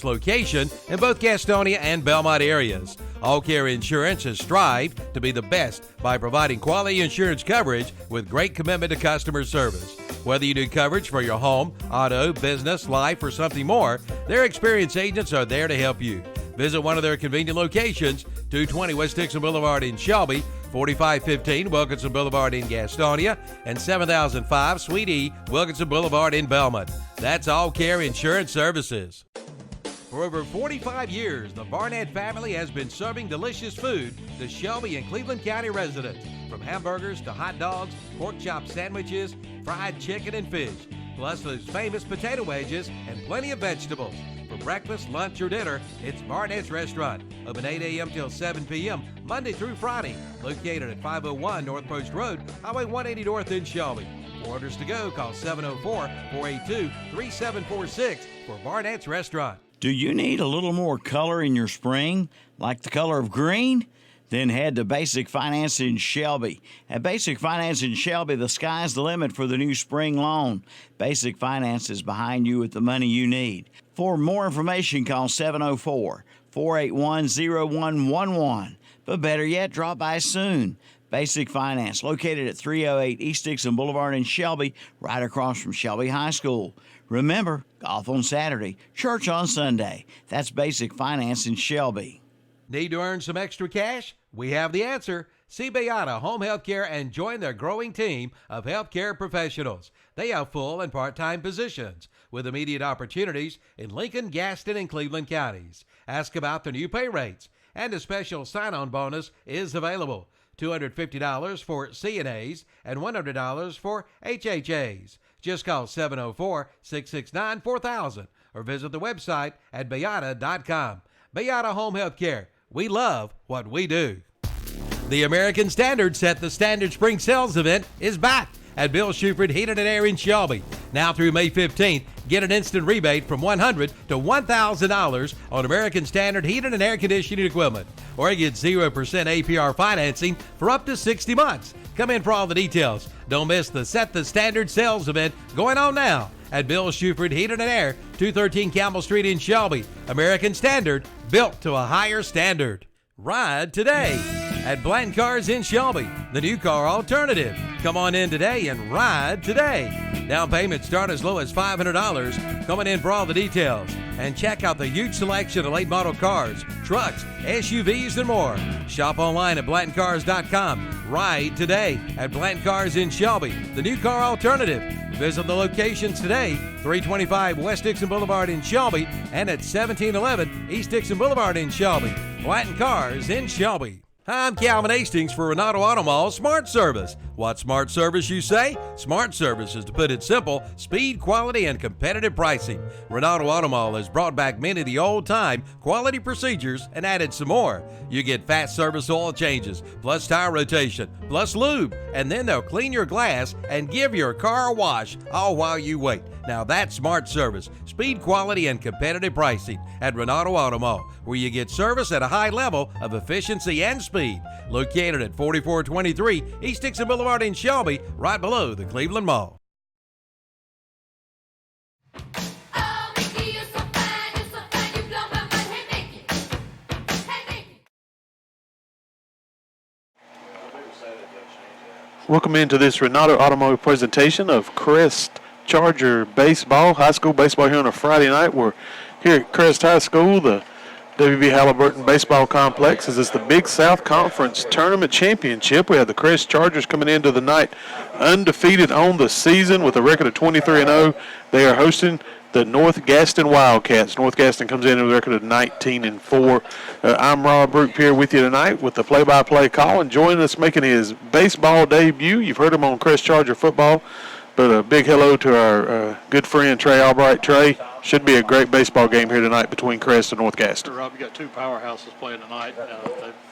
location in both Gastonia and Belmont areas. All Care Insurance has strived to be the best by providing quality insurance coverage with great commitment to customer service. Whether you do coverage for your home, auto, business, life, or something more, their experienced agents are there to help you. Visit one of their convenient locations, 220 West Dixon Boulevard in Shelby, 4515 Wilkinson Boulevard in Gastonia, and 7005 Suite E Wilkinson Boulevard in Belmont. That's All Care Insurance Services. For over 45 years, the Barnett family has been serving delicious food to Shelby and Cleveland County residents. From hamburgers to hot dogs, pork chop sandwiches, fried chicken and fish, plus those famous potato wedges and plenty of vegetables. For breakfast, lunch, or dinner, it's Barnett's Restaurant. Open 8 a.m. till 7 p.m., Monday through Friday. Located at 501 North Post Road, Highway 180 North in Shelby. For orders to go, call 704-482-3746 for Barnett's Restaurant. Do you need a little more color in your spring, like the color of green? Then head to Basic Finance in Shelby. At Basic Finance in Shelby, the sky's the limit for the new spring loan. Basic Finance is behind you with the money you need. For more information, call 704-481-0111. But better yet, drop by soon. Basic Finance, located at 308 East Dixon Boulevard in Shelby, right across from Shelby High School. Remember, golf on Saturday, church on Sunday. That's Basic Finance in Shelby. Need to earn some extra cash? We have the answer. See Beata Home Health Care and join their growing team of healthcare professionals. They have full and part-time positions with immediate opportunities in Lincoln, Gaston, and Cleveland counties. Ask about the new pay rates, and a special sign-on bonus is available. $250 for CNAs and $100 for HHAs. Just call 704-669-4000 or visit the website at Beata.com. Beata Home Health Care. We love what we do. The American Standard Set the Standard Spring Sales event is back at Bill Shuford Heating and Air in Shelby. Now through May 15th, get an instant rebate from $100 to $1,000 on American Standard heating and air conditioning equipment. Or get 0% APR financing for up to 60 months. Come in for all the details. Don't miss the Set the Standard sales event going on now at Bill Shuford Heating and Air, 213 Campbell Street in Shelby. American Standard, built to a higher standard. Ride today at Blanton Cars in Shelby, the new car alternative. Come on in today and ride today. Down payments start as low as $500. Coming in for all the details. And check out the huge selection of late model cars, trucks, SUVs, and more. Shop online at BlantonCars.com. Ride today at Blanton Cars in Shelby, the new car alternative. Visit the locations today, 325 West Dixon Boulevard in Shelby and at 1711 East Dixon Boulevard in Shelby. Blanton Cars in Shelby. I'm Calvin Hastings for Renato Auto Mall Smart Service. What smart service, you say? Smart service is, to put it simple, speed, quality, and competitive pricing. Renato Auto Mall has brought back many of the old-time quality procedures and added some more. You get fast service oil changes, plus tire rotation, plus lube, and then they'll clean your glass and give your car a wash, all while you wait. Now that's smart service, speed, quality, and competitive pricing at Renato Auto Mall, where you get service at a high level of efficiency and speed. Located at 4423 East Dixon Boulevard in Shelby, right below the Cleveland Mall. Welcome into this Renato Automotive presentation of Crest Charger baseball, high school baseball here on a Friday night. We're here at Crest High School, the W.B. Halliburton Baseball Complex. As it's the Big South Conference Tournament Championship. We have the Crest Chargers coming into the night undefeated on the season with a record of 23-0. They are hosting the North Gaston Wildcats. North Gaston comes in with a record of 19-4. I'm Rob Ruppe here with you tonight with the play-by-play call, and joining us making his baseball debut. You've heard him on Crest Charger football, but a big hello to our good friend Trey Albright. Trey, should be a great baseball game here tonight between Crest and North Gaston. Rob, you got two powerhouses playing tonight.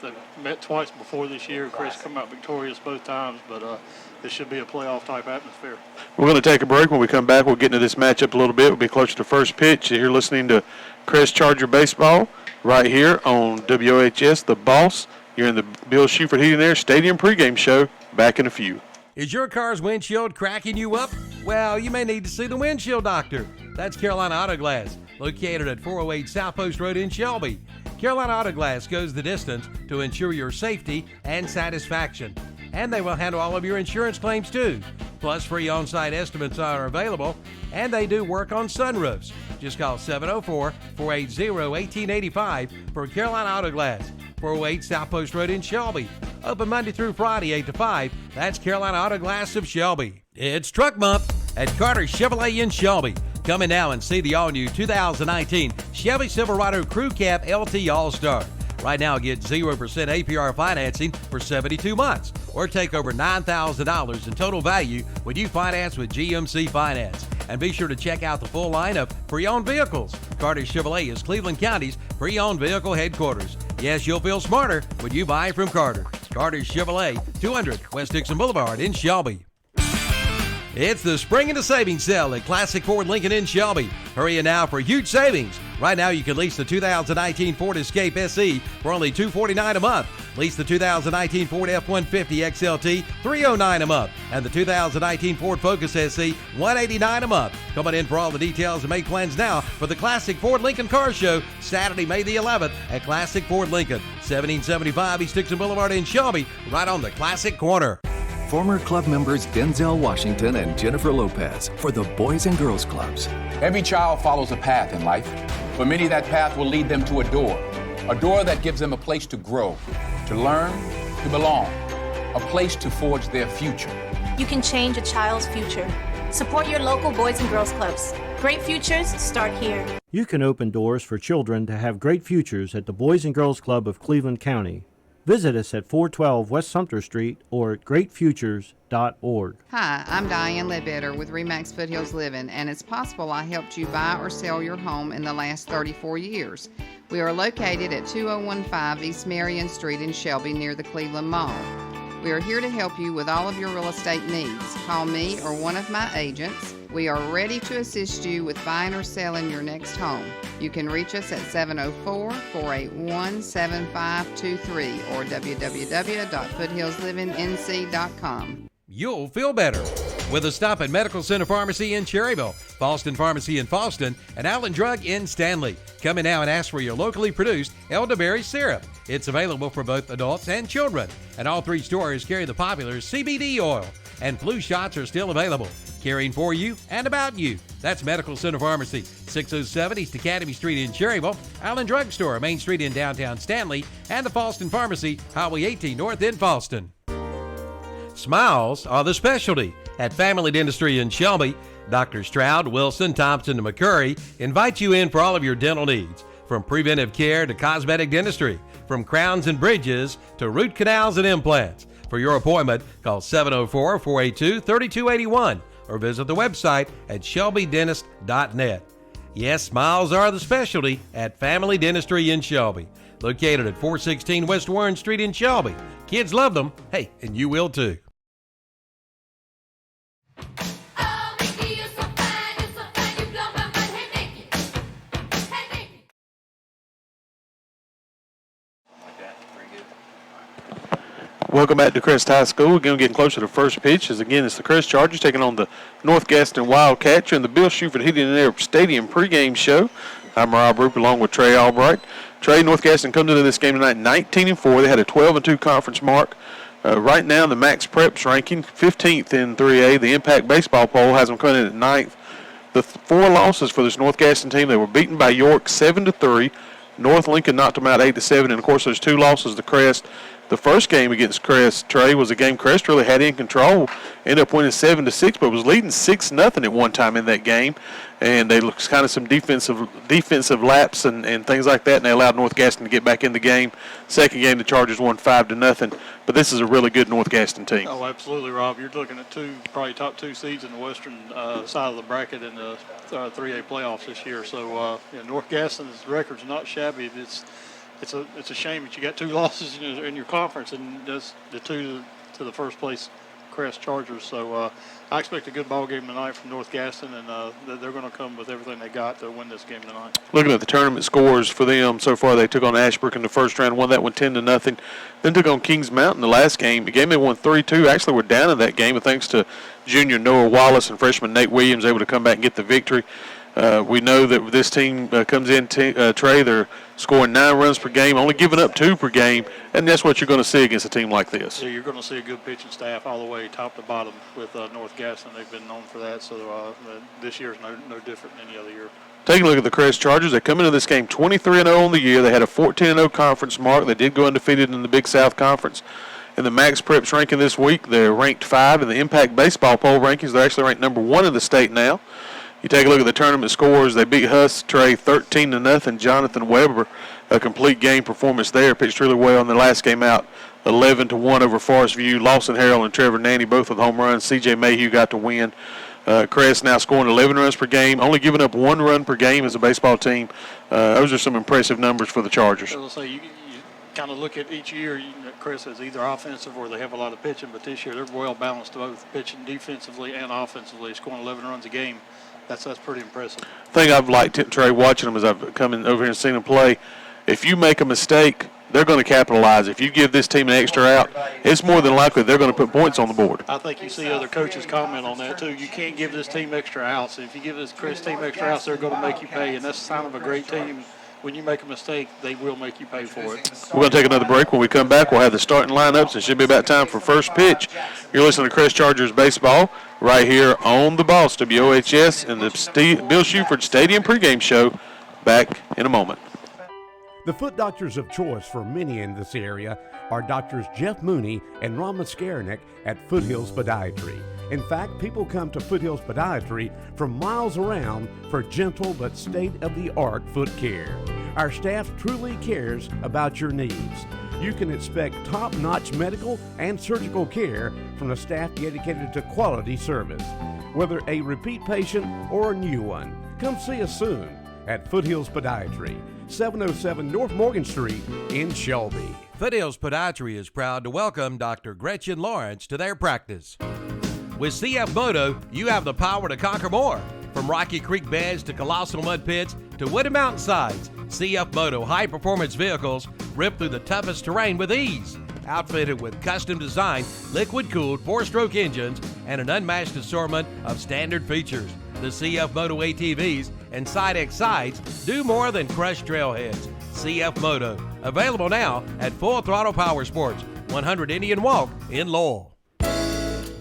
They've met twice before this year. Crest come out victorious both times, but this should be a playoff-type atmosphere. We're going to take a break. When we come back, we'll get into this matchup a little bit. We'll be closer to first pitch. You're listening to Crest Charger Baseball right here on WOHS, The Boss. You're in the Bill Shuford Heating and Air Stadium pregame show. Back in a few. Is your car's windshield cracking you up? Well, you may need to see the windshield doctor. That's Carolina Auto Glass. located at 408 South Post Road in Shelby. Carolina Auto Glass goes the distance to ensure your safety and satisfaction. And they will handle all of your insurance claims too. Plus, free on-site estimates are available, and they do work on sunroofs. Just call 704-480-1885 for Carolina Auto Glass, 408 South Post Road in Shelby. Open Monday through Friday, 8 to 5. That's Carolina Auto Glass of Shelby. It's Truck Month at Carter Chevrolet in Shelby. Come in now and see the all-new 2019 Chevy Silverado Crew Cab LT All-Star. Right now, get 0% APR financing for 72 months or take over $9,000 in total value when you finance with GMC Finance. And be sure to check out the full line of pre-owned vehicles. Carter Chevrolet is Cleveland County's pre-owned vehicle headquarters. Yes, you'll feel smarter when you buy from Carter. Carter Chevrolet, 200 West Dixon Boulevard in Shelby. It's the Spring into Savings Sale at Classic Ford Lincoln in Shelby. Hurry in now for huge savings. Right now, you can lease the 2019 Ford Escape SE for only $249 a month. Lease the 2019 Ford F-150 XLT, $309 a month. And the 2019 Ford Focus SE, $189 a month. Come on in for all the details and make plans now for the Classic Ford Lincoln Car Show, Saturday, May the 11th at Classic Ford Lincoln, 1775 East Dixon Boulevard in Shelby, right on the Classic Corner. Former club members Denzel Washington and Jennifer Lopez for the Boys and Girls Clubs. Every child follows a path in life. For many, that path will lead them to a door that gives them a place to grow, to learn, to belong, a place to forge their future. You can change a child's future. Support your local Boys and Girls Clubs. Great futures start here. You can open doors for children to have great futures at the Boys and Girls Club of Cleveland County. Visit us at 412 West Sumter Street or at greatfutures.org. Hi, I'm Diane Ledbetter with Remax Foothills Living, and it's possible I helped you buy or sell your home in the last 34 years. We are located at 2015 East Marion Street in Shelby near the Cleveland Mall. We are here to help you with all of your real estate needs. Call me or one of my agents. We are ready to assist you with buying or selling your next home. You can reach us at 704-481-7523 or www.foothillslivingnc.com. You'll feel better with a stop at Medical Center Pharmacy in Cherryville, Falston Pharmacy in Falston, and Allen Drug in Stanley. Come in now and ask for your locally produced elderberry syrup. It's available for both adults and children, and all three stores carry the popular CBD oil, and flu shots are still available. Caring for you and about you. That's Medical Center Pharmacy, 607 East Academy Street in Cherryville, Allen Drug Store, Main Street in downtown Stanley, and the Falston Pharmacy, Highway 18 North in Falston. Smiles are the specialty at Family Dentistry in Shelby. Dr. Stroud, Wilson, Thompson, and McCurry invite you in for all of your dental needs, from preventive care to cosmetic dentistry, from crowns and bridges to root canals and implants. For your appointment, call 704-482-3281 or visit the website at shelbydentist.net. Yes, smiles are the specialty at Family Dentistry in Shelby, located at 416 West Warren Street in Shelby. Kids love them. Hey, and you will too. Welcome back to Crest High School. Again, we're getting closer to first pitch. As again, it's the Crest Chargers taking on the North Gaston Wildcats in the Bill Shuford Heating and Air Stadium pregame show. I'm Rob Ruppe along with Trey Albright. Trey, North Gaston comes into this game tonight 19-4. They had a 12-2 conference mark. Right now, the Max Preps ranking 15th in 3A. The Impact Baseball poll has them coming in at 9th. The four losses for this North Gaston team, they were beaten by York 7-3. North Lincoln knocked them out 8-7. And, of course, there's two losses to Crest. The first game against Crest, Trey, was a game Crest really had in control. Ended up winning 7-6, but was leading 6-0 at one time in that game. And they looked kind of some defensive laps and things like that, and they allowed North Gaston to get back in the game. Second game, the Chargers won 5-0. But this is a really good North Gaston team. Oh, absolutely, Rob. You're looking at probably top two seeds in the western side of the bracket in the 3A playoffs this year. So North Gaston's record's not shabby. It's a shame that you got two losses in your conference, and that's the two to the first place Crest Chargers. So I expect a good ball game tonight from North Gaston, and they're going to come with everything they got to win this game tonight. Looking at the tournament scores for them so far, they took on Ashbrook in the first round, won that one 10-0. Then took on Kings Mountain the last game. The game they won 3-2. Actually, we're down in that game, but thanks to junior Noah Wallace and freshman Nate Williams able to come back and get the victory. We know that this team comes in, Trey, they're scoring 9 runs per game, only giving up 2 per game, and that's what you're going to see against a team like this. So you're going to see a good pitching staff all the way top to bottom with North Gaston. They've been known for that, so this year's no different than any other year. Taking a look at the Crest Chargers, they come into this game 23-0 on the year. They had a 14-0 conference mark. They did go undefeated in the Big South Conference. In the Max Preps ranking this week, they're ranked 5 in the Impact Baseball Poll rankings. They're actually ranked number 1 in the state now. You take a look at the tournament scores. They beat Huss Trey 13-0. Jonathan Weber, a complete game performance there. Pitched really well in the last game out, 11-1 over Forest View. Lawson Harrell and Trevor Nanny both with home runs. C.J. Mayhew got to win. Crest now scoring 11 runs per game, only giving up 1 run per game as a baseball team. Those are some impressive numbers for the Chargers. I will say you kind of look at each year, Crest has either offensive or they have a lot of pitching, but this year they're well balanced both pitching defensively and offensively, scoring 11 runs a game. That's pretty impressive. The thing I've liked, Trey, watching them as I've come in over here and seen them play, if you make a mistake, they're going to capitalize. If you give this team an extra out, it's more than likely they're going to put points on the board. I think you see other coaches comment on that, too. You can't give this team extra outs. If you give this Crest team extra outs, they're going to make you pay, and that's a sign of a great team. When you make a mistake, they will make you pay for it. We're going to take another break. When we come back, we'll have the starting lineups. It should be about time for first pitch. You're listening to Crest Chargers Baseball right here on the Boss, WOHS, and the Bill Shuford Stadium pregame show. Back in a moment. The foot doctors of choice for many in this area are Doctors Jeff Mooney and Ron Maskarnik at Foothills Podiatry. In fact, people come to Foothills Podiatry from miles around for gentle but state-of-the-art foot care. Our staff truly cares about your needs. You can expect top-notch medical and surgical care from a staff dedicated to quality service. Whether a repeat patient or a new one, come see us soon at Foothills Podiatry, 707 North Morgan Street in Shelby. Foothills Podiatry is proud to welcome Dr. Gretchen Lawrence to their practice. With CF Moto, you have the power to conquer more. From rocky creek beds to colossal mud pits to wooded mountainsides, CF Moto high-performance vehicles rip through the toughest terrain with ease. Outfitted with custom-designed, liquid-cooled 4-stroke engines and an unmatched assortment of standard features, the CF Moto ATVs and Side-X sides do more than crush trailheads. CF Moto, available now at Full Throttle Power Sports, 100 Indian Walk in Lowell.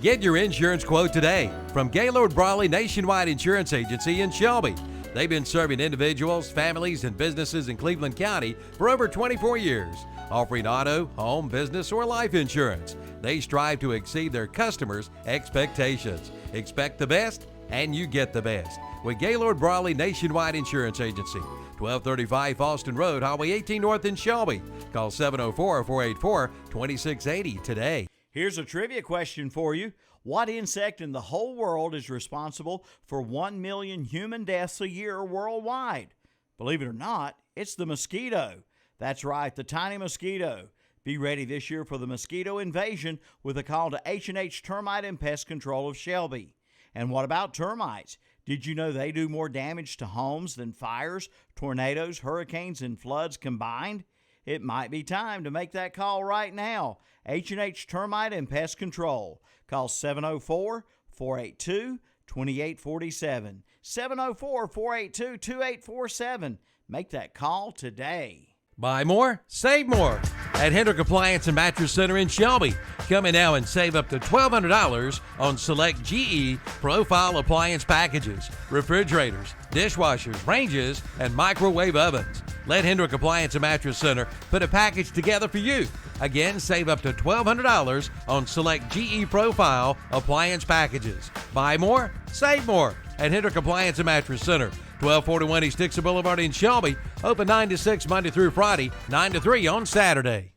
Get your insurance quote today from Gaylord Brawley Nationwide Insurance Agency in Shelby. They've been serving individuals, families, and businesses in Cleveland County for over 24 years, offering auto, home, business, or life insurance. They strive to exceed their customers' expectations. Expect the best, and you get the best with Gaylord Brawley Nationwide Insurance Agency, 1235 Falston Road, Highway 18 North in Shelby. Call 704-484-2680 today. Here's a trivia question for you. What insect in the whole world is responsible for 1 million human deaths a year worldwide? Believe it or not, it's the mosquito. That's right, the tiny mosquito. Be ready this year for the mosquito invasion with a call to H&H Termite and Pest Control of Shelby. And what about termites? Did you know they do more damage to homes than fires, tornadoes, hurricanes, and floods combined? It might be time to make that call right now. H&H Termite and Pest Control. Call 704-482-2847. 704-482-2847. Make that call today. Buy more, save more at Hendrick Appliance and Mattress Center in Shelby. Come in now and save up to $1,200 on select GE profile appliance packages, refrigerators, dishwashers, ranges, and microwave ovens. Let Hendrick Appliance and Mattress Center put a package together for you. Again, save up to $1,200 on select GE profile appliance packages. Buy more, save more at Hendrick Appliance and Mattress Center, 1241 East Dixon Boulevard in Shelby. Open 9 to 6 Monday through Friday, 9 to 3 on Saturday.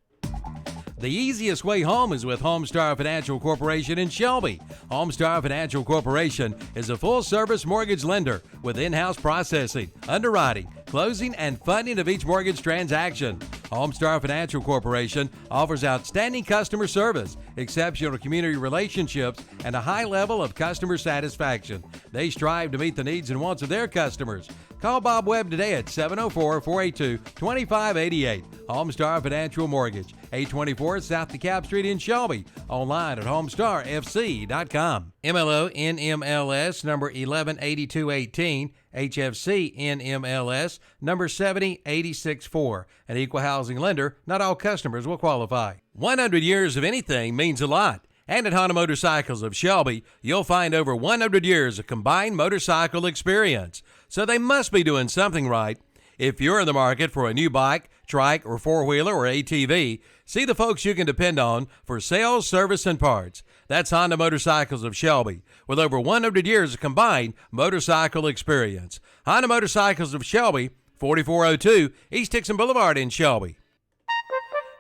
The easiest way home is with Homestar Financial Corporation in Shelby. Homestar Financial Corporation is a full-service mortgage lender with in-house processing, underwriting, closing, and funding of each mortgage transaction. Homestar Financial Corporation offers outstanding customer service, exceptional community relationships, and a high level of customer satisfaction. They strive to meet the needs and wants of their customers. Call Bob Webb today at 704-482-2588. Homestar Financial Mortgage. 824 South DeKalb Street in Shelby. Online at homestarfc.com. MLO NMLS number 118218. HFC NMLS number 70864. An equal housing lender. Not all customers will qualify. 100 years of anything means a lot. And at Honda Motorcycles of Shelby, you'll find over 100 years of combined motorcycle experience. So they must be doing something right. If you're in the market for a new bike, trike, or four-wheeler or ATV, see the folks you can depend on for sales, service, and parts. That's Honda Motorcycles of Shelby, with over 100 years of combined motorcycle experience. Honda Motorcycles of Shelby, 4402 East Dixon Boulevard in Shelby.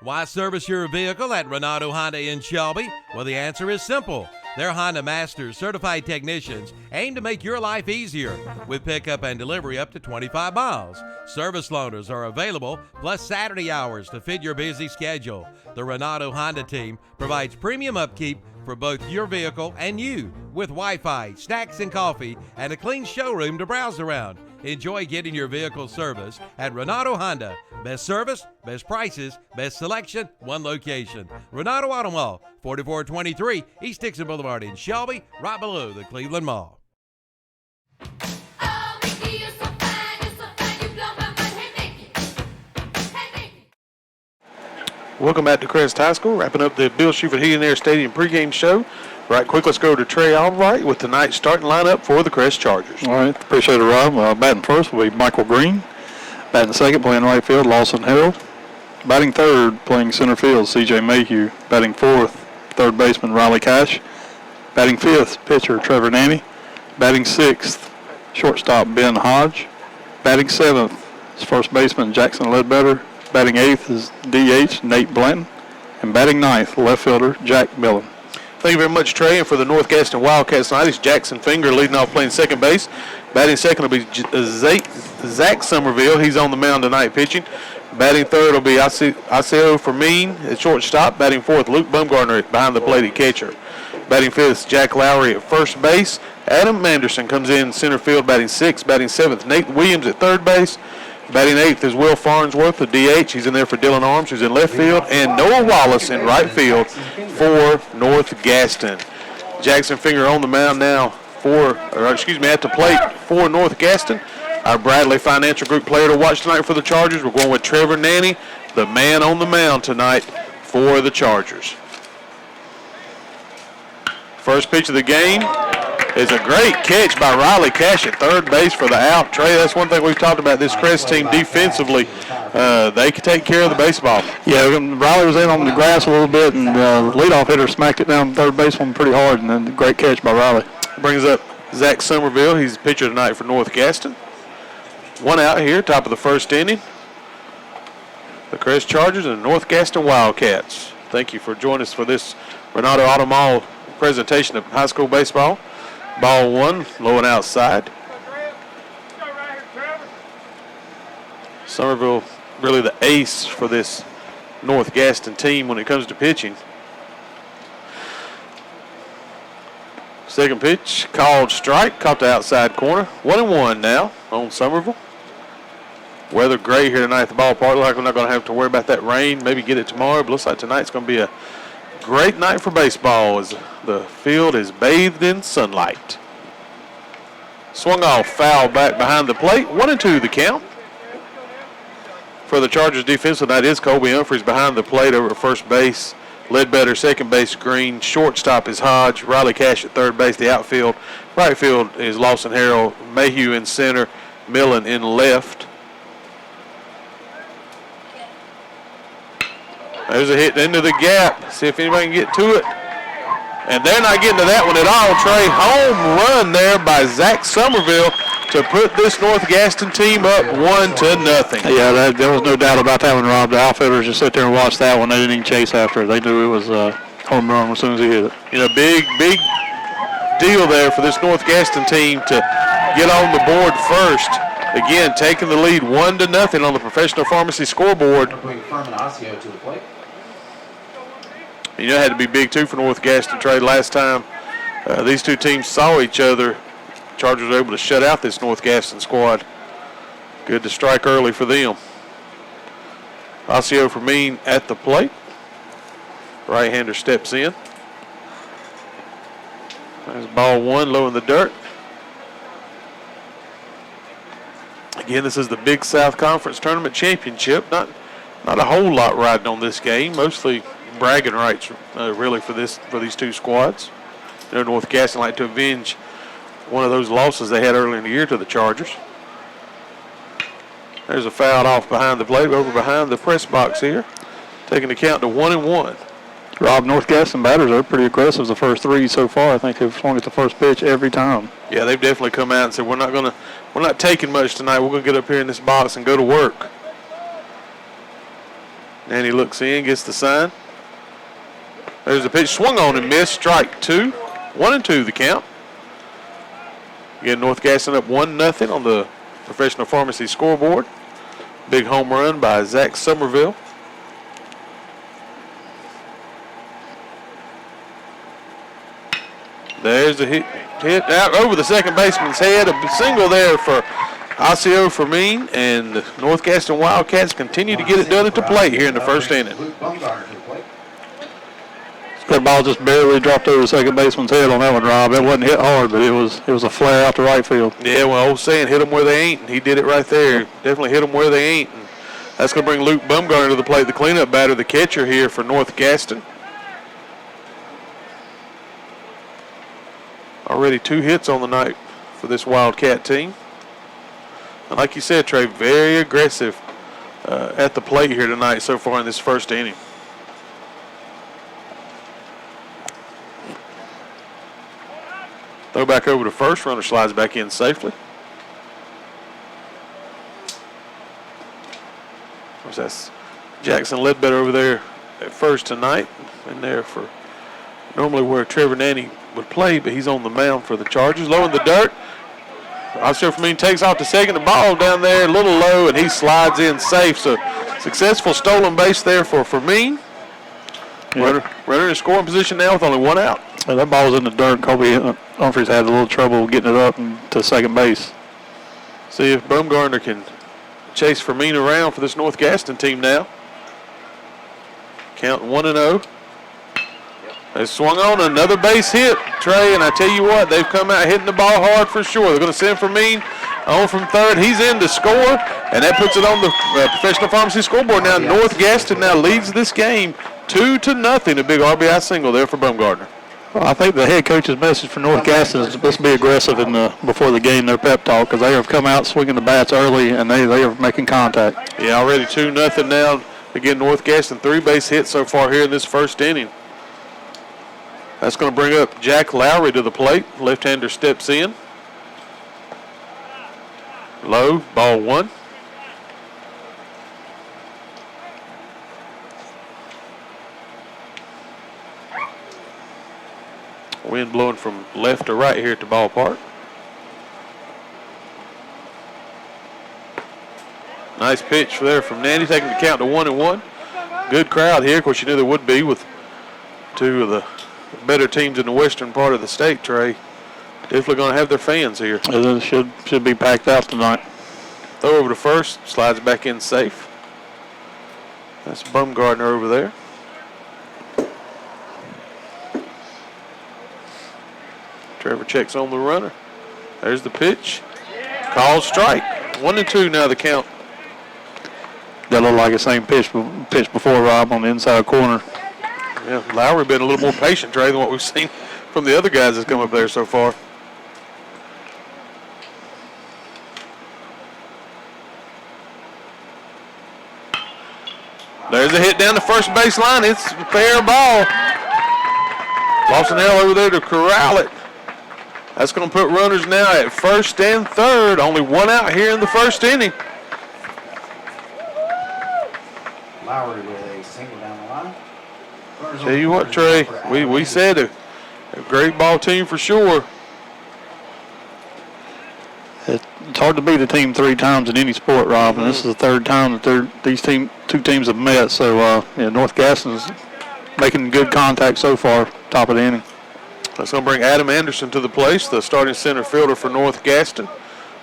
Why service your vehicle at Renato Honda in Shelby? Well, the answer is simple. Their Honda Masters certified technicians aim to make your life easier with pickup and delivery up to 25 miles. Service loaners are available, plus Saturday hours to fit your busy schedule. The Renato Honda team provides premium upkeep for both your vehicle and you with Wi-Fi, snacks and coffee, and a clean showroom to browse around. Enjoy getting your vehicle service at Renato Honda. Best service, best prices, best selection, one location. Renato Auto Mall, 4423 East Dixon Boulevard in Shelby, right below the Cleveland Mall. Welcome back to Crest High School. Wrapping up the Bill Shuford Heating and Air Stadium pregame show. Right quick, let's go to Trey Albright with tonight's starting lineup for the Crest Chargers. All right, appreciate it, Rob. Batting first will be Michael Green. Batting second, playing right field, Lawson Harold. Batting third, playing center field, C.J. Mayhew. Batting fourth, third baseman, Riley Cash. Batting fifth, pitcher, Trevor Nanny. Batting sixth, shortstop, Ben Hodge. Batting seventh is first baseman, Jackson Ledbetter. Batting eighth is D.H., Nate Blanton. And batting ninth, left fielder, Jack Millen. Thank you very much, Trey. And for the North Gaston Wildcats tonight, it's Jackson Finger leading off playing second base. Batting second will be Zach Somerville. He's on the mound tonight pitching. Batting third will be Iseo Fermin at shortstop. Batting fourth, Luke Bumgarner behind the plate at catcher. Batting fifth, Jack Lowry at first base. Adam Manderson comes in center field, batting sixth. Batting seventh, Nate Williams at third base. Batting eighth is Will Farnsworth, the DH. He's in there for Dylan Arms, who's in left field. And Noah Wallace in right field for North Gaston. Jackson Finger on the mound now at the plate for North Gaston. Our Bradley Financial Group player to watch tonight for the Chargers. We're going with Trevor Nanny, the man on the mound tonight for the Chargers. First pitch of the game is a great catch by Riley Cash at third base for the out. Trey, that's one thing we've talked about this Crest team defensively. They can take care of the baseball. Yeah, Riley was in on the grass a little bit, and the leadoff hitter smacked it down third base one pretty hard, and then great catch by Riley. Brings up Zach Somerville. He's the pitcher tonight for North Gaston. One out here, top of the first inning. The Crest Chargers and the North Gaston Wildcats. Thank you for joining us for this Renato Auto Mall presentation of high school baseball. Ball one, low and outside. Somerville really the ace for this North Gaston team when it comes to pitching. Second pitch, called strike, caught the outside corner. 1-1 now on Somerville. Weather gray here tonight at the ballpark. Looks like we're not going to have to worry about that rain. Maybe get it tomorrow, but looks like tonight's going to be a great night for baseball as the field is bathed in sunlight. Swung off, foul back behind the plate. 1-2 the count. For the Chargers defense tonight is Colby Humphreys behind the plate over at first base. Ledbetter, second base, Green. Shortstop is Hodge. Riley Cash at third base. The outfield. Right field is Lawson Harrell. Mayhew in center. Millen in left. There's a hit into the gap. See if anybody can get to it. And they're not getting to that one at all, Trey. Home run there by Zach Somerville to put this North Gaston team up 1-0. Yeah, there was no doubt about that one, Rob. The outfielders just sit there and watch that one. They didn't even chase after it. They knew it was a home run as soon as he hit it. You know, big deal there for this North Gaston team to get on the board first. Again, taking the lead 1-0 on the professional pharmacy scoreboard. You know, it had to be big, too, for North Gaston. Trade last time these two teams saw each other. Chargers were able to shut out this North Gaston squad. Good to strike early for them. Osceola Fermin at the plate. Right-hander steps in. There's ball one, low in the dirt. Again, this is the Big South Conference Tournament Championship. Not a whole lot riding on this game. Mostly bragging rights, really, for these two squads. You know, North Gaston like to avenge one of those losses they had earlier in the year to the Chargers. There's a foul off behind the plate, over behind the press box here, taking the count to 1-1. Rob, North Gaston batters are pretty aggressive the first three so far. I think they've swung at the first pitch every time. Yeah, they've definitely come out and said, we're not taking much tonight. We're going to get up here in this box and go to work. Nanny looks in, gets the sign. There's a pitch, swung on and missed, strike two. 1-2 the count. Again, North Gaston up 1-0 on the Professional Pharmacy scoreboard. Big home run by Zach Somerville. There's the hit out over the second baseman's head. A single there for Osceola Fermin, and the North Gaston Wildcats continue to get it done at the plate here in the first inning. That ball just barely dropped over the second baseman's head on that one, Rob. It wasn't hit hard, but it was a flare out to right field. Yeah, well, old saying, hit them where they ain't, and he did it right there. Definitely hit them where they ain't. And that's going to bring Luke Bumgarner to the plate, the cleanup batter, the catcher here for North Gaston. Already 2 hits on the night for this Wildcat team. And like you said, Trey, very aggressive at the plate here tonight so far in this first inning. Throw back over to first. Runner slides back in safely. Of course, that's Jackson Ledbetter over there at first tonight. In there for normally where Trevor Nanny would play, but he's on the mound for the Chargers. Low in the dirt. Osceola Fermin takes off to second. The ball down there a little low, and he slides in safe. So successful stolen base there for Fermin. Yep. Runner in scoring position now with only 1 out. Yeah, that ball was in the dirt. Colby Humphreys had a little trouble getting it up to second base. See if Bumgarner can chase Fermin around for this North Gaston team now. Count 1-0. They swung on another base hit, Trey, and I tell you what, they've come out hitting the ball hard for sure. They're going to send Fermin on from third. He's in to score, and that puts it on the Professional Pharmacy scoreboard. Now North Gaston now leads this game 2-0. A big RBI single there for Bumgarner. Well, I think the head coach's message for North Gaston is let's be aggressive before the game, their pep talk, because they have come out swinging the bats early, and they are making contact. Yeah, already 2-0 now. Again, North Gaston 3 base hits so far here in this first inning. That's going to bring up Jack Lowry to the plate. Left-hander steps in. Low, ball 1. Wind blowing from left to right here at the ballpark. Nice pitch there from Nanny, taking the count to 1-1. Good crowd here. Of course, you knew there would be with 2 of the better teams in the western part of the state, Trey. Definitely going to have their fans here. It should be packed out tonight. Throw over to first, slides back in safe. That's Bumgarner over there. Trevor checks on the runner. There's the pitch. Called strike. 1-2 now the count. That looked like the same pitch before, Rob, on the inside corner. Yeah, Lowry been a little more patient, Trey, than what we've seen from the other guys that's come up there so far. There's a hit down the first baseline. It's a fair ball. Lawson L over there to corral it. That's going to put runners now at first and third. Only 1 out here in the first inning. Lowry with a single down the line. Tell you what, Trey, we said a great ball team for sure. It's hard to beat a team 3 times in any sport, Rob, and this is the 3rd time that these 2 teams have met. So, North Gaston's making good contact so far, top of the inning. That's going to bring Adam Anderson to the place, the starting center fielder for North Gaston.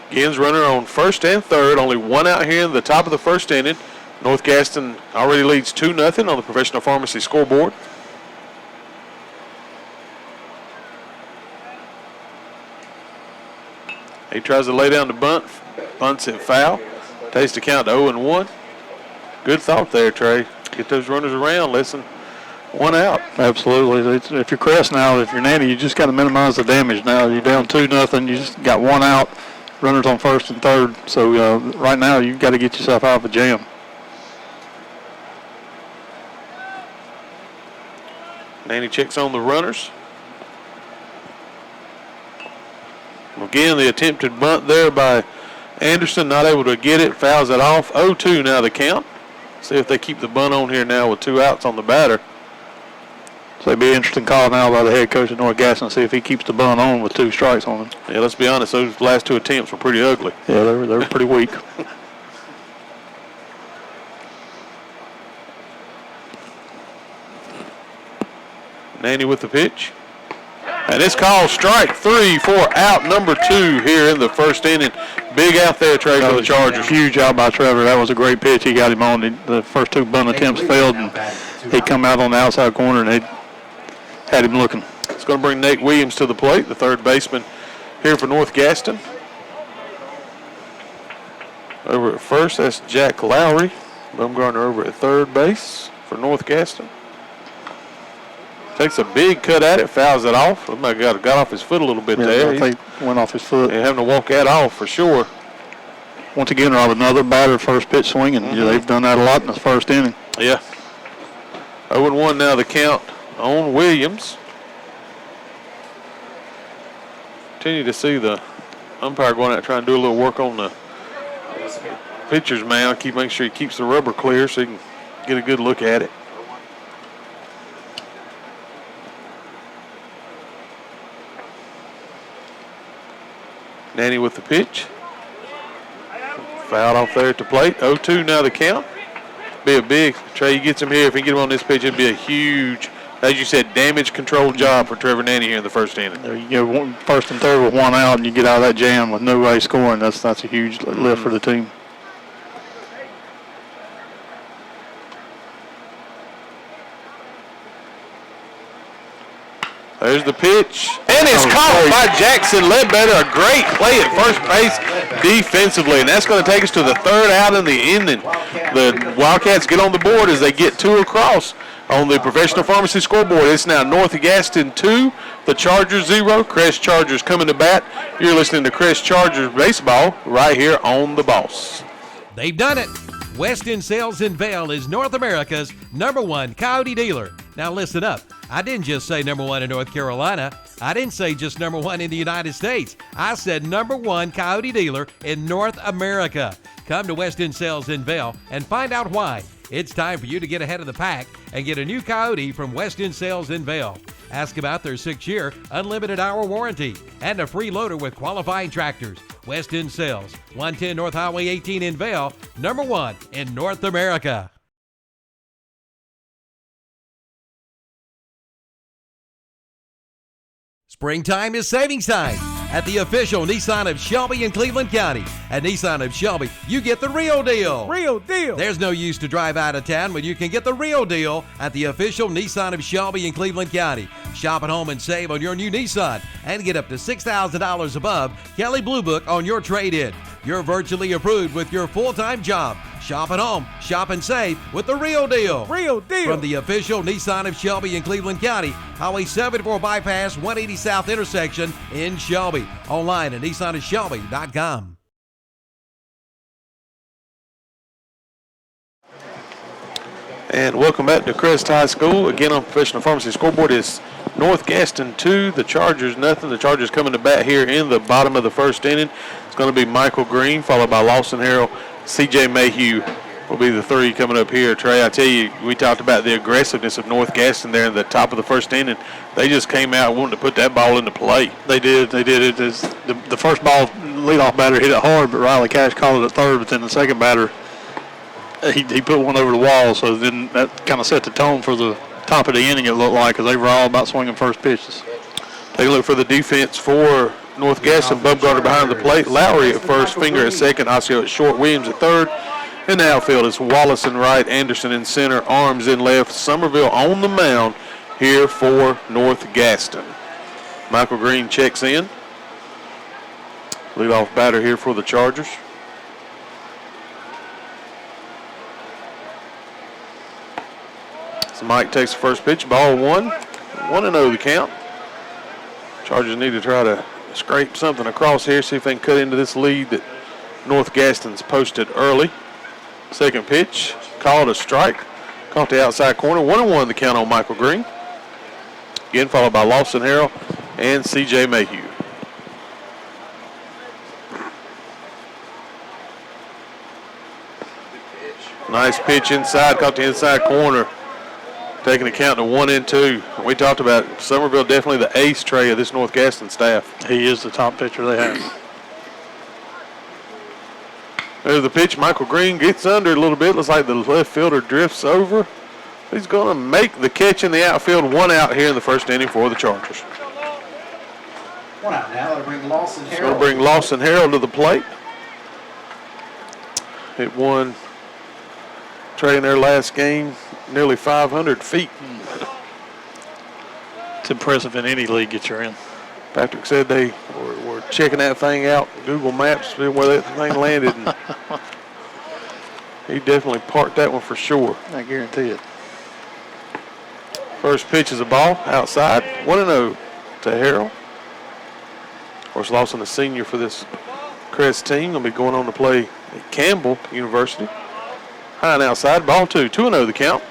Again's runner on first and third. Only 1 out here in the top of the first inning. North Gaston already leads 2-0 on the Professional Pharmacy scoreboard. He tries to lay down the bunt. Bunts it foul. Takes the count to 0-1. Good thought there, Trey. Get those runners around. Listen, one out. Absolutely. If you're Crest now, if you're Nanny, you just got to minimize the damage now. You're down 2-0. You just got one out. Runners on first and third. So right now you've got to get yourself out of a jam. Nanny checks on the runners. Again, the attempted bunt there by Anderson, not able to get it, fouls it off. 0-2 now the count. See if they keep the bunt on here now with 2 outs on the batter. So it'd be an interesting call now by the head coach of North Gaston to see if he keeps the bunt on with 2 strikes on him. Yeah, let's be honest, those last 2 attempts were pretty ugly. Yeah, they were pretty weak. Nanny with the pitch. And it's called strike 3 for out number 2 here in the first inning. Big out there, Trey, for the Chargers. Huge out by Trevor. That was a great pitch. He got him on. The first 2 bunt attempts failed, and he come out on the outside corner, and they had him looking. It's going to bring Nate Williams to the plate, the third baseman here for North Gaston. Over at first, that's Jack Lowry. Bumgarner over at third base for North Gaston. Takes a big cut at it, fouls it off. Oh my God, got off his foot a little bit there. I think went off his foot. Yeah, having to walk that off for sure. Once again, Rob, another batter first pitch swinging. Yeah, they've done that a lot in the first inning. Yeah. 0-1 now the count on Williams. Continue to see the umpire going out trying to do a little work on the pitcher's mound. Keep making sure he keeps the rubber clear so he can get a good look at it. Nanny with the pitch. Fouled off there at the plate. 0-2 now the count. Be a big, Trey gets him here. If he can get him on this pitch, it'd be a huge, as you said, damage control job for Trevor Nanny here in the first inning. You go first and third with 1 out, and you get out of that jam with no way scoring. That's a huge lift for the team. There's the pitch, and it's caught by Jackson Ledbetter. A great play at first base defensively, and that's going to take us to the 3rd out in the inning. The Wildcats get on the board as they get 2 across on the professional pharmacy scoreboard. It's now North Gaston 2, the Chargers 0. Crest Chargers coming to bat. You're listening to Crest Chargers baseball right here on The Boss. They've done it. Weston Sales in Vail is North America's #1 coyote dealer. Now listen up. I didn't just say #1 in North Carolina. I didn't say just #1 in the United States. I said #1 coyote dealer in North America. Come to Weston Sales in Vail and find out why. It's time for you to get ahead of the pack and get a new coyote from Weston Sales in Vail. Ask about their 6-year unlimited hour warranty and a free loader with qualifying tractors. Weston Sales, 110 North Highway 18 in Vail, #1 in North America. Springtime is savings time at the official Nissan of Shelby in Cleveland County. At Nissan of Shelby, you get the real deal. Real deal. There's no use to drive out of town when you can get the real deal at the official Nissan of Shelby in Cleveland County. Shop at home and save on your new Nissan and get up to $6,000 above Kelly Blue Book on your trade-in. You're virtually approved with your full-time job. Shop at home, shop and save with the real deal. Real deal. From the official Nissan of Shelby in Cleveland County, Highway 74 Bypass 180 South intersection in Shelby. Online at nissanofshelby.com. And welcome back to Crest High School. Again on Professional Pharmacy scoreboard is North Gaston 2, the Chargers nothing. The Chargers coming to bat here in the bottom of the first inning. It's going to be Michael Green, followed by Lawson Harrell. C.J. Mayhew will be the 3 coming up here. Trey, I tell you, we talked about the aggressiveness of North Gaston there in the top of the first inning. They just came out wanting to put that ball into play. They did. It is the first ball, leadoff batter hit it hard, but Riley Cash called it at third. But then the second batter, he put one over the wall. So then that kind of set the tone for the top of the inning. It looked like, because they were all about swinging first pitches. They look for the defense for North Gaston. Bumgarner behind the plate. Lowry at first, Finger at second, Osceola at short, Williams at third. In the outfield, it's Wallace in right, Anderson in center, Arms in left. Somerville on the mound here for North Gaston. Michael Green checks in. Leadoff batter here for the Chargers. So Mike takes the first pitch, ball 1. 1-0 the count. Chargers need to try to scrape something across here, see if they can cut into this lead that North Gaston's posted early. Second pitch, called a strike. Caught the outside corner. 1-1 the count on Michael Green. Again, followed by Lawson Harrell and C.J. Mayhew. Nice pitch inside, caught the inside corner. Taking the count to 1-2. We talked about Somerville, definitely the ace, Trey, of this North Gaston staff. He is the top pitcher they have. There's the pitch. Michael Green gets under a little bit. Looks like the left fielder drifts over. He's going to make the catch in the outfield. 1 out here in the first inning for the Chargers. 1 out now. That'll bring Lawson Harrell. Going to bring Lawson Harrell to the plate. Hit one. Trey in their last game, nearly 500 feet. It's impressive in any league that you're in. Patrick said they were checking that thing out, Google Maps, where that thing landed. And he definitely parked that one for sure. I guarantee it. First pitch is a ball outside. 1-0 to Harrell. Of course, Lawson, the senior for this Crest team, going to be going on to play at Campbell University. High and outside, ball 2. 2-0 the count.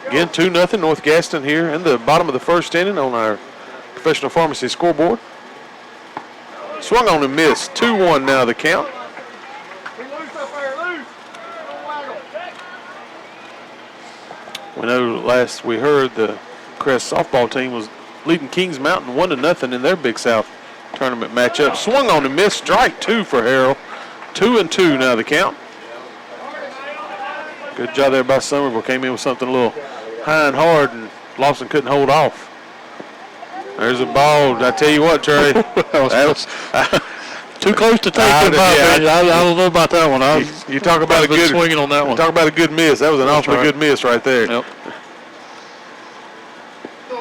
Again, 2-0 North Gaston here in the bottom of the first inning on our professional pharmacy scoreboard. Swung on and missed. 2-1 now the count. We know last we heard the Crest softball team was leading Kings Mountain 1-0 in their Big South tournament matchup. Swung on and missed. Strike 2 for Harrell. 2-2 now the count. Good job there by Somerville. Came in with something a little high and hard, and Lawson couldn't hold off. There's a ball. I tell you what, Trey. Too close to take it. I don't know about that one. You talk about a good swinging on that one. Talk about a good miss. That was an awfully good miss right there. Yep.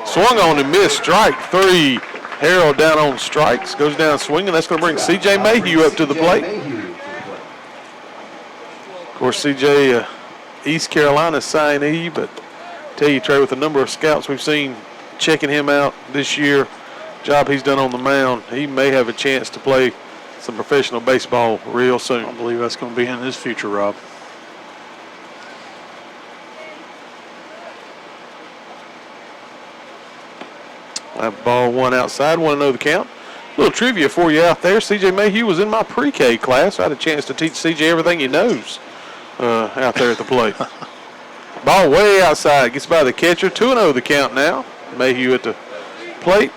Swung on and missed. Strike 3. Harrell down on strikes. Goes down swinging. That's going to bring C.J. Mayhew up to the plate. Of course, C.J. East Carolina signee, but I tell you, Trey, with the number of scouts we've seen checking him out this year, job he's done on the mound, he may have a chance to play some professional baseball real soon. I believe that's going to be in his future, Rob. That ball 1 outside. 1-0 the count. A little trivia for you out there. C.J. Mayhew was in my pre-K class. I had a chance to teach C.J. everything he knows out there at the plate. Ball way outside. Gets by the catcher. 2-0 the count now. Mayhew at the plate.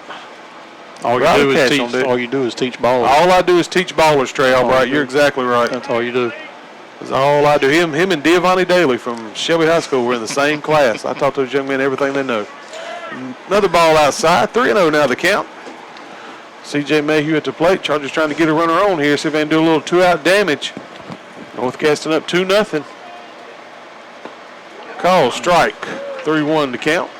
All you do is teach ballers. All I do is teach ballers, Trey Albright. You're exactly right. That's all you do. That's all I do. Him and Deavani Daly from Shelby High School were in the same class. I taught those young men everything they know. Another ball outside. 3-0 now the count. C.J. Mayhew at the plate. Chargers trying to get a runner on here. See if they can do a little 2-out damage. North Gaston up 2-0. Call strike. 3-1 to count.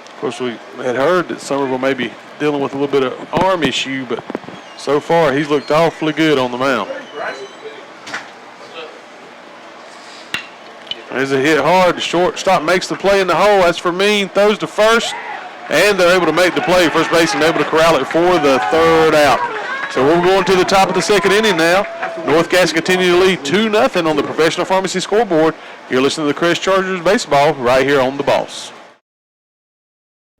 Of course, we had heard that Somerville may be dealing with a little bit of arm issue, but so far he's looked awfully good on the mound. There's a hit hard. The shortstop makes the play in the hole. That's for Mean. Throws to first, and they're able to make the play. First baseman able to corral it for the 3rd out. So we're going to the top of the 2nd inning now. North Gaston continue to lead 2-0 on the professional pharmacy scoreboard. You're listening to the Crest Chargers baseball right here on The Boss.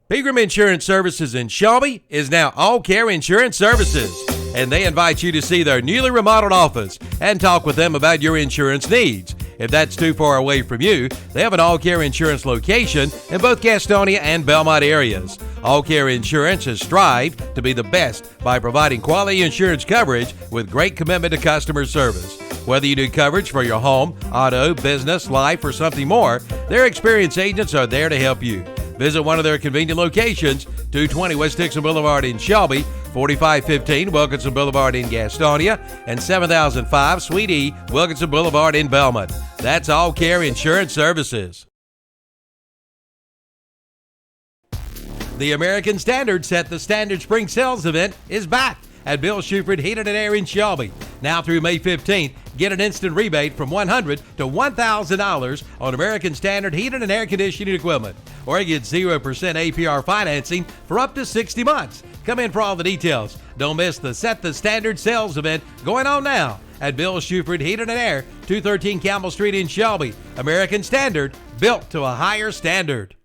Pegram Insurance Services in Shelby is now All Care Insurance Services, and they invite you to see their newly remodeled office and talk with them about your insurance needs. If that's too far away from you, they have an All Care Insurance location in both Gastonia and Belmont areas. All Care Insurance has strived to be the best by providing quality insurance coverage with great commitment to customer service. Whether you need coverage for your home, auto, business, life, or something more, their experienced agents are there to help you. Visit one of their convenient locations, 220 West Dixon Boulevard in Shelby, 4515 Wilkinson Boulevard in Gastonia, and 7005 Suite E Wilkinson Boulevard in Belmont. That's All Care Insurance Services. The American Standard Set the Standard Spring Sales Event is back at Bill Shuford Heated and Air in Shelby. Now through May 15th, get an instant rebate from $100 to $1,000 on American Standard heated and air conditioning equipment. Or get 0% APR financing for up to 60 months. Come in for all the details. Don't miss the Set the Standard Sales Event going on now at Bill Shuford Heated and Air, 213 Campbell Street in Shelby. American Standard, built to a higher standard.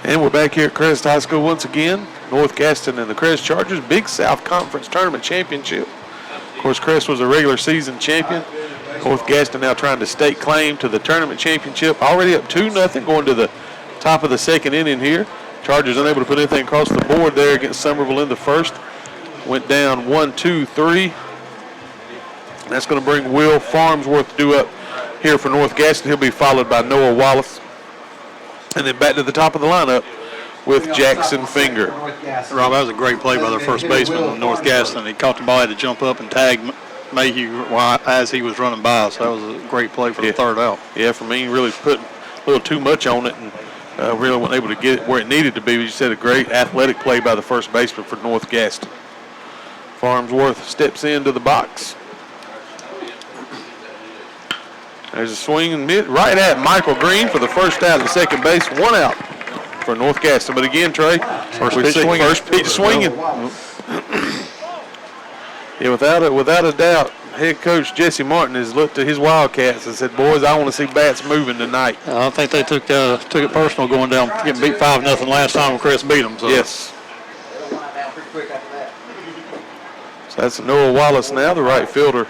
And we're back here at Crest High School once again. North Gaston and the Crest Chargers, Big South Conference Tournament Championship. Of course, Crest was a regular season champion. North Gaston now trying to stake claim to the tournament championship. Already up 2-0 going to the top of the second inning here. Chargers unable to put anything across the board there against Summerville in the first. Went down 1-2-3. That's going to bring Will Farmsworth due up here for North Gaston. He'll be followed by Noah Wallace. And then back to the top of the lineup with Jackson Finger. Rob, that was a great play by their first baseman, North Gaston. He caught the ball, had to jump up and tag Mayhew as he was running by. So that was a great play for the third out. Yeah, for me, really put a little too much on it and really wasn't able to get it where it needed to be. But you said a great athletic play by the first baseman for North Gaston. Farmsworth steps into the box. There's a swing and miss right at Michael Green for the first out at second base. One out for North Gaston. But again, Trey, first pitch swinging. Yeah, without a doubt, head coach Jesse Martin has looked at his Wildcats and said, "Boys, I want to see bats moving tonight." I think they took it personal going down, getting beat 5-0 last time when Crest beat them. So. Yes. So that's Noah Wallace now, the right fielder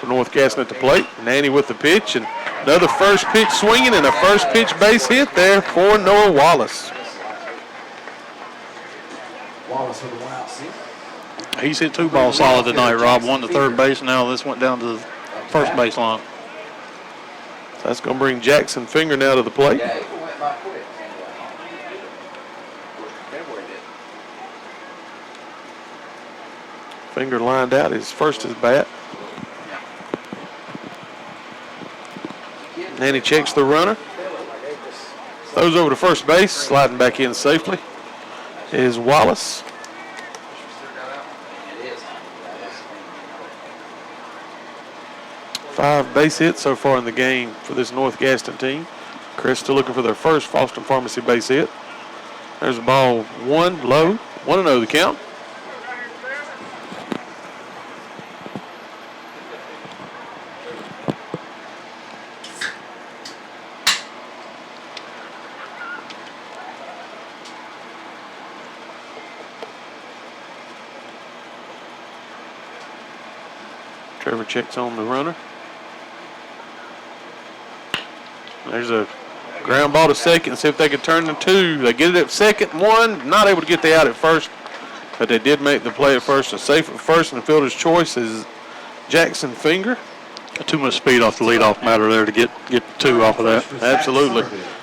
for North Gaston at the plate. Nanny with the pitch, and another first pitch swinging and a first pitch base hit there for Noah Wallace. Wallace with a one out seat. He's hit 2 balls solid tonight, Rob. One to third base. Now this went down to the first base line. So that's going to bring Jackson Finger now to the plate. Finger lined out his first at bat. And he checks the runner. Throws over to first base, sliding back in safely is Wallace. 5 base hits so far in the game for this North Gaston team. Crest still looking for their first Foster Pharmacy base hit. There's a ball 1 low, 1-0 the count. Trevor checks on the runner. There's a ground ball to second. See if they can turn to 2. They get it at second. 1, not able to get the out at first, but they did make the play at first. A safe at first, and the fielder's choice is Jackson Finger. Got too much speed off the leadoff matter there to get 2 off of that. Absolutely.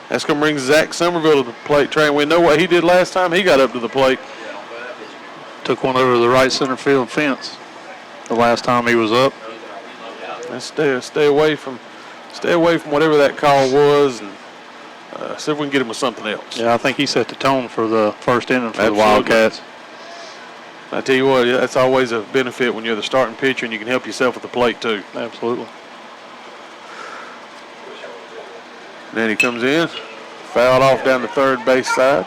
That's going to bring Zach Somerville to the plate. Trey, we know what he did last time. He got up to the plate. Took one over to the right center field fence the last time he was up. Let's stay away from whatever that call was, and see if we can get him with something else. Yeah, I think he set the tone for the first inning for the Wildcats. I tell you what, that's always a benefit when you're the starting pitcher and you can help yourself at the plate too. Absolutely. And then he comes in, fouled off down the third base side.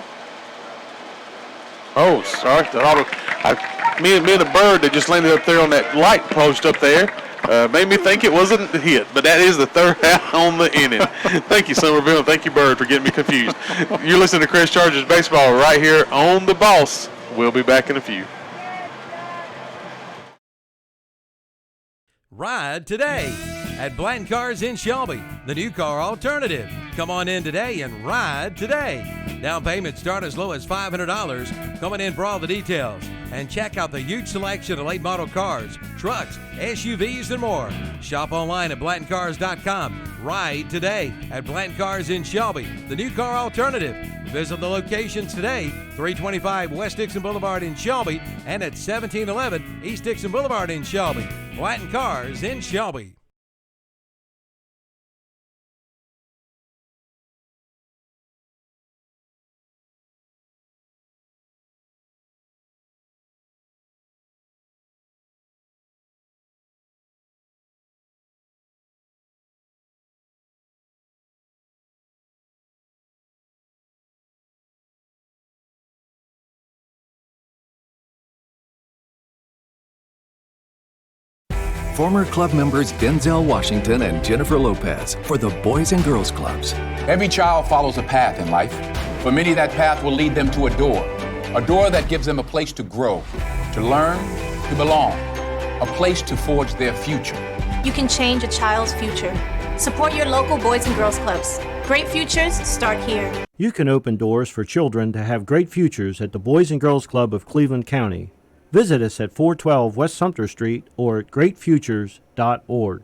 Oh, sorry. Me and the bird that just landed up there on that light post up there made me think it wasn't a hit, but that is the third out on the inning. Thank you, Somerville, and thank you, Bird, for getting me confused. You're listening to Crest Chargers Baseball right here on The Boss. We'll be back in a few. Ride today at Blanton Cars in Shelby, the new car alternative. Come on in today and ride today. Down payments start as low as $500. Coming in for all the details. And check out the huge selection of late model cars, trucks, SUVs, and more. Shop online at BlantonCars.com. Ride today at Blanton Cars in Shelby, the new car alternative. Visit the locations today, 325 West Dixon Boulevard in Shelby and at 1711 East Dixon Boulevard in Shelby. Blanton Cars in Shelby. former club members Denzel Washington and Jennifer Lopez for the Boys and Girls Clubs. Every child follows a path in life. For many, that path will lead them to a door that gives them a place to grow, to learn, to belong, a place to forge their future. You can change a child's future. Support your local Boys and Girls Clubs. Great futures start here. You can open doors for children to have great futures at the Boys and Girls Club of Cleveland County. Visit us at 412 West Sumter Street or at greatfutures.org.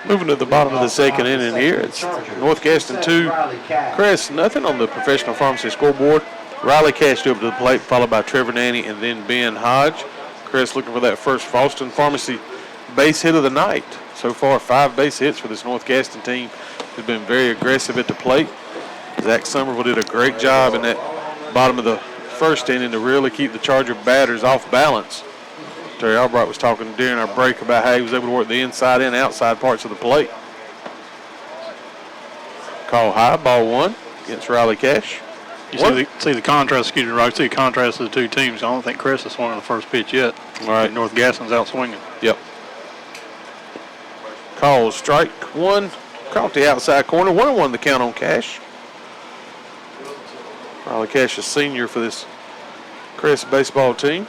Moving to the bottom of the second inning here, it's North Gaston 2, Crest nothing on the professional pharmacy scoreboard. Riley Cash up to the plate, followed by Trevor Nanny and then Ben Hodge. Crest looking for that first Falston Pharmacy base hit of the night. So far, 5 base hits for this North Gaston team. Has been very aggressive at the plate. Zach Somerville did a great job in that bottom of the first inning to really keep the Charger batters off balance. Terry Albright was talking during our break about how he was able to work the inside and outside parts of the plate. Call high, ball 1 against Riley Cash. You see the contrast, excuse me, Rob, see the contrast of the two teams. I don't think Crest has swung on the first pitch yet. All right. North Gaston's out swinging. Yep. Call strike 1, caught the outside corner, 1-1 the count on Cash. Riley Cash is senior for this Crest baseball team.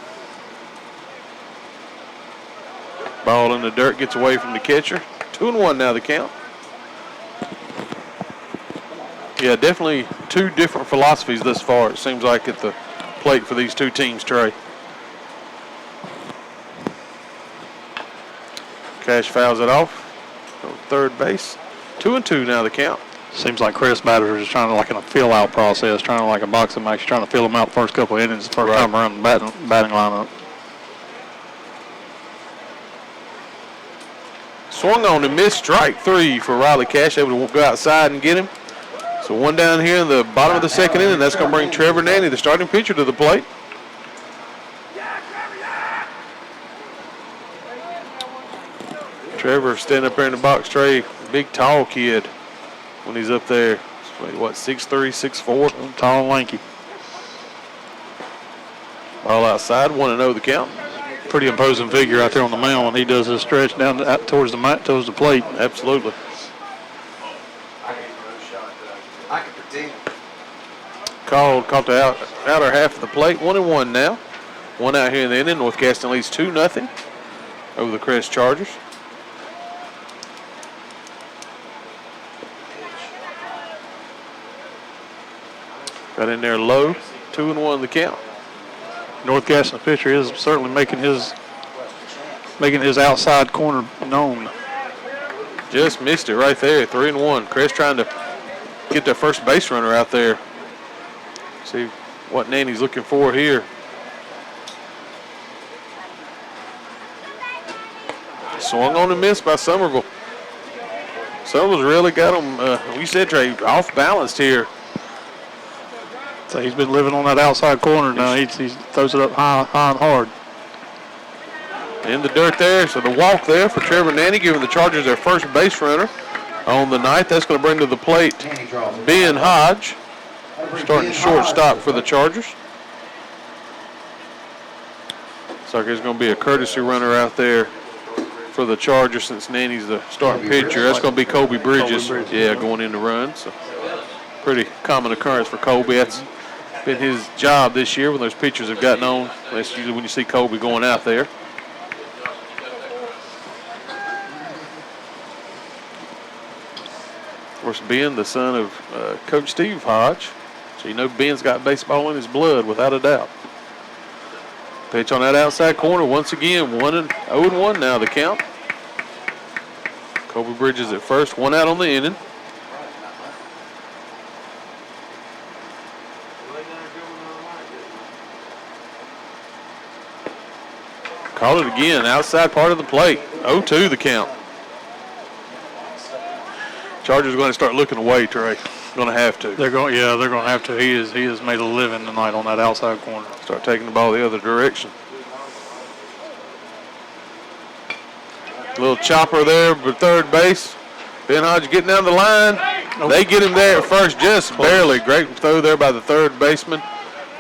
Ball in the dirt, gets away from the catcher. 2-1 now the count. Yeah, definitely 2 different philosophies thus far, it seems like, at the plate for these 2 teams, Trey. Cash fouls it off. Third base. 2-2 now the count. Seems like Crest batters are just trying to, like in a fill-out process, trying to like a boxing match, trying to fill them out the first couple of innings, the first time around the batting lineup. Swung on and missed, strike 3 for Riley Cash, able to go outside and get him. So 1 down here in the bottom of the second inning. That's going to bring Trevor Nanny, the starting pitcher, to the plate. Trevor standing up there in the box, Trey, big tall kid when he's up there. What, 6'3", 6'4"? Tall and lanky. All outside, 1-0 the count. Pretty imposing figure out there on the mound when he does his stretch down out towards the plate. Absolutely. Called, caught the outer half of the plate. 1-1 now. 1 out here in the inning. North Gaston leads 2-0 over the Crest Chargers. Got in there low. 2-1 the count. North Gaston pitcher is certainly making his outside corner known. Just missed it right there. 3-1. Crest trying to get their first base runner out there. See what Nanny's looking for here. Swung on and missed by Somerville. Somerville's really got him, we said, Trey, off balanced here. So he's been living on that outside corner now. He throws it up high and hard. In the dirt there, so the walk there for Trevor Nanny, giving the Chargers their first base runner on the night. That's going to bring to the plate Ben Hodge, starting shortstop for the Chargers. So there's going to be a courtesy runner out there for the Chargers since Nanny's the starting pitcher. That's going to be Colby Bridges. Yeah, going in to run. So pretty common occurrence for Colby. That's been his job this year when those pitchers have gotten on. That's usually when you see Colby going out there. Of course, Ben, the son of Coach Steve Hodge. So you know Ben's got baseball in his blood, without a doubt. Pitch on that outside corner once again. 0-1 now the count. Colby Bridges at first, 1 out on the inning. Called it again, outside part of the plate. 0-2 the count. Chargers are going to start looking away, Trey. Going to have to. They're going to have to. He has made a living tonight on that outside corner. Start taking the ball the other direction. Little chopper there but third base. Ben Hodge getting down the line. They get him there at first, just barely. Great throw there by the third baseman.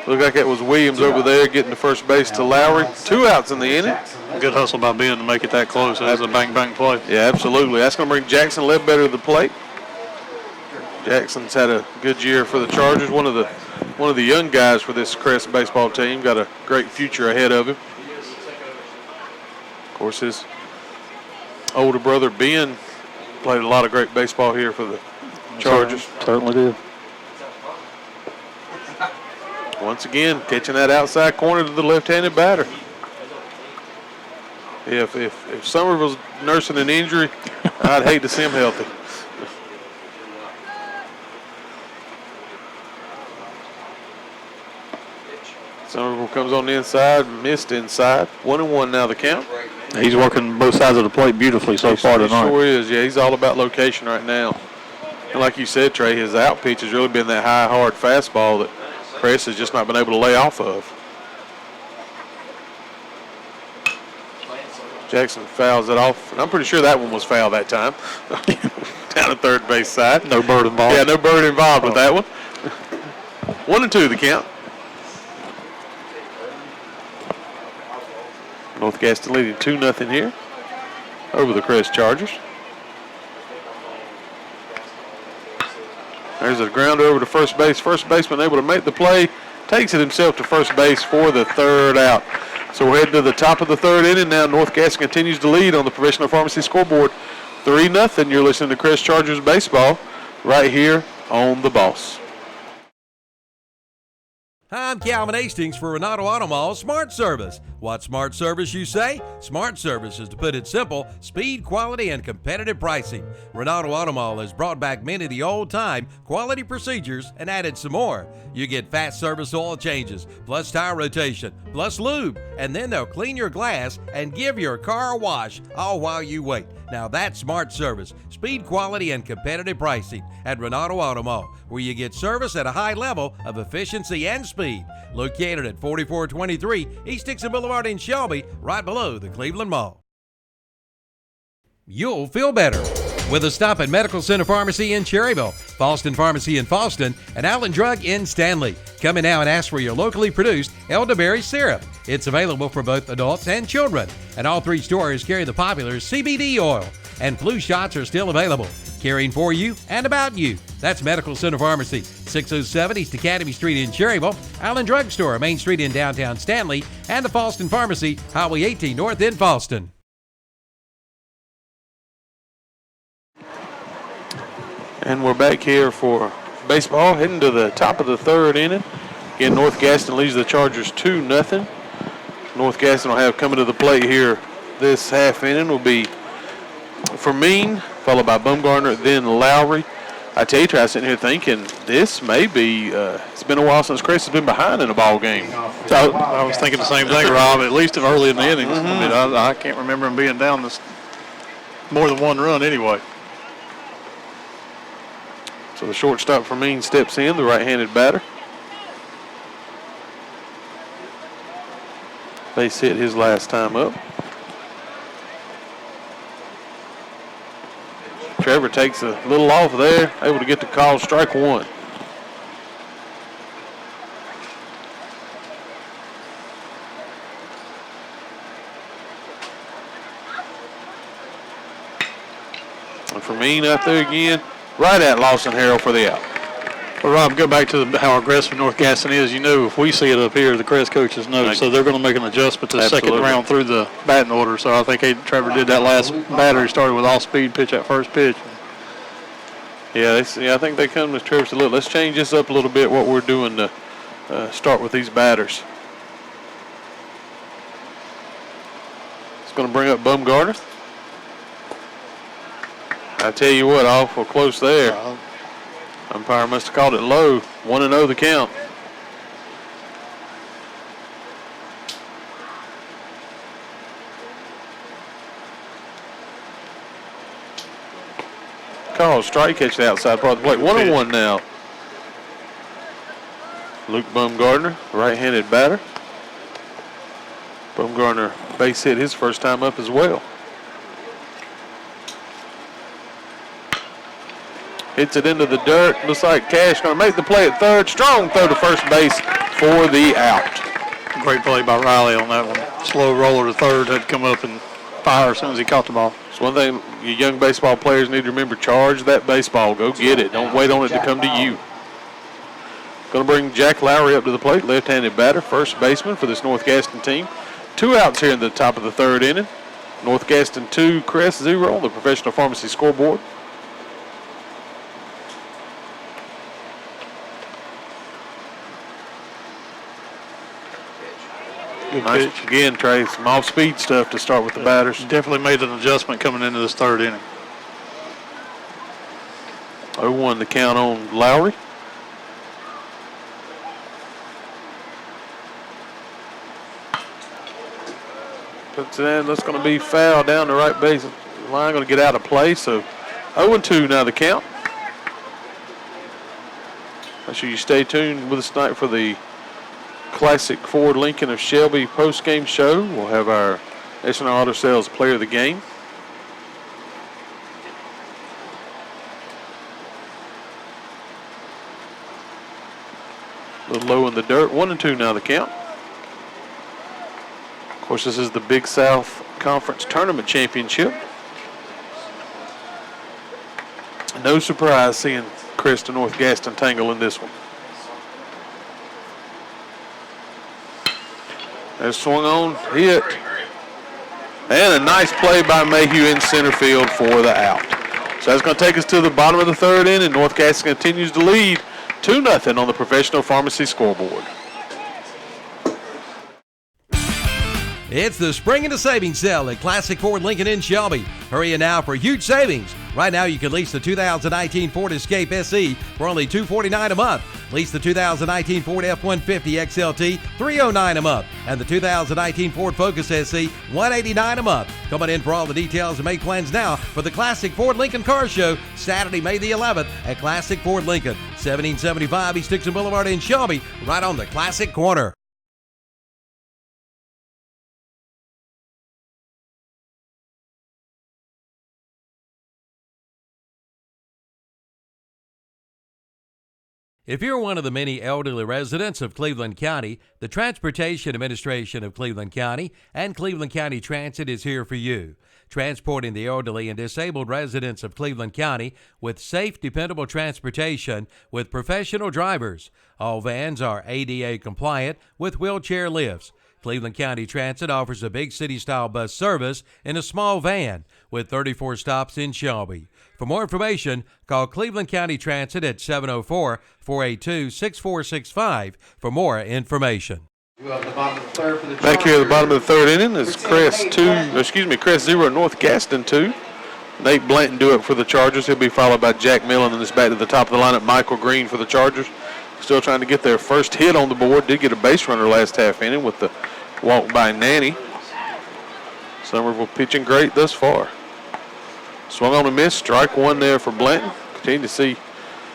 Looked like it was Williams over there getting the first base to Lowry. 2 outs in the inning. Good hustle by Ben to make it that close. That was a bang-bang play. Yeah, absolutely. That's going to bring Jackson Ledbetter to the plate. Jackson's had a good year for the Chargers. One of the young guys for this Crest baseball team. Got a great future ahead of him. Of course, his older brother Ben played a lot of great baseball here for the Chargers. Certainly did. Once again, catching that outside corner to the left-handed batter. If Somerville's nursing an injury, I'd hate to see him healthy. Somerville comes on the inside, missed inside. 1-1 now the count. He's working both sides of the plate beautifully so far tonight. He sure is. Yeah, he's all about location right now. And like you said, Trey, his out pitch has really been that high, hard fastball that Crest has just not been able to lay off of. Jackson fouls it off, and I'm pretty sure that one was foul that time. Down the third base side. No bird involved. Yeah, no bird involved with that one. 1-2 the count. North Gaston leading 2-0 here over the Crest Chargers. There's a grounder over to first base. First baseman able to make the play. Takes it himself to first base for the third out. So we're heading to the top of the third inning now. North Gaston continues to lead on the Professional Pharmacy scoreboard. 3-0. You're listening to Crest Chargers baseball right here on The Boss. I'm Calvin Hastings for Renato Auto Mall Smart Service. What smart service, you say? Smart service is, to put it simple, speed, quality, and competitive pricing. Renato Auto Mall has brought back many of the old-time quality procedures and added some more. You get fast service oil changes, plus tire rotation, plus lube, and then they'll clean your glass and give your car a wash, all while you wait. Now that's smart service, speed, quality, and competitive pricing at Renato Auto Mall, where you get service at a high level of efficiency and speed. Located at 4423 East Dixon Boulevard in Shelby, right below the Cleveland Mall. You'll feel better with a stop at Medical Center Pharmacy in Cherryville, Falston Pharmacy in Falston, and Allen Drug in Stanley. Come in now and ask for your locally produced elderberry syrup. It's available for both adults and children, and all 3 stores carry the popular CBD oil, and flu shots are still available. Caring for you and about you. That's Medical Center Pharmacy, 607 East Academy Street in Cherryville, Allen Drug Store, Main Street in downtown Stanley, and the Falston Pharmacy, Highway 18 North in Falston. And we're back here for baseball, heading to the top of the third inning. Again, North Gaston leads the Chargers 2-0. North Gaston will have coming to the plate here this half inning will be Fermin, followed by Bumgarner, then Lowry. I tell you, Trey, I was sitting here thinking this may be, it's been a while since Crest has been behind in a ball game. So I was thinking the same thing, Rob, at least early in the innings. Mm-hmm. I mean, I can't remember him being down this more than 1 run anyway. So the shortstop Fermin steps in, the right-handed batter. Base hit his last time up. Trevor takes a little off there, able to get the call, strike 1. And Fermin out there again, right at Lawson Harrell for the out. Well, Rob, go back to how aggressive North Gaston is. You know, if we see it up here, the Crest coaches know. So they're going to make an adjustment to the second round through the batting order. So I think Trevor did that last batter. He started with all-speed pitch at first pitch. Yeah, I think they come to Trevor and said, look, let's change this up a little bit, what we're doing to start with these batters. It's going to bring up Bumgarner. I tell you what, awful close there. Umpire must have called it low. 1-0 the count. Call strike, catch the outside part of the plate. 1-1 now. Luke Bumgarner, right-handed batter. Bumgarner base hit his first time up as well. Hits it into the dirt. Looks like Cash going to make the play at third. Strong throw to first base for the out. Great play by Riley on that one. Slow roller to third, had to come up and fire as soon as he caught the ball. It's one thing you young baseball players need to remember: charge that baseball. Go get it. Don't wait on it to come to you. Going to bring Jack Lowry up to the plate, left-handed batter, first baseman for this North Gaston team. 2 outs here in the top of the 3rd inning. North Gaston 2, Crest 0 on the professional pharmacy scoreboard. Good nice pitch. Again, Trey, some off-speed stuff to start with the batters. Definitely made an adjustment coming into this 3rd inning. 0-1 the count on Lowry. Puts it in. That's going to be foul down the right base line. Going to get out of play. So 0-2 now the count. Make sure you stay tuned with us tonight for the Classic Ford Lincoln of Shelby post-game show. We'll have our S&R Auto Sales Player of the Game. A little low in the dirt. 1-2 now the count. Of course, this is the Big South Conference Tournament Championship. No surprise seeing Crest and North Gaston tangle in this one. There's swung on, hit. And a nice play by Mayhew in center field for the out. So that's going to take us to the bottom of the 3rd inning. North Gaston continues to lead 2-0 on the professional pharmacy scoreboard. It's the Spring into Savings Sale at Classic Ford Lincoln in Shelby. Hurry in now for huge savings. Right now you can lease the 2019 Ford Escape SE for only $249 a month. Lease the 2019 Ford F-150 XLT $309 a month. And the 2019 Ford Focus SE $189 a month. Coming in for all the details and make plans now for the Classic Ford Lincoln Car Show Saturday, May the 11th at Classic Ford Lincoln, 1775 East Dixon Boulevard in Shelby, right on the Classic Corner. If you're one of the many elderly residents of Cleveland County, the Transportation Administration of Cleveland County and Cleveland County Transit is here for you, transporting the elderly and disabled residents of Cleveland County with safe, dependable transportation with professional drivers. All vans are ADA compliant with wheelchair lifts. Cleveland County Transit offers a big city-style bus service in a small van with 34 stops in Shelby. For more information, call Cleveland County Transit at 704-482-6465 for more information. Back here at the bottom of the 3rd inning is Crest 0, North Gaston 2. Nate Blanton do it for the Chargers. He'll be followed by Jack Millen, and it's back to the top of the lineup. Michael Green for the Chargers. Still trying to get their first hit on the board. Did get a base runner last half inning with the walk by Nanny. Somerville pitching great thus far. Swung on a miss. Strike 1 there for Blanton. Continue to see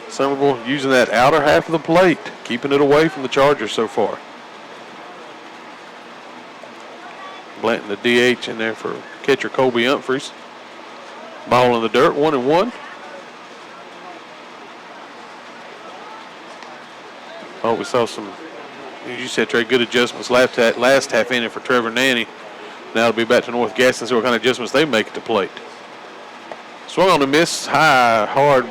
Somerville using that outer half of the plate, keeping it away from the Chargers so far. Blanton, the DH, in there for catcher Colby Humphreys. Ball in the dirt, 1-1. Oh, we saw some, as you said, Trey, good adjustments last half inning for Trevor Nanny. Now it'll be back to North Gaston, see what kind of adjustments they make at the plate. Swung on a miss, high, hard,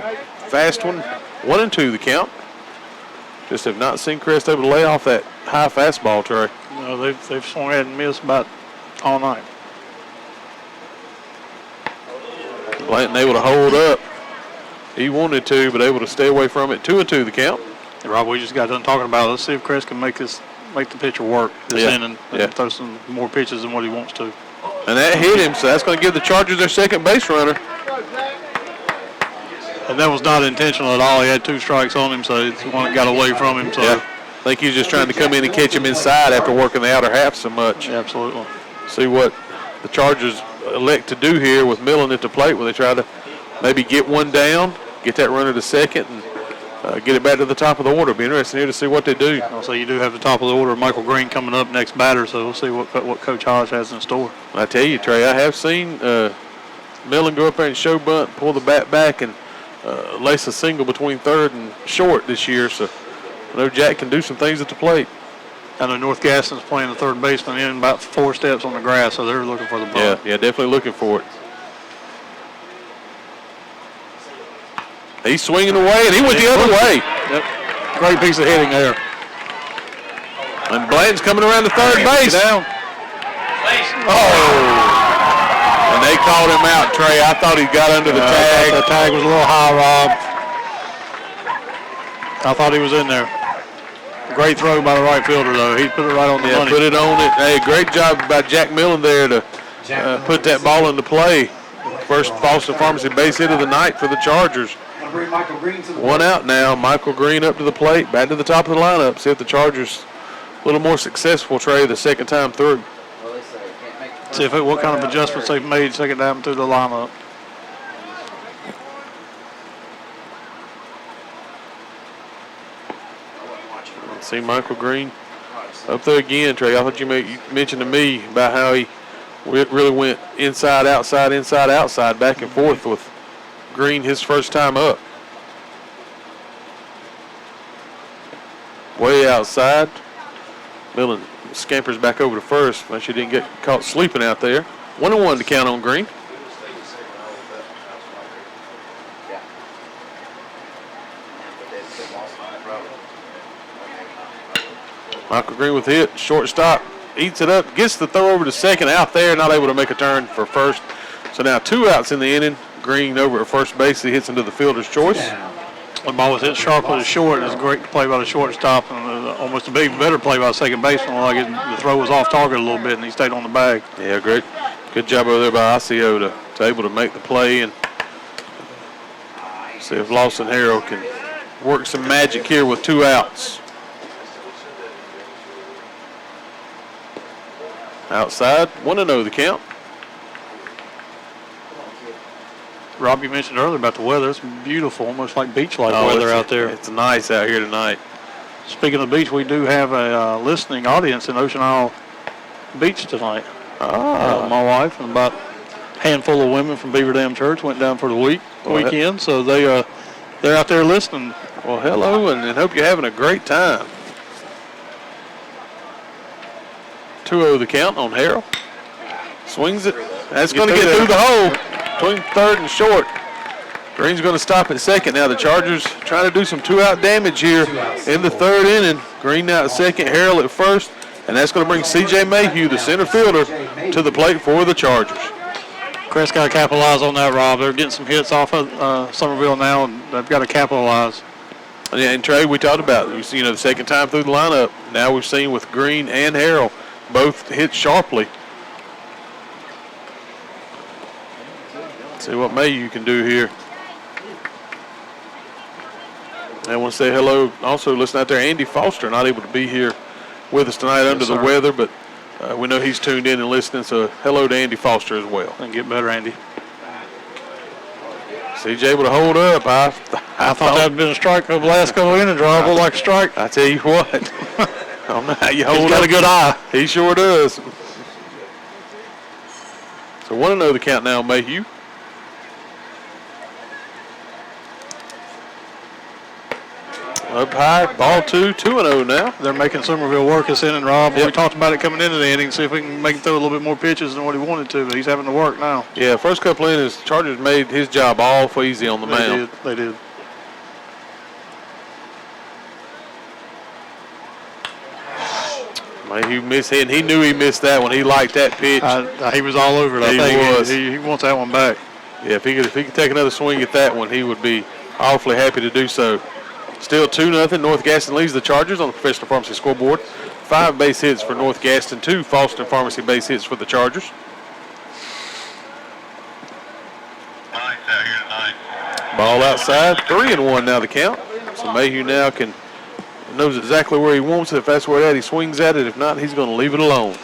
fast one. 1-2 the count. Just have not seen Crest able to lay off that high fastball, Trey. No, they've swung at and missed about all night. Blanton able to hold up. He wanted to, but able to stay away from it. 2-2 the count. Hey, Rob, we just got done talking about it. Let's see if Crest can make the pitcher work this inning and throw some more pitches than what he wants to. And that hit him, so that's going to give the Chargers their second base runner. And that was not intentional at all. He had 2 strikes on him, so one got away from him. So yeah. I think he was just trying to come in and catch him inside after working the outer half so much. Yeah, absolutely. See what the Chargers elect to do here with Millen at the plate, where they try to maybe get one down, get that runner to second, and get it back to the top of the order. Be interesting here to see what they do. So you do have the top of the order, Michael Green coming up next batter, so we'll see what Coach Hodge has in store. I tell you, Trey, I have seen Millen go up there and show bunt, pull the bat back, and lace a single between third and short this year. So I know Jack can do some things at the plate. I know North Gaston's playing the third baseman in about 4 steps on the grass, so they're looking for the ball. Yeah, definitely looking for it. He's swinging away, and he went the other way. Yep. Great piece of hitting there. And Blanton's coming around the third base. Down. Oh! And they called him out, Trey. I thought he got under the tag. The tag was a little high, Rob. I thought he was in there. Great throw by the right fielder, though. He put it right on the money. Put it on it. Hey, great job by Jack Millen there to put that ball into play. First Boston Pharmacy base hit of the night for the Chargers. One out now. Michael Green up to the plate, back to the top of the lineup. See if the Chargers a little more successful, Trey, the second time through. See what kind of adjustments they've made second time through the lineup. See Michael Green up there again, Trey. I thought you mentioned to me about how he really went inside, outside, back and forth with Green his first time up. Way outside. Millen scampers back over to first. Unless she didn't get caught sleeping out there. 1-1 to count on Green. Michael Green with the hit, shortstop, eats it up, gets the throw over to second, out there, not able to make a turn for first. So now 2 outs in the inning. Green over at first base, he hits into the fielder's choice. The ball was hit sharply to short. It was a great play by the shortstop, and almost a big better play by the second baseman. Like the throw was off target a little bit, and he stayed on the bag. Yeah, great. Good job over there by ICO to able to make the play and see if Lawson Harrell can work some magic here with 2 outs. Outside, 1-0 the count. Rob, you mentioned earlier about the weather. It's beautiful, almost like beach-like weather out there. It's nice out here tonight. Speaking of the beach, we do have a listening audience in Ocean Isle Beach tonight. My wife and about a handful of women from Beaver Dam Church went down for the weekend, so they're out there listening. Well, hello, and hope you're having a great time. 2-0 the count on Harrell. Swings it. That's going to get through the hole between third and short. Green's going to stop at second. Now the Chargers trying to do some 2-out damage here in the third inning. Green now at second, Harrell at first, and that's going to bring C.J. Mayhew, the center fielder, to the plate for the Chargers. Crest got to capitalize on that, Rob. They're getting some hits off of Somerville now, and they've got to capitalize. And Trey, we talked about, the second time through the lineup. Now we've seen with Green and Harrell both hit sharply. See what Mayhew can do here. I want to say hello. Also, listen out there, Andy Foster, not able to be here with us tonight under the weather, but we know he's tuned in and listening, so hello to Andy Foster as well. And get better, Andy. CJ able to hold up. I thought that had been a strike over the last couple of innings, Rob. Like a strike. I tell you what. I don't know how you hold up. He's got a good eye. He sure does. So 1-0 the count now, Mayhew. Up high, ball 2-0 now. They're making Somerville work this inning, Rob. Yep. We talked about it coming into the inning, see if we can make him throw a little bit more pitches than what he wanted to, but he's having to work now. Yeah, first couple innings, Chargers made his job awful easy on the mound. They did. Mayhew missed it, and he knew he missed that one. He liked that pitch. He was all over it. I think he wants that one back. Yeah, if he could take another swing at that one, he would be awfully happy to do so. Still 2-0. North Gaston leads the Chargers on the Professional Pharmacy scoreboard. 5 base hits for North Gaston, 2 Falston Pharmacy base hits for the Chargers. Ball outside, 3-1 now the count. So Mayhew now knows exactly where he wants it. If that's where he swings at it. If not, he's going to leave it alone.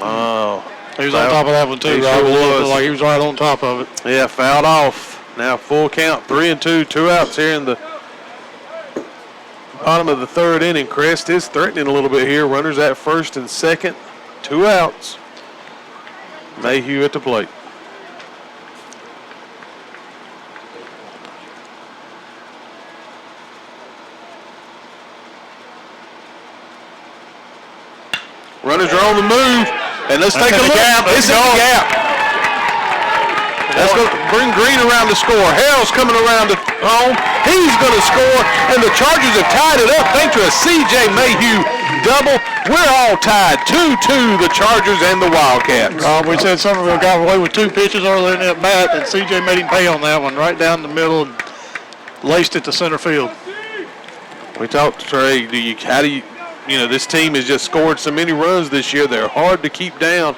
Oh, he was on top of that one too. Rob. Looked like he was right on top of it. Yeah, fouled off. Now full count, 3-2, 2 outs here in the bottom of the third inning. Crest is threatening a little bit here. Runners at first and second, 2 outs. Mayhew at the plate. Runners are on the move, and let's take a look. It's in the gap. That's going to bring Green around to score. Harrell's coming around to home. He's going to score, and the Chargers have tied it up thanks to a C.J. Mayhew double. We're all tied 2-2, the Chargers and the Wildcats. We said Somerville got away with 2 pitches earlier in that bat, and C.J. made him pay on that one right down the middle and laced it to center field. We talked to Trey. This team has just scored so many runs this year. They're hard to keep down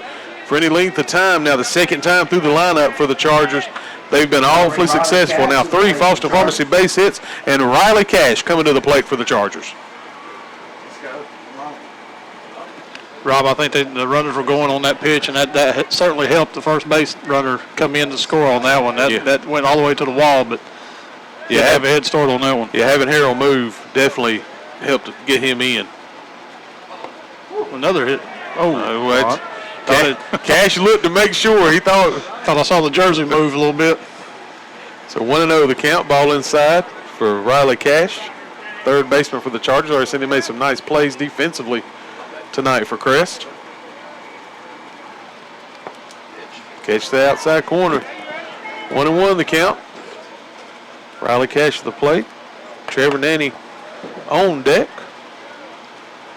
for any length of time. Now, the second time through the lineup for the Chargers, they've been awfully successful. Now, 3 Foster Pharmacy base hits, and Riley Cash coming to the plate for the Chargers. Rob, I think the runners were going on that pitch, and that certainly helped the first base runner come in to score on that one. That went all the way to the wall, but have a head start on that one. Yeah, having Harrell move definitely helped get him in. Another hit. Cash looked to make sure. He thought I saw the jersey move a little bit. So 1-0 the count. Ball inside for Riley Cash, third baseman for the Chargers. Already seen he made some nice plays defensively tonight for Crest. Catch the outside corner. 1-1 the count. Riley Cash to the plate. Trevor Nanny on deck.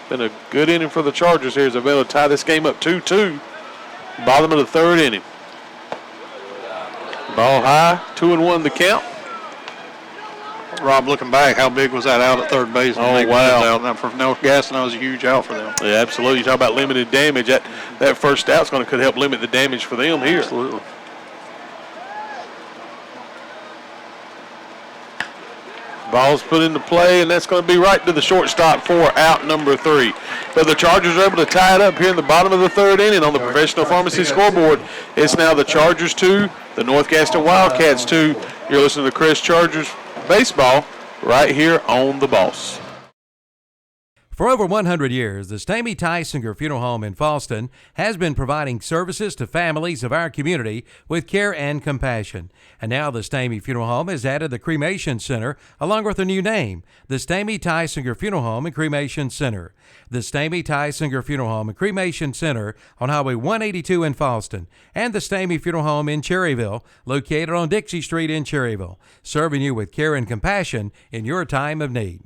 Been a good inning for the Chargers here as they're able to tie this game up 2-2. Bottom of the third inning. Ball high, 2-1 the count. Rob, looking back, how big was that out at third base? Oh, wow. Now, for Gaston, that was a huge out for them. Yeah, absolutely. You talk about limited damage. That first out's could help limit the damage for them here. Absolutely. Ball's put into play, and that's going to be right to the shortstop for out number 3. But the Chargers are able to tie it up here in the bottom of the third inning on the Professional Pharmacy scoreboard. It's now the Chargers 2, the North Gaston Wildcats 2. You're listening to Crest Chargers baseball right here on The Boss. For over 100 years, the Stamey Tysinger Funeral Home in Fallston has been providing services to families of our community with care and compassion. And now the Stamey Funeral Home has added the Cremation Center along with a new name, the Stamey Tysinger Funeral Home and Cremation Center. The Stamey Tysinger Funeral Home and Cremation Center on Highway 182 in Fallston, and the Stamey Funeral Home in Cherryville, located on Dixie Street in Cherryville, serving you with care and compassion in your time of need.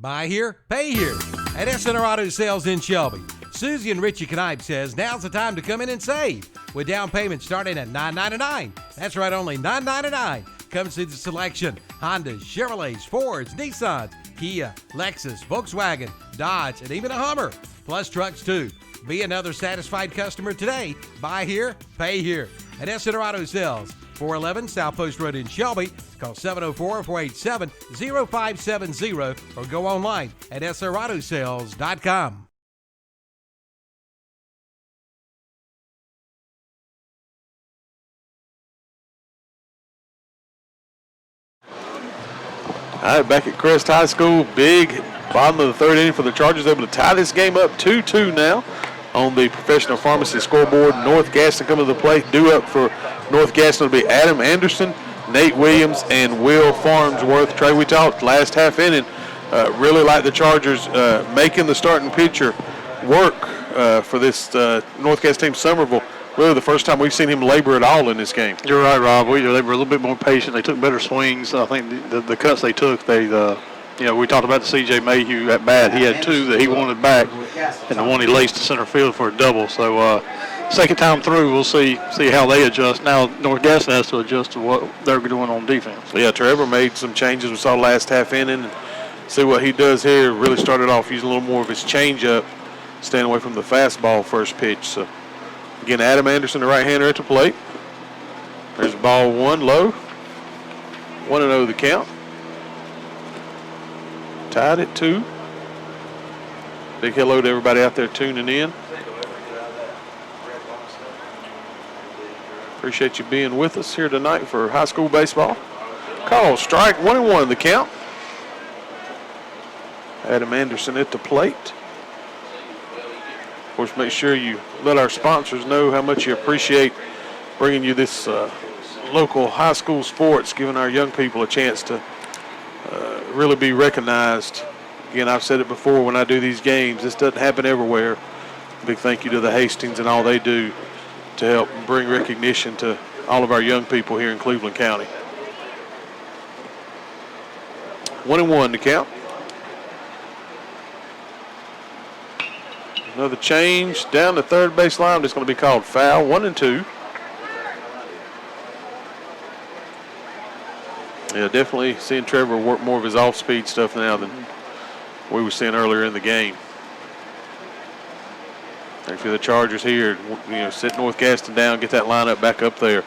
Buy here, pay here at SNR Auto Sales in Shelby. Susie and Richie Knipe says now's the time to come in and save with down payment starting at $9.99. That's right, only $9.99. Come see the selection: Hondas, Chevrolets, Fords, Nissans, Kia, Lexus, Volkswagen, Dodge, and even a Hummer, plus trucks too. Be another satisfied customer today. Buy here, pay here at SNR Auto Sales. 411 South Post Road in Shelby. Call 704-487-0570 or go online at srautosales.com. All right, back at Crest High School, big bottom of the third inning for the Chargers, able to tie this game up 2-2 now. On the Professional Pharmacy scoreboard, North Gaston coming to the plate. Due up for North Gaston will be Adam Anderson, Nate Williams, and Will Farnsworth. Trey, we talked last half inning, really like the Chargers making the starting pitcher work for this North Gaston team, Somerville. Really the first time we've seen him labor at all in this game. You're right, Rob. They were a little bit more patient. They took better swings. I think the cuts they took, we talked about the C.J. Mayhew at bat. He had 2 that he wanted back, and the one he laced to center field for a double. So second time through, we'll see how they adjust. Now North Gaston has to adjust to what they're doing on defense. Yeah, Trevor made some changes. We saw last half inning. And see what he does here. Really started off using a little more of his changeup, staying away from the fastball first pitch. So again, Adam Anderson, the right-hander at the plate. There's ball 1 low. 1-0 the count. Tied at 2. Big hello to everybody out there tuning in. Appreciate you being with us here tonight for high school baseball. Call strike 1-1 the count. Adam Anderson at the plate. Of course, make sure you let our sponsors know how much you appreciate bringing you this local high school sports, giving our young people a chance to really be recognized. Again, I've said it before when I do these games, this doesn't happen everywhere. Big thank you to the Hastings and all they do to help bring recognition to all of our young people here in Cleveland County. 1-1 to count. Another change down the third base line. It's going to be called foul. 1-2. Yeah, definitely seeing Trevor work more of his off-speed stuff now than we were seeing earlier in the game. Actually, the Chargers here, sit North Gaston down, get that lineup back up there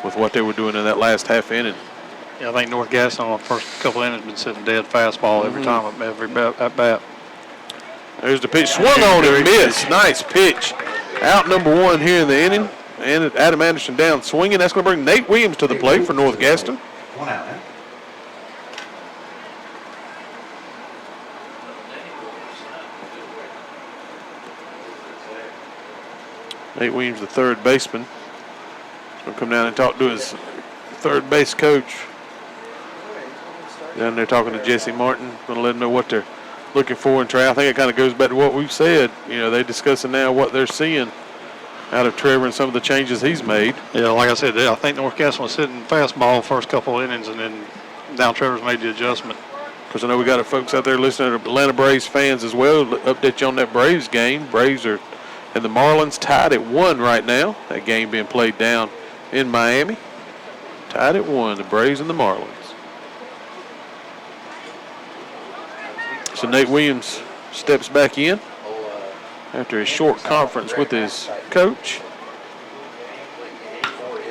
with what they were doing in that last half inning. Yeah, I think North Gaston on the first couple innings been sitting dead fastball every time, every at bat. There's the pitch, swung on and missed. Nice pitch. Out number one here in the inning. And Adam Anderson down swinging. That's going to bring Nate Williams to the plate for North Gaston. 1 out, man. Nate Williams, the third baseman. He's going to come down and talk to his third base coach. Down there talking to Jesse Martin. Going to let him know what they're looking for in Trey. I think it kind of goes back to what we've said. They're discussing now what they're seeing out of Trevor and some of the changes he's made. Yeah, like I said, I think North Gaston was sitting fastball first couple of innings, and then now Trevor's made the adjustment. Because I know we got folks out there listening to Atlanta Braves fans as well. Update you on that Braves game. Braves are and the Marlins tied at 1 right now. That game being played down in Miami. Tied at 1, the Braves and the Marlins. So Nate Williams steps back in after a short conference with his coach.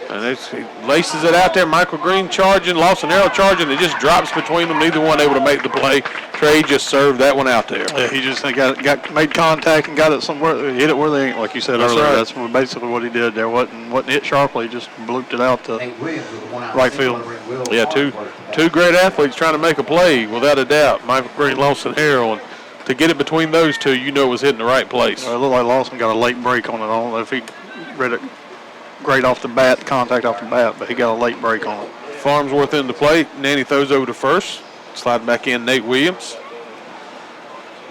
And he laces it out there. Michael Green charging, Lawson Arrow charging. It just drops between them. Neither one able to make the play. Trey just served that one out there. Yeah, he just got made contact and got it somewhere. Hit it where they ain't, like you said earlier. Right. That's basically what he did there. Wasn't hit sharply. He just blooped it out to right field. Yeah, two great athletes trying to make a play, without a doubt. Michael Green, Lawson Harrell, and to get it between those two, it was hitting the right place. It looked like Lawson got a late break on it. I don't know if he read it great off the bat, contact off the bat, but he got a late break on it. Farnsworth in the plate. Nanny throws over to first. Sliding back in, Nate Williams.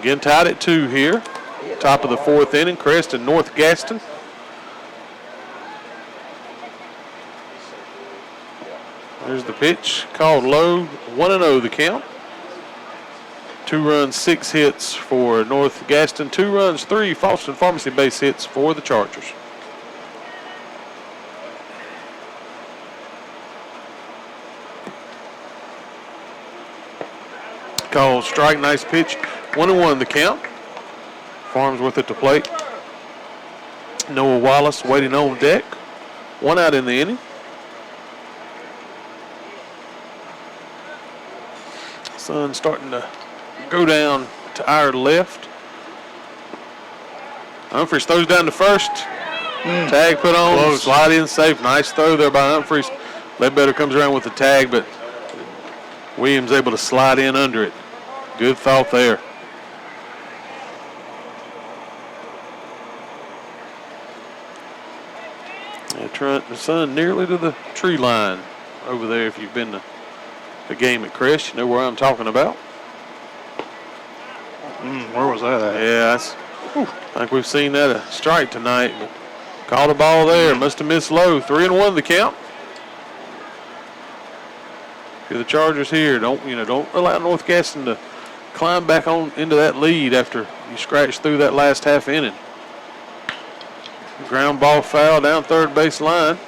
Again, tied at 2 here. Top of the 4th inning, Crest and North Gaston. There's the pitch, called low, 1-0 the count. 2 runs, 6 hits for North Gaston. 2 runs, 3 Falston Pharmacy base hits for the Chargers. Called strike, nice pitch. 1-1 the count. Farnsworth at the plate. Noah Wallace waiting on deck. 1 out in the inning. Sun starting to go down to our left. Humphreys throws down to first. Tag put on. Close. Slide in safe. Nice throw there by Humphreys. Ledbetter comes around with the tag, but Williams able to slide in under it. Good thought there. The sun nearly to the tree line over there. If you've been to the game at Crest, you know where I'm talking about. Where was that at? Yeah, I think we've seen that a strike tonight, but caught a ball there. Must have missed low. 3-1 the count. The Chargers here don't allow North Gaston to climb back on into that lead after you scratch through that last half inning. Ground ball foul down third base line.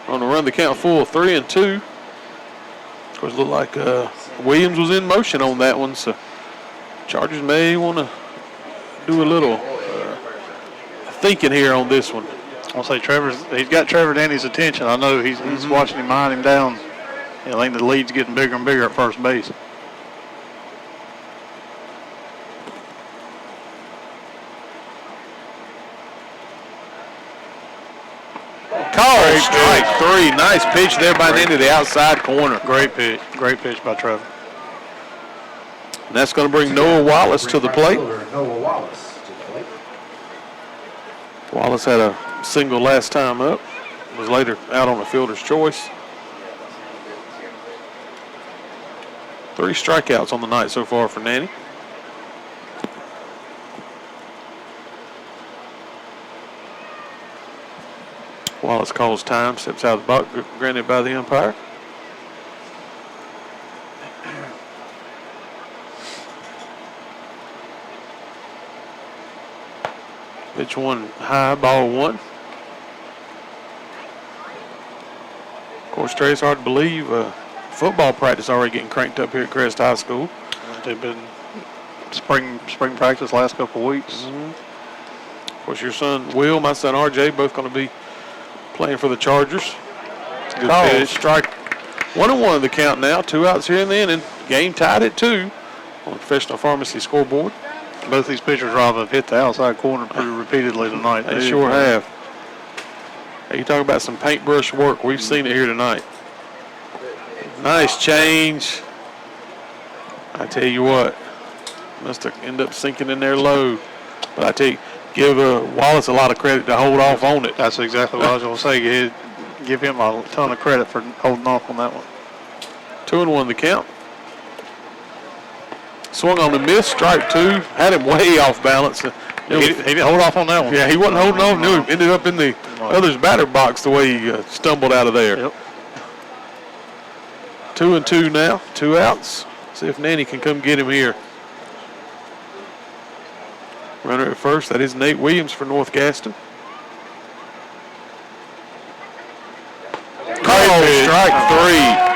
On the run the count full, 3-2. Of course, it looked like Williams was in motion on that one, so Chargers may want to do a little thinking here on this one. I'll say he's got Trevor Danny's attention. I know he's watching him mind him down. I think the lead's getting bigger and bigger at first base. Call strike 3. Nice pitch there by the end of the outside corner. Great pitch. Great pitch by Trevor. And that's going to bring Noah Wallace to the plate. Noah Wallace to the plate. Wallace had a single last time up. Was later out on a fielder's choice. 3 strikeouts on the night so far for Nanny. Wallace calls time, steps out of the box, granted by the umpire. Pitch 1 high, ball 1. Of course, Trey, it's hard to believe football practice already getting cranked up here at Crest High School. They've been spring practice last couple of weeks. Of course, your son Will, my son RJ, both going to be playing for the Chargers. Good pitch. Strike 1-1 in the count now. 2 outs here in the inning. Game tied at 2 on the Professional Pharmacy scoreboard. Both these pitchers, Rob, have hit the outside corner pretty repeatedly tonight. They sure have. Hey, you talk about some paintbrush work. We've seen it here tonight. Nice change. I tell you what, must have ended up sinking in there low. But I tell you, give Wallace a lot of credit to hold off on it. That's exactly what I was going to say. Give him a ton of credit for holding off on that one. 2-1 the count. Swung on the miss, strike 2. Had him way off balance. He didn't hold off on that one. Yeah, he wasn't holding off. No, he ended up in the other's batter box the way he stumbled out of there. Yep. 2-2 now, 2 outs. See if Nanny can come get him here. Runner at first, that is Nate Williams for North Gaston. Strike 3.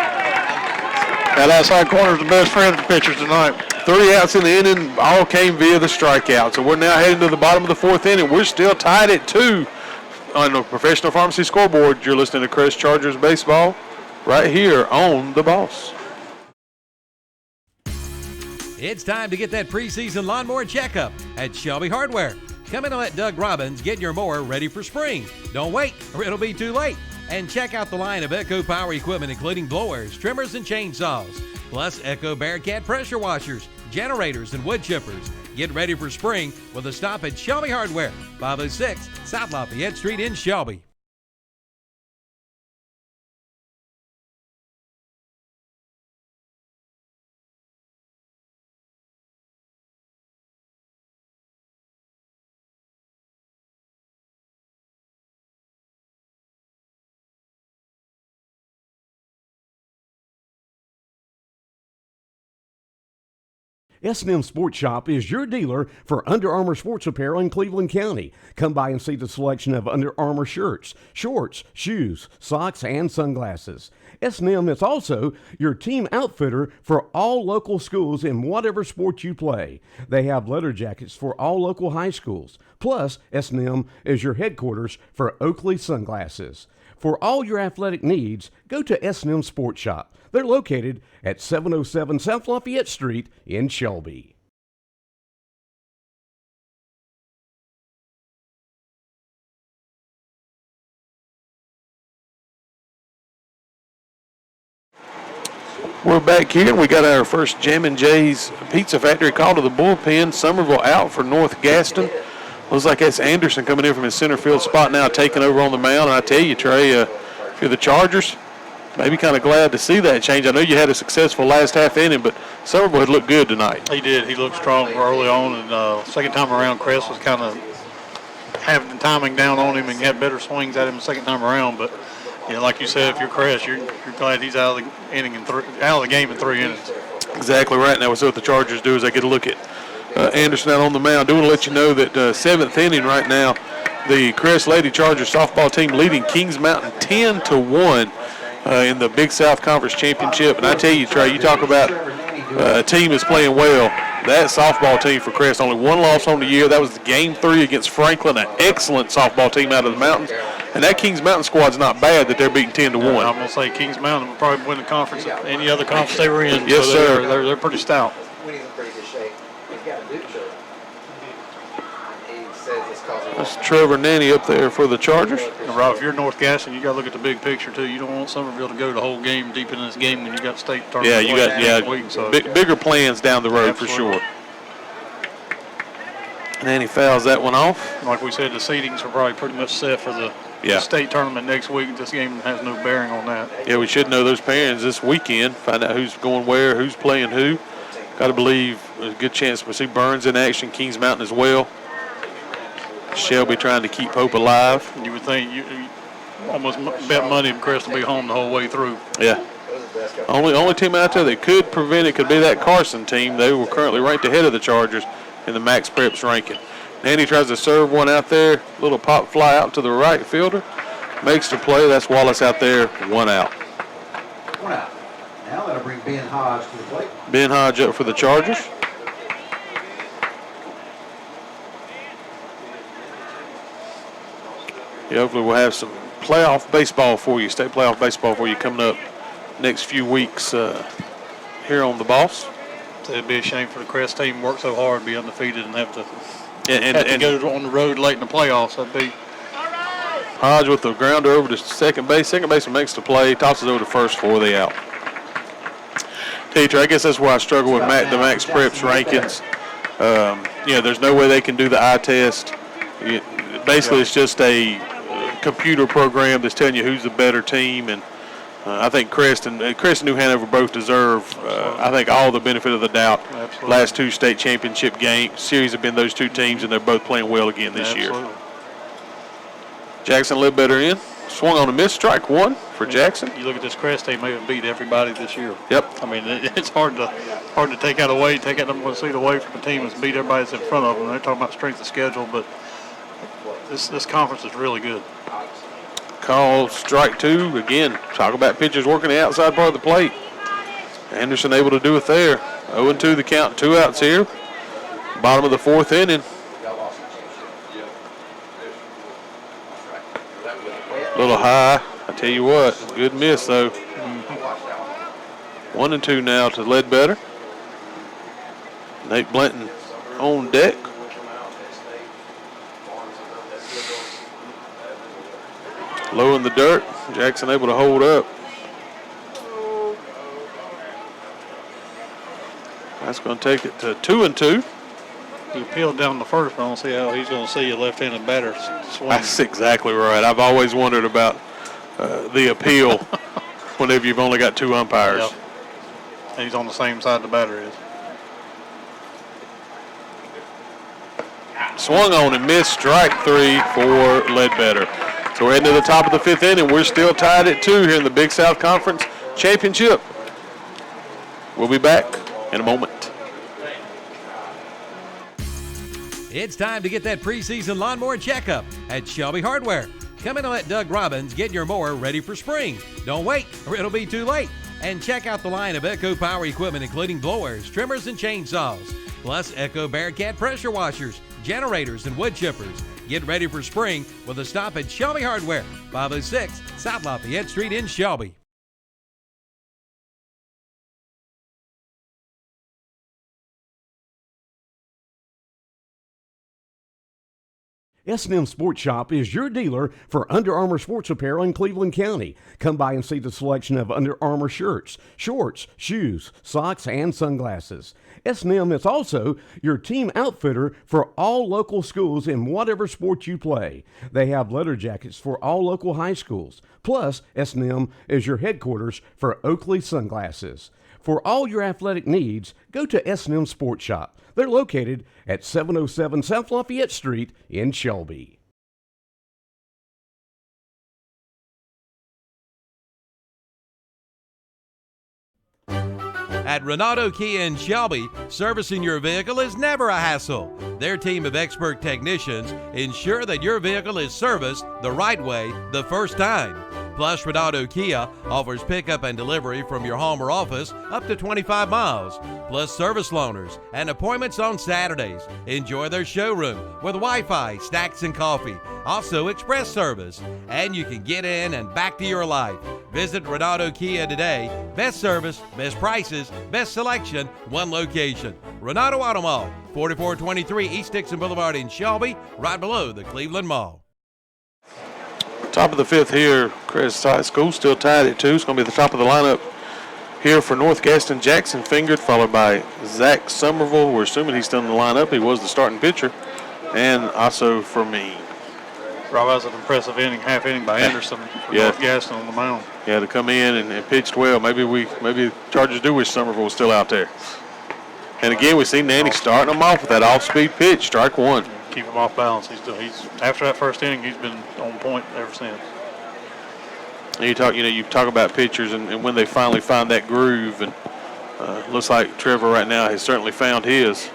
That outside corner is the best friend of the pitchers tonight. 3 outs in the inning, all came via the strikeout. So we're now heading to the bottom of the 4th inning. We're still tied at 2 on the Professional Pharmacy scoreboard. You're listening to Crest Chargers baseball right here on The Boss. It's time to get that preseason lawnmower checkup at Shelby Hardware. Come in and let Doug Robbins get your mower ready for spring. Don't wait, or it'll be too late. And check out the line of Echo Power equipment, including blowers, trimmers, and chainsaws. Plus Echo Bearcat pressure washers, generators, and wood chippers. Get ready for spring with a stop at Shelby Hardware, 506 South Lafayette Street in Shelby. S&M Sports Shop is your dealer for Under Armour sports apparel in Cleveland County. Come by and see the selection of Under Armour shirts, shorts, shoes, socks, and sunglasses. S&M is also your team outfitter for all local schools in whatever sport you play. They have letter jackets for all local high schools. Plus, S&M is your headquarters for Oakley Sunglasses. For all your athletic needs, go to S&M Sports Shop. They're located at 707 South Lafayette Street in Shelby. We're back here, and we got our first Jammin' Jay's Pizza Factory call to the bullpen. Somerville out for North Gaston. Looks like that's Anderson coming in from his center field spot now, taking over on the mound. And I tell you, Trey, if you're the Chargers, maybe kind of glad to see that change. I know you had a successful last half inning, but Somerville had looked good tonight. He did. He looked strong early on, and second time around, Crest was kind of having the timing down on him and had better swings at him the second time around. But yeah, like you said, if you're Crest, you're glad he's out of the inning and out of the game in 3 innings. Exactly right. Now, so what the Chargers do is they get a look at Anderson out on the mound. I do want to let you know that 7th inning right now, the Crest Lady Chargers softball team leading Kings Mountain 10-1 in the Big South Conference Championship. And I tell you, Trey, you talk about a team that's playing well. That softball team for Crest, only 1 loss on the year. That was Game 3 against Franklin, an excellent softball team out of the mountains. And that Kings Mountain squad's not bad that they're beating 10-1. I'm going to say Kings Mountain will probably win the conference, any other conference they were in. Yes, so sir. They're pretty stout. When he's in pretty good shape, he's got a boot shirt. He says it's called That's Trevor Nanny up there for the Chargers. And Rob, if you're North Gaston, you got to look at the big picture too. You don't want Somerville to go the whole game deep in this game when you got state tournament. Yeah, you got week, so. bigger plans down the road. Absolutely. For sure. Nanny fouls that one off. Like we said, the seedings are probably pretty much set for the state tournament next week. This game has no bearing on that. Yeah, we should know those pairings this weekend. Find out who's going where, who's playing who. Got to believe there's a good chance we'll see Burns in action, Kings Mountain as well. Shelby trying to keep hope alive. You would think you almost bet money if Crest will be home the whole way through. Yeah. Only team out there that could prevent it could be that Carson team. They were currently ranked ahead of the Chargers in the Max Preps ranking. Nanny tries to serve one out there. Little pop fly out to the right fielder. Makes the play. That's Wallace out there. 1 out. 1 out. Now that'll bring Ben Hodge to the plate. Ben Hodge up for the Chargers. Yeah, hopefully we'll have some playoff baseball for you, state playoff baseball for you coming up next few weeks here on the Boss. It'd be a shame for the Crest team work so hard to be undefeated and have to go on the road late in the playoffs. That'd be. Hodge with the grounder over to second base. Second baseman makes the play, tosses over to first for the out. Teacher, I guess that's where I struggle with the Max Preps rankings. There's no way they can do the eye test. Basically, it's just a computer program that's telling you who's the better team, and I think Crest and New Hanover both deserve, I think, all the benefit of the doubt. Absolutely. Last 2 state championship series have been those 2 teams, and they're both playing well again this year. Jackson Ledbetter in. Swung on a miss, strike 1 for Jackson. You look at this Crest team, they've beat everybody this year. Yep. I mean, it's hard to take that number 1 seed away from a team that's beat everybody that's in front of them. They're talking about strength of schedule, but this conference is really good. Call strike 2. Again, talk about pitchers working the outside part of the plate. Anderson able to do it there. 0-2 the count, 2 outs here. Bottom of the 4th inning. A little high. I tell you what, good miss though. 1-2 now to Ledbetter. Nate Blanton on deck. Low in the dirt. Jackson able to hold up. That's going to take it to 2-2. He peeled down the first, but I don't see how he's going to see a left-handed batter swing. That's exactly right. I've always wondered about the appeal whenever you've only got 2 umpires. Yep. And he's on the same side the batter is. Swung on and missed, strike 3 for Ledbetter. So we're heading to the top of the 5th inning. We're still tied at 2 here in the Big South Conference Championship. We'll be back in a moment. It's time to get that preseason lawnmower checkup at Shelby Hardware. Come in and let Doug Robbins get your mower ready for spring. Don't wait, or it'll be too late. And check out the line of Echo Power equipment, including blowers, trimmers, and chainsaws. Plus Echo Bearcat pressure washers, generators, and wood chippers. Get ready for spring with a stop at Shelby Hardware, 506 South Lafayette Street in Shelby. S&M Sports Shop is your dealer for Under Armour sports apparel in Cleveland County. Come by and see the selection of Under Armour shirts, shorts, shoes, socks, and sunglasses. S&M is also your team outfitter for all local schools in whatever sport you play. They have letter jackets for all local high schools. Plus, S&M is your headquarters for Oakley Sunglasses. For all your athletic needs, go to S&M Sports Shop. They're located at 707 South Lafayette Street in Shelby. At Renato Kia in Shelby, servicing your vehicle is never a hassle. Their team of expert technicians ensure that your vehicle is serviced the right way the first time. Plus, Renato Kia offers pickup and delivery from your home or office up to 25 miles, plus service loaners and appointments on Saturdays. Enjoy their showroom with Wi-Fi, snacks, and coffee. Also express service, and you can get in and back to your life. Visit Renato Kia today. Best service, best prices, best selection, one location. Renato Auto Mall, 4423 East Dixon Boulevard in Shelby, right below the Cleveland Mall. Top of the fifth here, Crest High School still tied at 2. It's going to be the top of the lineup here for North Gaston. Jackson Fingered, followed by Zach Somerville. We're assuming he's still in the lineup. He was the starting pitcher. And also for me. Rob, that was an impressive inning, half inning by Anderson for North Gaston on the mound. Yeah, to come in and pitched well. Maybe Chargers do wish Somerville was still out there. And again, we see Nanny starting him off with that off-speed pitch, strike one. Keep him off balance. He's after that first inning, he's been on point ever since. And you talk about pitchers and when they finally find that groove, and looks like Trevor right now has certainly found his.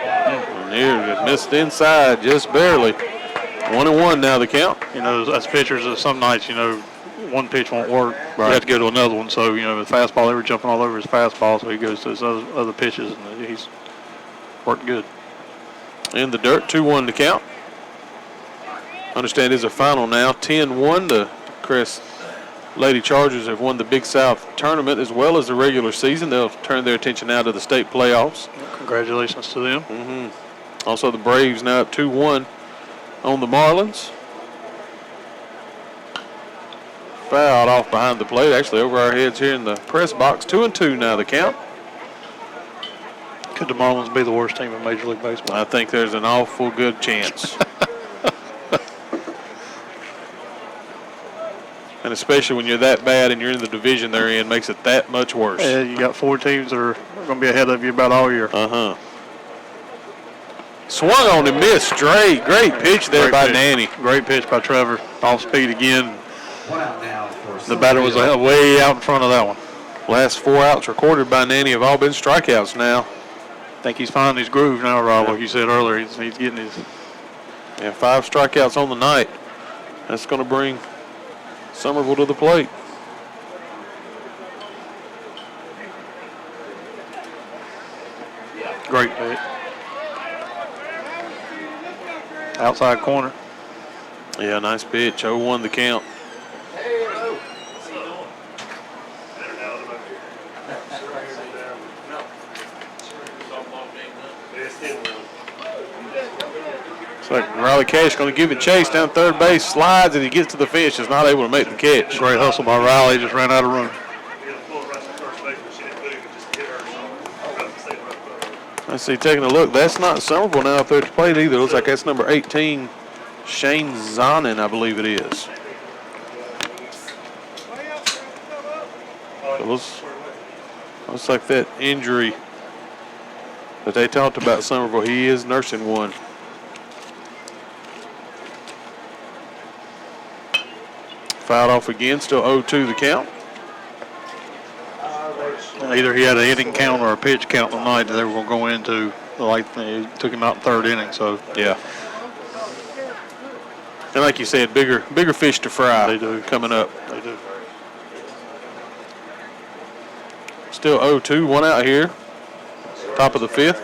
And here, missed inside just barely. 1-1 now the count. As pitchers, some nights, one pitch won't work. Right. You have to go to another one. So, the fastball, they were jumping all over his fastball, so he goes to his other pitches, and he's worked good. In the dirt, 2-1 to count. Understand it's a final now, 10-1. The Crest Lady Chargers have won the Big South tournament as well as the regular season. They'll turn their attention now to the state playoffs. Congratulations to them. Mm-hmm. Also, the Braves now up 2-1 on the Marlins. Fouled off behind the plate, actually over our heads here in the press box. 2-2 now the count. Could the Marlins be the worst team in Major League Baseball? I think there's an awful good chance. And especially when you're that bad and you're in the division they're in, makes it that much worse. Yeah, you got 4 teams that are going to be ahead of you about all year. Swung on and missed straight. Great pitch there by Nanny. Great pitch by Trevor. Off speed again. One out now for the batter was way out in front of that one. Last 4 outs recorded by Nanny have all been strikeouts now. I think he's finding his groove now, Rob, like you said earlier. He's getting his. Yeah, 5 strikeouts on the night. That's going to bring Somerville to the plate. Great pitch. Outside corner. Yeah, nice pitch. 0-1 the count. Looks like Riley Cash going to give it chase down third base, slides, and he gets to the finish, is not able to make the catch. Great hustle by Riley, just ran out of room. I see, taking a look, that's not Somerville now up there at the plate either. Looks like that's number 18, Shane Zonin, I believe it is. So looks like that injury that they talked about Somerville, he is nursing one. Fouled off again, still 0-2 the count. Either he had an inning count or a pitch count tonight that they were going to go into. He took him out in third inning, so. Yeah. And like you said, bigger fish to fry. They do. Coming up. They do. Still 0-2, 1 out here. Top of the fifth.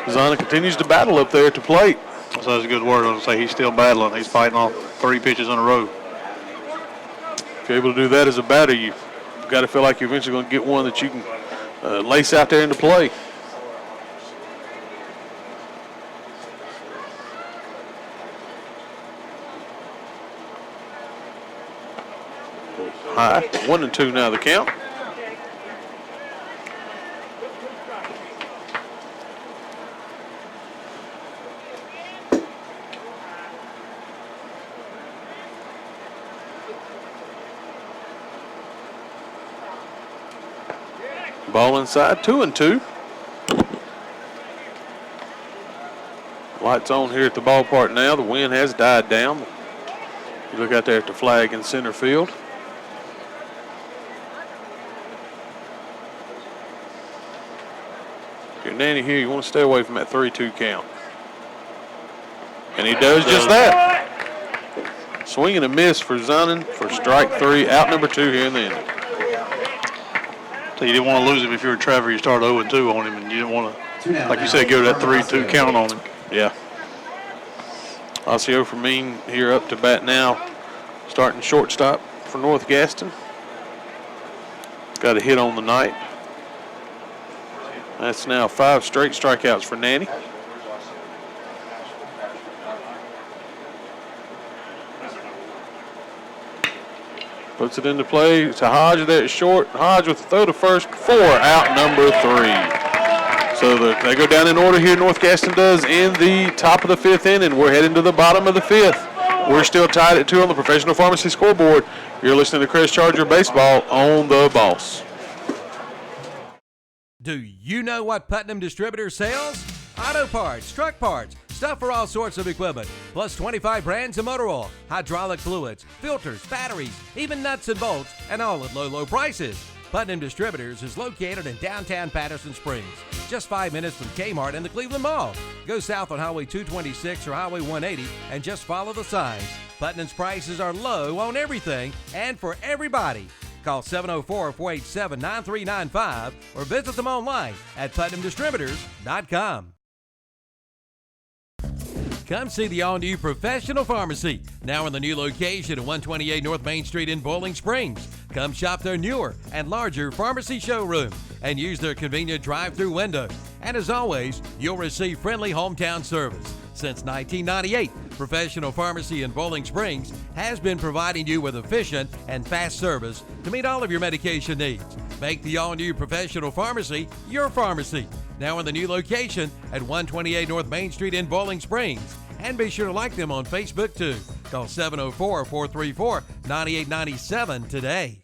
Zana continues to battle up there at the plate. So that's a good word. I'll say he's still battling. He's fighting off 3 pitches in a row. If you're able to do that as a batter, you've got to feel like you're eventually going to get one that you can lace out there into play. High, 1-2 now the count. Ball inside, 2-2. Lights on here at the ballpark now. The wind has died down. You look out there at the flag in center field. If you're Nanny here, you want to stay away from that 3-2 count. And he does just that. Swing and a miss for Zonin for strike 3, out number 2 here in the inning. So you didn't want to lose him if you were Trevor. You started 0-2 on him, and you didn't want to, like you said, go to that 3-2 count on him. Yeah. Osceola Fermin here up to bat now starting shortstop for North Gaston. Got a hit on the night. That's now 5 straight strikeouts for Nanny. Puts it into play to Hodge there at short. Hodge with the throw to first, 4 out, number 3. So they go down in order here, North Gaston does, in the top of the 5th inning. We're heading to the bottom of the 5th. We're still tied at 2 on the Professional Pharmacy scoreboard. You're listening to Crest Charger Baseball on the Boss. Do you know what Putnam Distributor sells? Auto parts, truck parts, stuff for all sorts of equipment, plus 25 brands of motor oil, hydraulic fluids, filters, batteries, even nuts and bolts, and all at low prices. Putnam Distributors is located in downtown Patterson Springs, just 5 minutes from Kmart and the Cleveland Mall. Go south on Highway 226 or Highway 180 and just follow the signs. Putnam's prices are low on everything and for everybody. Call 704-487-9395 or visit them online at PutnamDistributors.com. Come see the all-new Professional Pharmacy, now in the new location at 128 North Main Street in Boiling Springs. Come shop their newer and larger pharmacy showroom and use their convenient drive-through window. And as always, you'll receive friendly hometown service. Since 1998, Professional Pharmacy in Boiling Springs has been providing you with efficient and fast service to meet all of your medication needs. Make the all-new Professional Pharmacy your pharmacy, now in the new location at 128 North Main Street in Boiling Springs. And be sure to like them on Facebook too. Call 704-434-9897 today.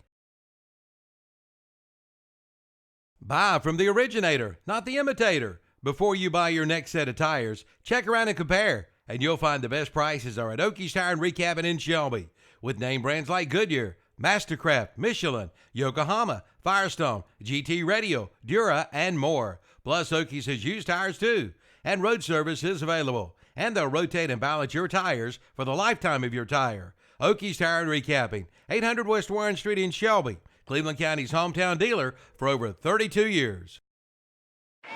Buy from the originator, not the imitator. Before you buy your next set of tires, check around and compare, and you'll find the best prices are at Oakey's Tire and Recapping in Shelby, with name brands like Goodyear, Mastercraft, Michelin, Yokohama, Firestone, GT Radio, Dura, and more. Plus, Oakey's has used tires too, and road service is available. And they'll rotate and balance your tires for the lifetime of your tire. Oakey's Tire and Recapping, 800 West Warren Street in Shelby, Cleveland County's hometown dealer for over 32 years.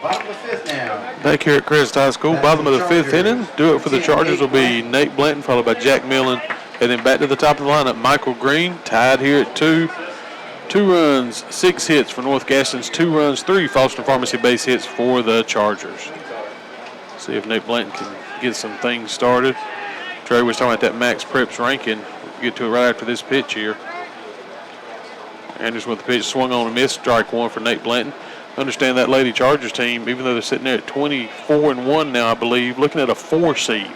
Bottom of the 5th now. Back here at Crest High School, bottom of the 5th inning. Do it for the Chargers will be Nate Blanton, followed by Jack Millen. And then back to the top of the lineup, Michael Green, tied here at 2. 2 runs, 6 hits for North Gaston's, 2 runs, 3 Foster Pharmacy base hits for the Chargers. See if Nate Blanton can get some things started. Trey was talking about that Max Preps ranking. We'll get to it right after this pitch here. Anders with the pitch, swung on and missed. Strike 1 for Nate Blanton. Understand that Lady Chargers team, even though they're sitting there at 24-1 now, I believe, looking at a 4 seed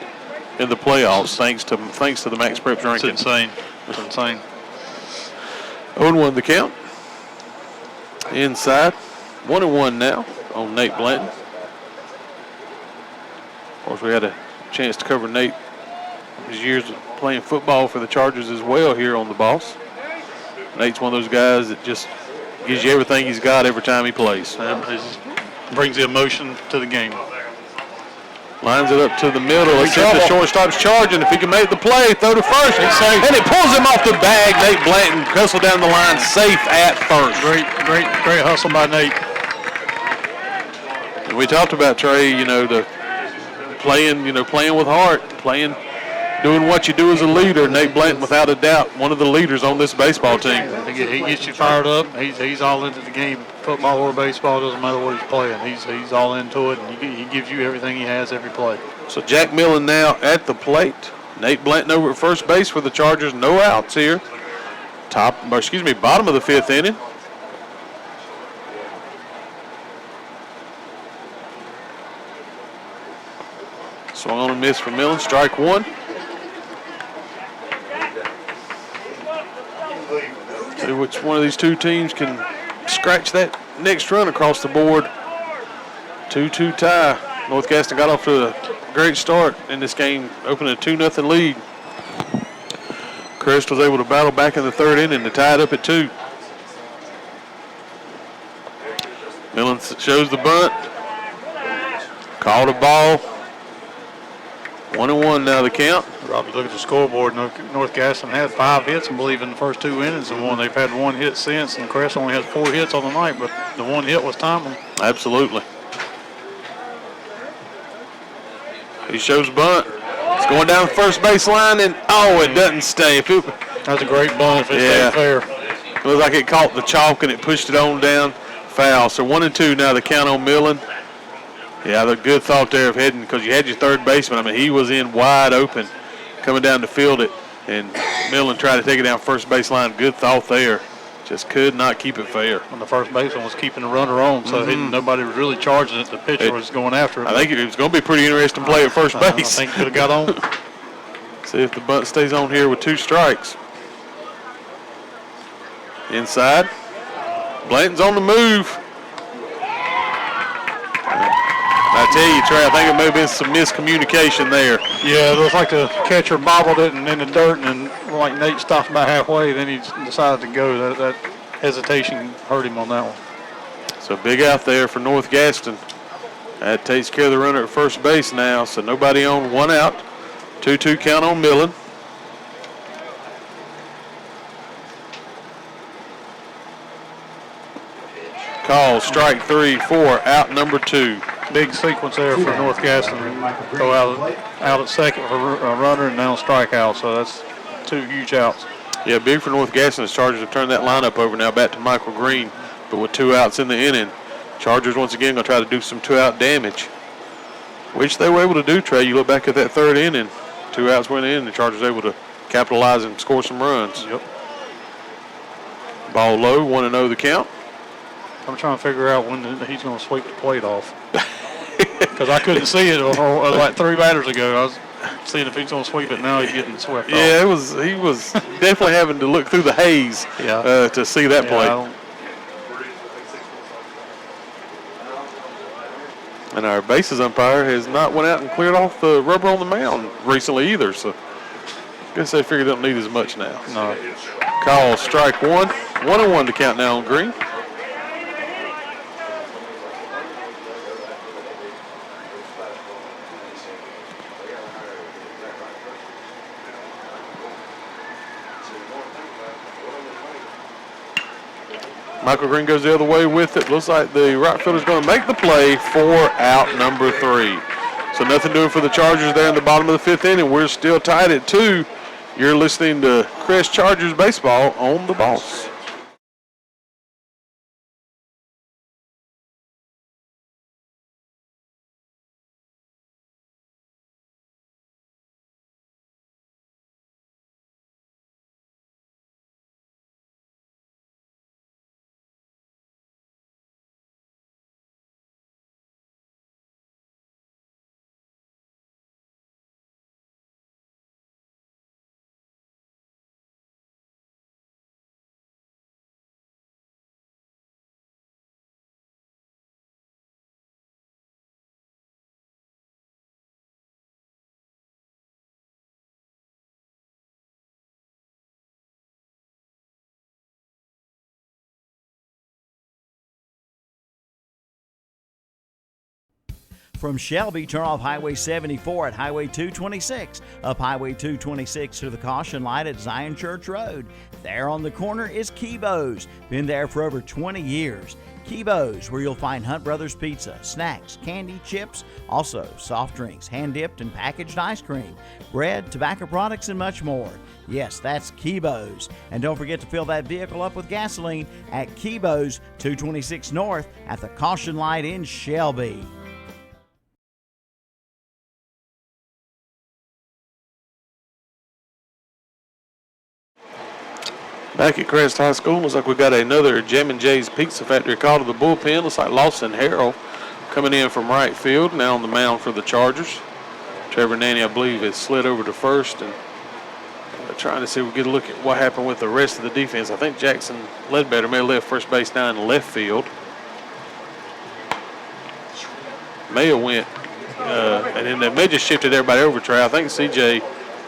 in the playoffs, thanks to the Max Preps ranking. It's insane. It's insane. 0-1 the count. Inside. 1-1 now on Nate Blanton. Of course, we had a chance to cover Nate his years of playing football for the Chargers as well here on the Boss. Nate's one of those guys that just gives you everything he's got every time he plays. Brings the emotion to the game. Lines it up to the middle. Let's see if the shortstop's charging. If he can make the play, throw to first. And it pulls him off the bag. Nate Blanton hustle down the line, safe at first. Great hustle by Nate. And we talked about Trey, the playing with heart, doing what you do as a leader. Nate Blanton, without a doubt, one of the leaders on this baseball team. He gets you fired up. He's all into the game. Football or baseball, doesn't matter what he's playing. He's all into it, and he gives you everything he has every play. So Jack Millen now at the plate. Nate Blanton over at first base for the Chargers. No outs here. Bottom of the 5th inning. Swung on and missed for Millen. Strike 1. See which one of these two teams can scratch that next run across the board. 2-2 tie. North Gaston got off to a great start in this game, opening a 2-0 lead. Crest was able to battle back in the 3rd inning to tie it up at 2. Millen shows the bunt. Called a ball. 1-1 now the count. Rob, you look at the scoreboard. North Gaston had 5 hits, I believe, in the first 2 innings, and they've had 1 hit since. And Crest only has 4 hits on the night, but the 1 hit was timely. Absolutely. He shows bunt. It's going down the first base line, and it doesn't stay. If That's a great bunt if it ain't fair. It looked like it caught the chalk and it pushed it on down. Foul. So 1-2 now, the count on Millen. Yeah, the good thought there of heading, because you had your third baseman. I mean, he was in wide open coming down to field it, and Millen tried to take it down first baseline. Good thought there. Just could not keep it fair. And the first baseman was keeping the runner on, so nobody was really charging it. The pitcher was going after it. I think it was going to be pretty interesting play at first base. I think it could have got on. See if the bunt stays on here with 2 strikes. Inside. Blanton's on the move. I tell you, Trey, I think it may have been some miscommunication there. Yeah, it looks like the catcher bobbled it and in the dirt, and then like Nate stopped about halfway, then he decided to go. That hesitation hurt him on that one. So big out there for North Gaston. That takes care of the runner at first base now, so nobody on, 1 out. 2-2 count on Millen. Call, strike 3, 4, out number 2. Big sequence there for North Gaston. Go out at second for a runner and now strikeout, so that's 2 huge outs. Yeah, big for North Gaston. The Chargers have turned that lineup over now back to Michael Green, but with 2 outs in the inning. Chargers once again going to try to do some 2-out damage, which they were able to do, Trey. You look back at that 3rd inning, 2 outs went in, the Chargers able to capitalize and score some runs. Yep. Ball low, 1-0 the count. I'm trying to figure out when he's going to sweep the plate off. Because I couldn't see it like 3 batters ago. I was seeing if he's going to sweep it. Now he's getting swept off. Yeah, he was definitely having to look through the haze to see that play. And our bases umpire has not went out and cleared off the rubber on the mound recently either. So I guess they figure they don't need as much now. No. Call, strike 1. 1-1 to count now on Green. Michael Green goes the other way with it. Looks like the right fielder's going to make the play for out number 3. So nothing doing for the Chargers there in the bottom of the 5th inning. We're still tied at 2. You're listening to Crest Chargers baseball on the Boss. From Shelby, turn off Highway 74 at Highway 226, up Highway 226 to the caution light at Zion Church Road. There on the corner is Kibo's. Been there for over 20 years. Kibo's, where you'll find Hunt Brothers Pizza, snacks, candy, chips, also soft drinks, hand-dipped and packaged ice cream, bread, tobacco products, and much more. Yes, that's Kibo's. And don't forget to fill that vehicle up with gasoline at Kibo's 226 North at the caution light in Shelby. Back at Crest High School, looks like we got another Jam & J's Pizza Factory call to the bullpen. Looks like Lawson Harrell coming in from right field, now on the mound for the Chargers. Trevor Nanny, I believe, has slid over to first, and trying to see if we get a look at what happened with the rest of the defense. I think Jackson Ledbetter may have left first base down in left field. May have went, and then they may just shifted everybody over, Trey. I think C.J.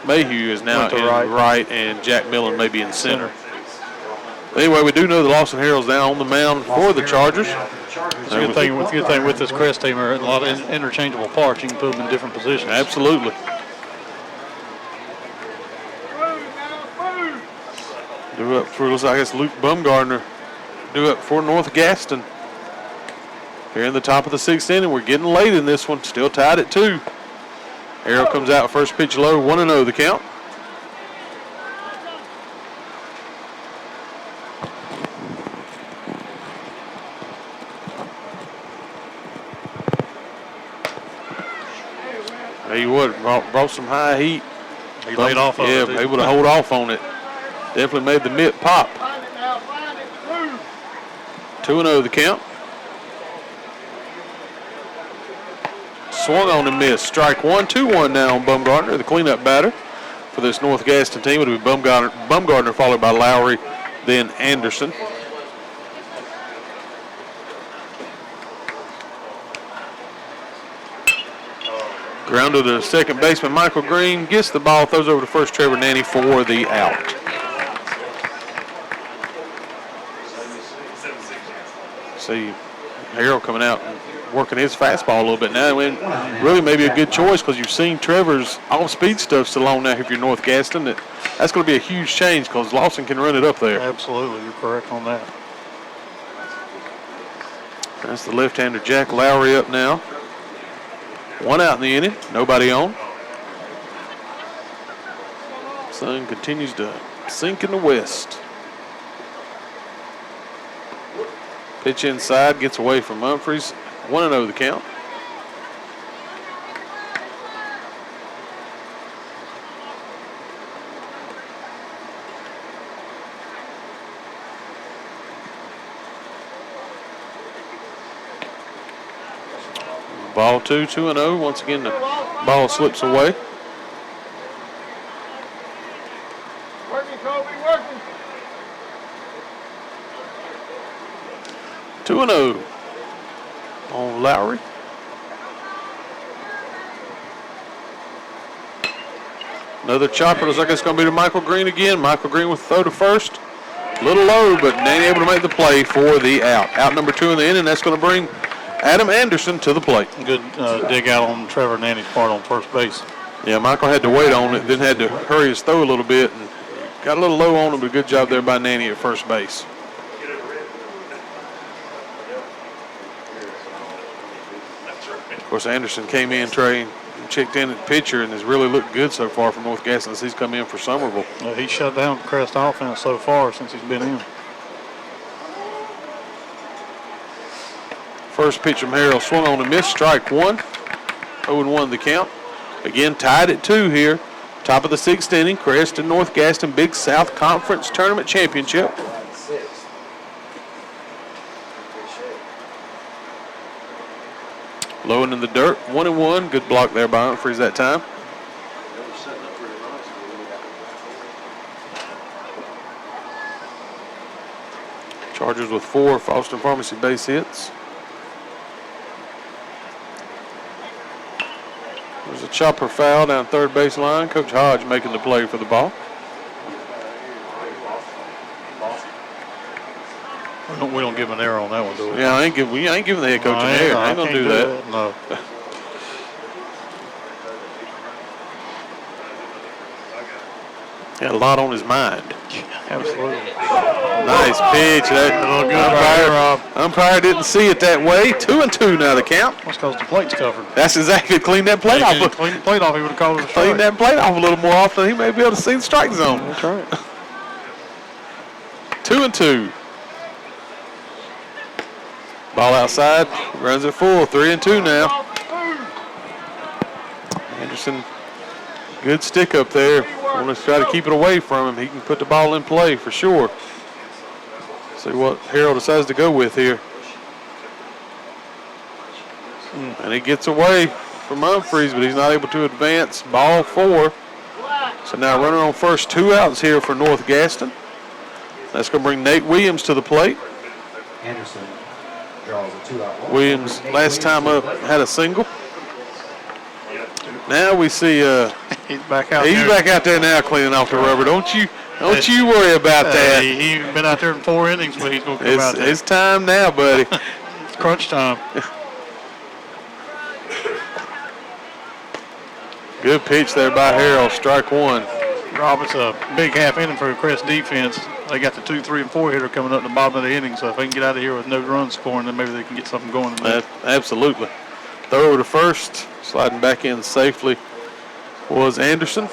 Mayhew is now in right, and Jack Millen may be in center. Anyway, we do know that Lawson Harrell's down on the mound for the Chargers. It's a good thing with this Crest team. Are a lot of interchangeable parts. You can put them in different positions. Absolutely. Due up for, looks like it's Luke Bumgardner. Due up for North Gaston. Here in the top of the 6th inning. We're getting late in this one. Still tied at 2. Harrell comes out first pitch low. 1-0 the count. He would brought some high heat. He laid off of it. Yeah, able to hold off on it. Definitely made the mitt pop. 2-0 the count. Swung on and missed. Strike one, 2-1 now on Bumgardner, the cleanup batter for this North Gaston team. It'll be Bumgardner followed by Lowry, then Anderson. Grounded to second baseman Michael Green. Gets the ball, throws over to first Trevor Nanny for the out. See Harold coming out and working his fastball a little bit now. And really maybe a good choice because you've seen Trevor's off-speed stuff still on now if you're North Gaston. That's going to be a huge change because Lawson can run it up there. Absolutely, you're correct on that. That's the left-hander Jack Lowry up now. One out in the inning, nobody on. Sun continues to sink in the west. Pitch inside, gets away from Humphreys. 1-0 the count. Ball 2-0. Once again, the ball slips away. Working, Kobe, working. 2-0 on Lowry. Another chopper. Looks like it's going to be to Michael Green again. Michael Green with throw to first. A little low, but Nanny able to make the play for the out. Out number 2 in the inning. That's going to bring Adam Anderson to the plate. Good dig out on Trevor Nanny's part on first base. Yeah, Michael had to wait on it, then had to hurry his throw a little bit, and got a little low on him, but good job there by Nanny at first base. Of course, Anderson came in, Trey, and checked in at pitcher, and has really looked good so far for North Gaston since he's come in for Somerville. He shut down Crest offense so far since he's been in. First pitch from Harold swung on and missed. Strike one. 0-1 the count. Again, tied at 2 here. Top of the 6th inning. Crest and North Gaston Big South Conference Tournament Championship. Low and in the dirt. 1-1. Good block there by Humphreys that time. Chargers with 4 Foster Pharmacy base hits. There's a chopper foul down third base line. Coach Hodge making the play for the ball. We don't give an error on that one, do we? Yeah, I ain't giving the head coach an error. I ain't going to do that. No. Had a lot on his mind. Absolutely. Nice pitch. Umpire didn't see it that way. 2-2 now the count. That's because the plate's covered. That's exactly. Clean that plate off. Clean the plate off, he would have called it a strike. Clean that plate off a little more often. He may be able to see the strike zone. That's right. 2-2. Ball outside. Runs it full. 3-2 now. Anderson, good stick up there. Want to try to keep it away from him. He can put the ball in play for sure. See what Harold decides to go with here. And he gets away from Humphreys, but he's not able to advance. Ball 4. So now runner on first, 2 outs here for North Gaston. That's going to bring Nate Williams to the plate. Anderson draws a 2-out. Williams last time up had a single. Now we see he's back out he's there. back out there now cleaning off the rubber. Don't you worry about that. He's been out there in 4 innings, but he's going to come out there. It's time now, buddy. It's crunch time. Good pitch there by Harold. Strike 1. Rob, it's a big half inning for the Crest defense. They got the 2, 3, and 4 hitter coming up in the bottom of the inning, so if they can get out of here with no runs scoring, then maybe they can get something going. Absolutely. Throw over to first. Sliding back in safely was Anderson.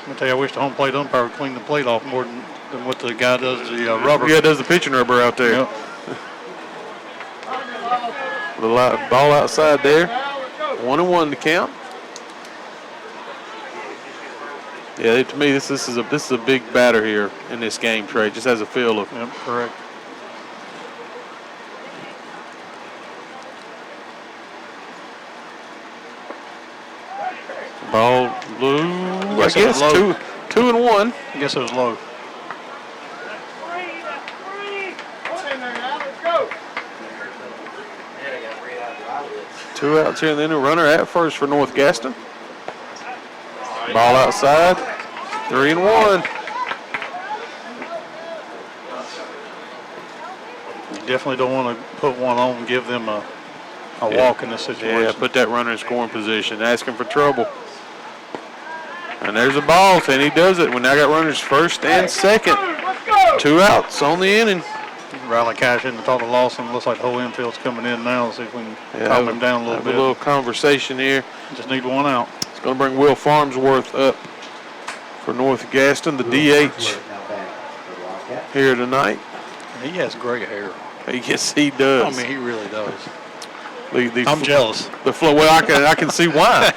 I tell you, I wish the home plate umpire would clean the plate off more than what the guy does the rubber. Yeah, does the pitching rubber out there. Yep. The ball outside there. 1-1 to count. Yeah, to me, this is a big batter here in this game, Trey. Just has a feel of. Yep, correct. Ball low. I guess low. 2-1. I guess it was low. Two outs here, and then a runner at first for North Gaston. Ball outside. 3-1. You definitely don't want to put one on and give them a walk in this situation. Yeah, put that runner in scoring position. Asking for trouble. And there's a ball, and he does it. We now got runners first and second. 2 outs on the inning. Riley Cash in to talk to Lawson. Looks like the whole infield's coming in now. See if we can calm him down a little bit. A little conversation here. Just need 1 out. It's going to bring Will Farnsworth up for North Gaston, the DH here tonight. He has great hair. Yes, he does. I mean, he really does. I'm jealous. The flow. Well, I can see why.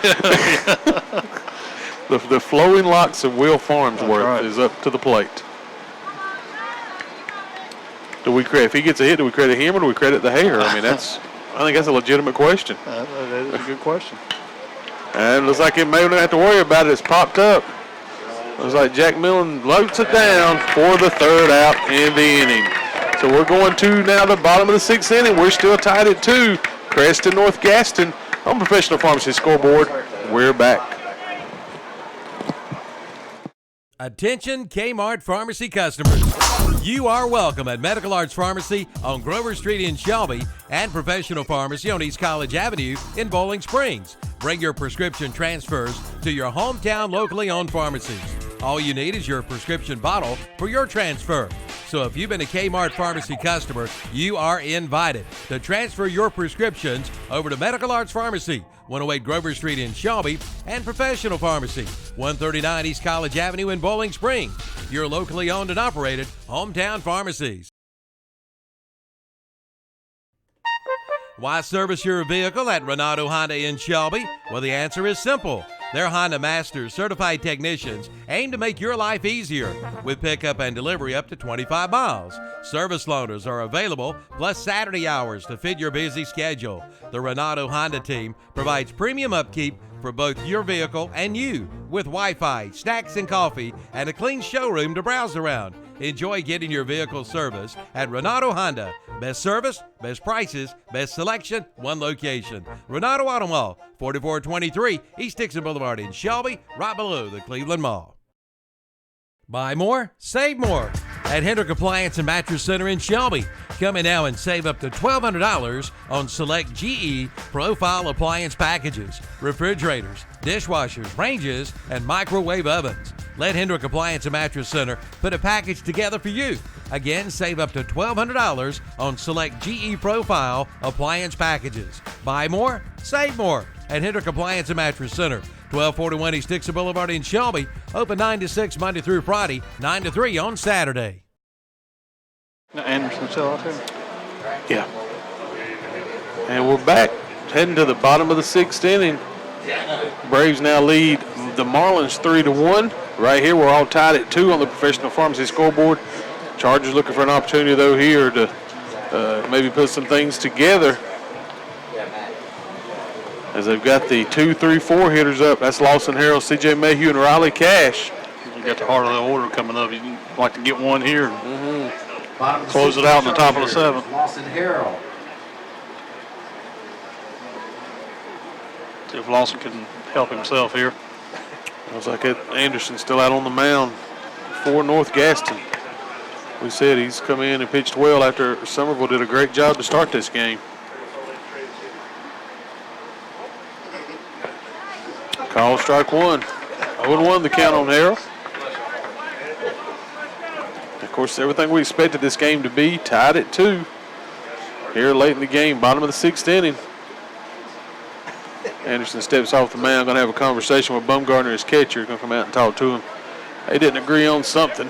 the flowing locks of Will Farnsworth is up to the plate. If he gets a hit, do we credit him or do we credit the hair? I mean, I think that's a legitimate question. That is a good question. And it looks like it may not have to worry about it. It's popped up. Looks like Jack Millen loads it down for the 3rd out in the inning. So we're going to now the bottom of the 6th inning. We're still tied at 2. Crest and North Gaston on Professional Pharmacy scoreboard. We're back. Attention Kmart Pharmacy customers. You are welcome at Medical Arts Pharmacy on Grover Street in Shelby and Professional Pharmacy on East College Avenue in Bowling Springs. Bring your prescription transfers to your hometown locally owned pharmacies. All you need is your prescription bottle for your transfer. So if you've been a Kmart Pharmacy customer, you are invited to transfer your prescriptions over to Medical Arts Pharmacy, 108 Grover Street in Shelby, and Professional Pharmacy, 139 East College Avenue in Bowling Springs. Your locally owned and operated hometown pharmacies. Why service your vehicle at Renato Honda in Shelby? Well, the answer is simple. Their Honda Masters certified technicians aim to make your life easier with pickup and delivery up to 25 miles. Service loaners are available, plus Saturday hours to fit your busy schedule. The Renato Honda team provides premium upkeep for both your vehicle and you with Wi-Fi, snacks and coffee, and a clean showroom to browse around. Enjoy getting your vehicle serviced at Renato Honda. Best service, best prices, best selection, one location. Renato Auto Mall, 4423 East Dixon Boulevard in Shelby, right below the Cleveland Mall. Buy more, save more at Hendrick Appliance and Mattress Center in Shelby. Come in now and save up to $1,200 on select GE Profile appliance packages, refrigerators, dishwashers, ranges, and microwave ovens. Let Hendrick Appliance and Mattress Center put a package together for you. Again, save up to $1,200 on select GE Profile appliance packages. Buy more, save more at Hendrick Appliance and Mattress Center, 1241 East Dixon Boulevard in Shelby. Open 9 to 6 Monday through Friday, 9 to 3 on Saturday. Now Anderson still out there? Yeah. And we're back, heading to the bottom of the 6th inning. Braves now lead the Marlins 3-1. Right here, we're all tied at 2 on the Professional Pharmacy scoreboard. Chargers looking for an opportunity, though, here to maybe put some things together. As they've got the 2, 3, 4 hitters up. That's Lawson Harrell, C.J. Mayhew, and Riley Cash. You got the heart of the order coming up. You'd like to get one here and close it out in the top of the 7th. Lawson Harrell. See if Lawson can help himself here. Looks like Anderson's still out on the mound for North Gaston. We said he's come in and pitched well after Somerville did a great job to start this game. Call strike 1. 0-1 the count on Harrell. Of course, everything we expected this game to be, tied at 2. Here late in the game, bottom of the 6th inning. Anderson steps off the mound, going to have a conversation with Bumgarner, his catcher, going to come out and talk to him. They didn't agree on something.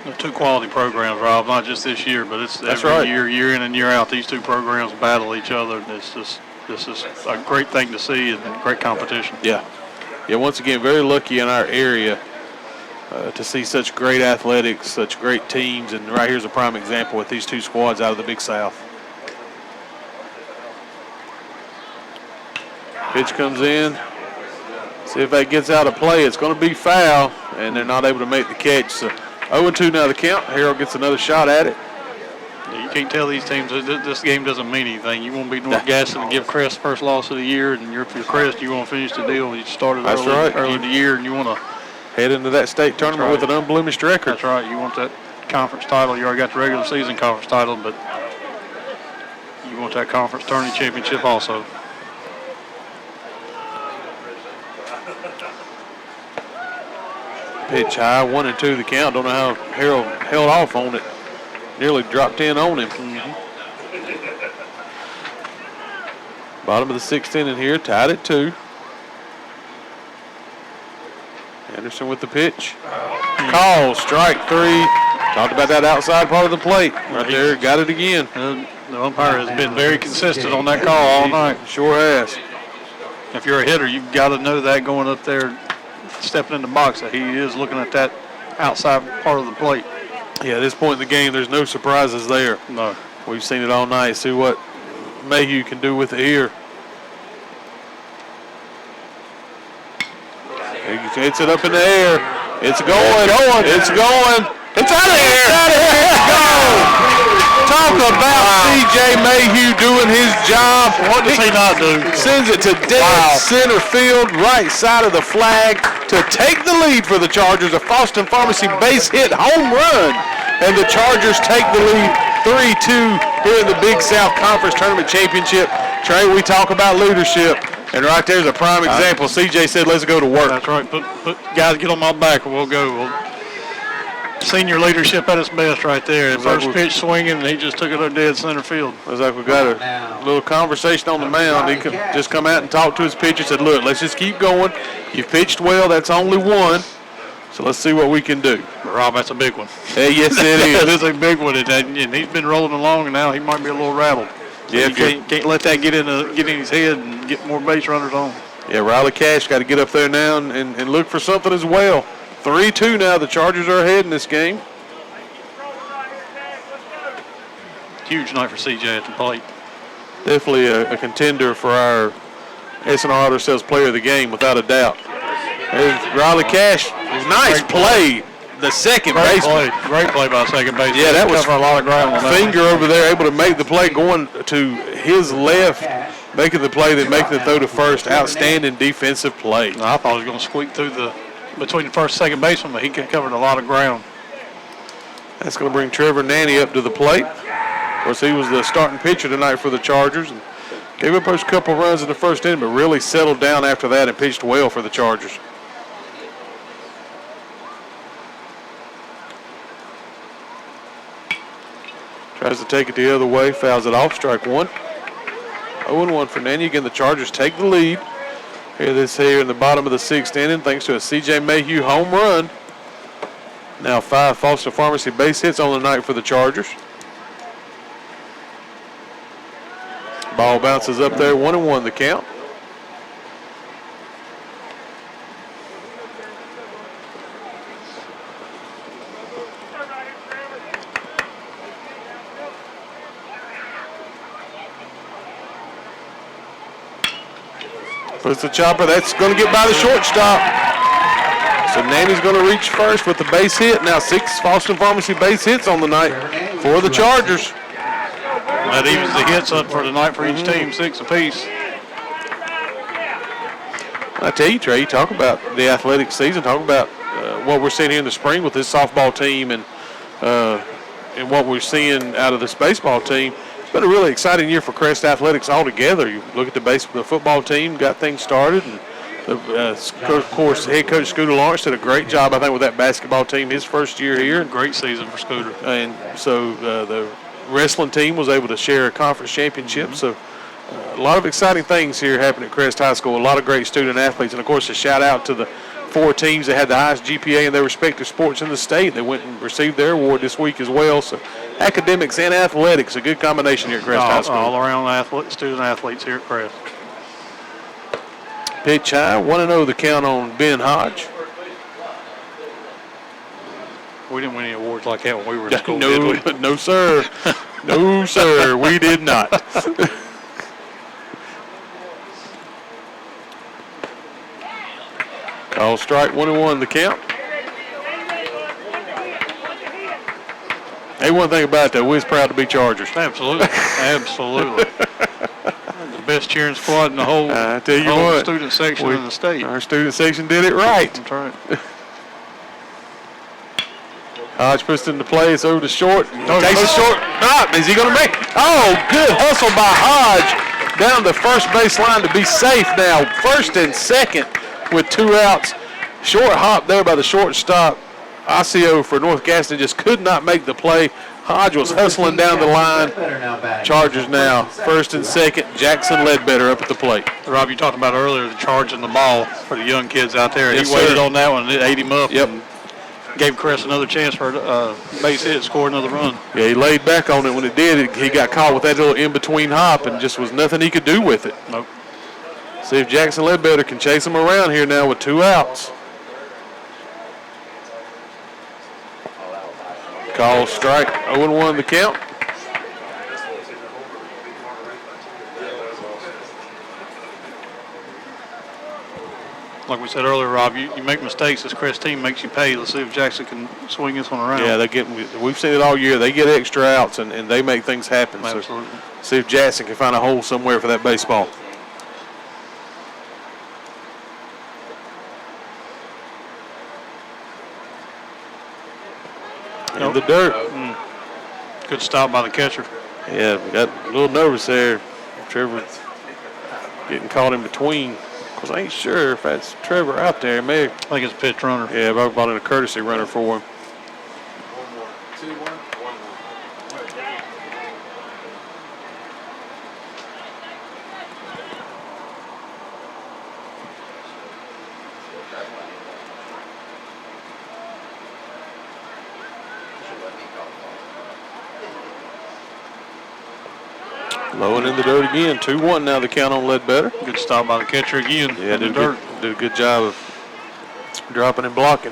They're two quality programs, Rob, not just this year, but it's That's every right. year in and year out. These two programs battle each other. And this is a great thing to see and great competition. Yeah. Yeah, once again, very lucky in our area to see such great athletics, such great teams, and right here's a prime example with these two squads out of the Big South. Pitch comes in. See if that gets out of play. It's going to be foul, and they're not able to make the catch. So 0-2 now the count. Harold gets another shot at it. You can't tell these teams this game doesn't mean anything. You want to beat North Gaston and give Crest first loss of the year, and if you're Crest, you want to finish the deal. You started early in the year, and you want to head into that state tournament with an unblemished record. That's right. You want that conference title. You already got the regular season conference title, but you want that conference tourney championship also. Pitch high, 1-2 the count. Don't know how Harold held off on it. Nearly dropped in on him. Bottom of the sixth inning here, tied at 2. Anderson with the pitch. Call, strike 3. Talked about that outside part of the plate. Right there, got it again. The umpire has been very consistent on that call all night. Sure has. If you're a hitter, you've got to know that going up there, stepping in the box, that he is looking at that outside part of the plate. Yeah, at this point in the game, there's no surprises there. No. We've seen it all night. See what Mayhew can do with it here. He hits it up in the air. It's going. It's going. It's out of here. It's out of here. It's gone. Talk about C.J. Mayhew doing his job. What does he not do? Sends it to dead center field, right side of the flag, to take the lead for the Chargers. A Foston Pharmacy base hit home run, and the Chargers take the lead 3-2 here in the Big South Conference Tournament Championship. Trey, we talk about leadership, and right there's a prime example. C.J. said, let's go to work. That's right. Put guys, get on my back, and we'll go. Senior leadership at its best right there. First pitch swinging, and he just took it up dead center field. Looks like we got a little conversation on the mound. He could just come out and talk to his pitcher. Said, look, let's just keep going. You pitched well. That's only one. So let's see what we can do. Rob, that's a big one. Hey, yes, it is. It is a big one, and he's been rolling along, and now he might be a little rattled. So yeah, you can't let that get in his head and get more base runners on. Yeah, Riley Cash got to get up there now and look for something as well. 3-2 now. The Chargers are ahead in this game. Huge night for CJ at the plate. Definitely a contender for our S&R Auto Sales Player of the Game, without a doubt. There's Riley Cash. Nice play. The second baseman. Great play by second baseman. Yeah, that was a lot of ground on that. Finger over there, able to make the play, going to his left, making the play, then making the throw to first. Outstanding defensive play. I thought he was going to squeak through between the first and second baseman, but he covered a lot of ground. That's going to bring Trevor Nanny up to the plate. Of course, he was the starting pitcher tonight for the Chargers, and gave up a couple runs in the first inning, but really settled down after that and pitched well for the Chargers. Tries to take it the other way, fouls it off, strike 1. 0-1 for Nanny. Again, the Chargers take the lead. Here in the bottom of the sixth inning, thanks to a C.J. Mayhew home run. Now 5 Foston Pharmacy base hits on the night for the Chargers. Ball bounces up there, 1-1 the count. Puts the chopper. That's going to get by the shortstop. So Nanny's going to reach first with the base hit. Now 6 Foston Pharmacy base hits on the night for the Chargers. That evens the hits up for the night for each team, 6 apiece. I tell you, Trey, you talk about the athletic season, talk about what we're seeing here in the spring with this softball team and what we're seeing out of this baseball team. It's been a really exciting year for Crest Athletics altogether. You look at the football team, got things started, and of course, head coach Scooter Lawrence did a great job, I think, with that basketball team his first year here. Great season for Scooter. And so the wrestling team was able to share a conference championship. So a lot of exciting things here happening at Crest High School. A lot of great student athletes, and of course, a shout out to the 4 teams that had the highest GPA in their respective sports in the state. They went and received their award this week as well. So academics and athletics, a good combination here at Crest High School. All around student athletes here at Crest. Pitch high, 1-0 the count on Ben Hodge. We didn't win any awards like that when we were in school, did we? No, sir. No, sir, we did not. Call strike, 1-1 the count. Hey, one thing about that, we're proud to be Chargers. Absolutely. Absolutely. The best cheering squad in the whole, I tell you what, student section in the state. Our student section did it right. That's right. Hodge puts it into play. It's over to short. Takes a short. Is he going to make? Oh, good hustle by Hodge down the first baseline to be safe now. First and second with 2 outs. Short hop there by the shortstop. Osseo for North Gaston just could not make the play. Hodge was hustling down the line. Chargers now first and second. Jackson Ledbetter up at the plate. Rob, you talked about earlier the charging the ball for the young kids out there. Yes, he waited sir. on that one and it ate him up. Yep. And gave Crest another chance for a base hit, scored another run. Yeah, he laid back on it when it did. He got caught with that little in-between hop and just was nothing he could do with it. Nope. See if Jackson Ledbetter can chase him around here now with 2 outs. Call strike, 0-1 the count. Like we said earlier, Rob, you make mistakes. This Crest team makes you pay. Let's see if Jackson can swing this one around. Yeah, we've seen it all year. They get extra outs, and they make things happen. Absolutely. So see if Jackson can find a hole somewhere for that baseball. In the dirt. Good stop by the catcher. Yeah, got a little nervous there. Trevor getting caught in between. Because I ain't sure if that's Trevor out there. Maybe. I think it's a pitch runner. Yeah, I brought in a courtesy runner for him. Low and in the dirt again. 2-1 now the count on Ledbetter. Good stop by the catcher again. Yeah, did a good job of dropping and blocking.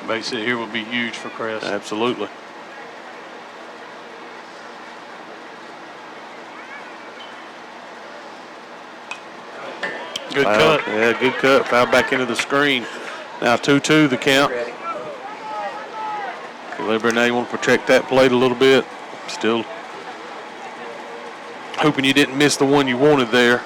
Base hit here will be huge for Crest. Absolutely. Good cut. Yeah, good cut. Foul back into the screen. Now 2-2 the count. Ledbetter now you want to protect that plate a little bit. Still hoping you didn't miss the one you wanted there.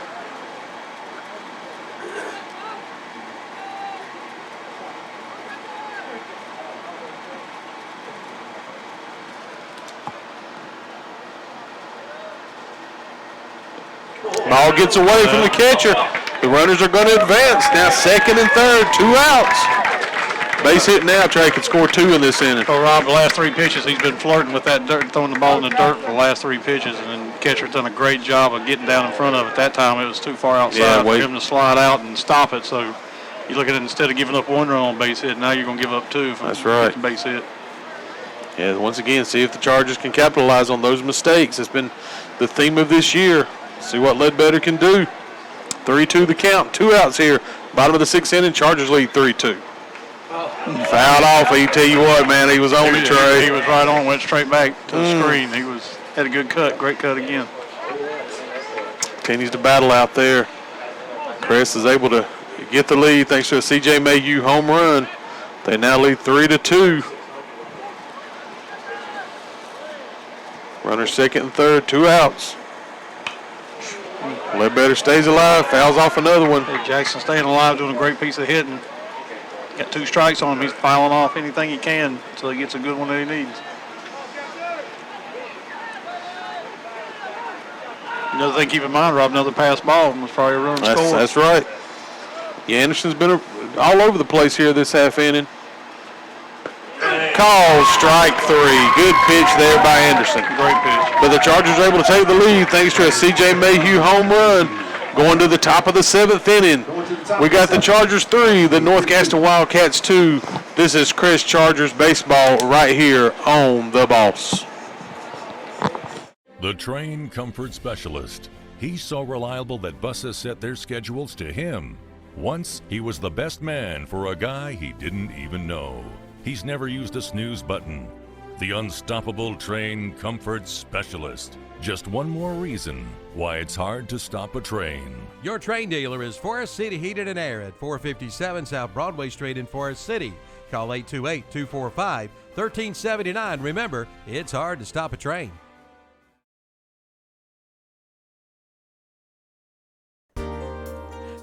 Ball gets away from the catcher. The runners are going to advance. Now second and third, 2 outs. Base hit now. Trey can score 2 in this inning. So, Rob, the last 3 pitches, he's been flirting with that dirt, throwing the ball in the dirt for the last 3 pitches, and then the catcher's done a great job of getting down in front of it. That time it was too far outside for him to slide out and stop it. So you look at it, instead of giving up 1 run on base hit, now you're going to give up 2. That's right. Base hit. Yeah, once again, see if the Chargers can capitalize on those mistakes. It's been the theme of this year. See what Ledbetter can do. 3-2 the count. 2 outs here. Bottom of the 6th inning, Chargers lead 3-2. Fouled off. He tell you what, man, he was on it, Trey. He was right on, went straight back to the screen. He had a good cut, great cut again. Continues to battle out there. Crest is able to get the lead thanks to a C.J. Mayhew home run. They now lead 3-2. Runner second and third, 2 outs. Ledbetter stays alive, fouls off another one. Hey, Jackson staying alive, doing a great piece of hitting. Got 2 strikes on him. He's filing off anything he can until he gets a good one that he needs. Another thing, keep in mind, Rob, another pass ball was probably a run score. That's right. Yeah, Anderson's been all over the place here this half inning. Call strike 3. Good pitch there by Anderson. Great pitch. But the Chargers are able to take the lead thanks to a C.J. Mayhew home run going to the top of the 7th inning. We got the Chargers 3, the North Gaston Wildcats 2. This is Crest Chargers baseball right here on The Boss. The Train Comfort Specialist. He's so reliable that buses set their schedules to him. Once, he was the best man for a guy he didn't even know. He's never used a snooze button. The unstoppable Train Comfort Specialist. Just one more reason why it's hard to stop a train. Your Train dealer is Forest City Heated and Air at 457 South Broadway Street in Forest City. Call 828-245-1379. Remember, it's hard to stop a train.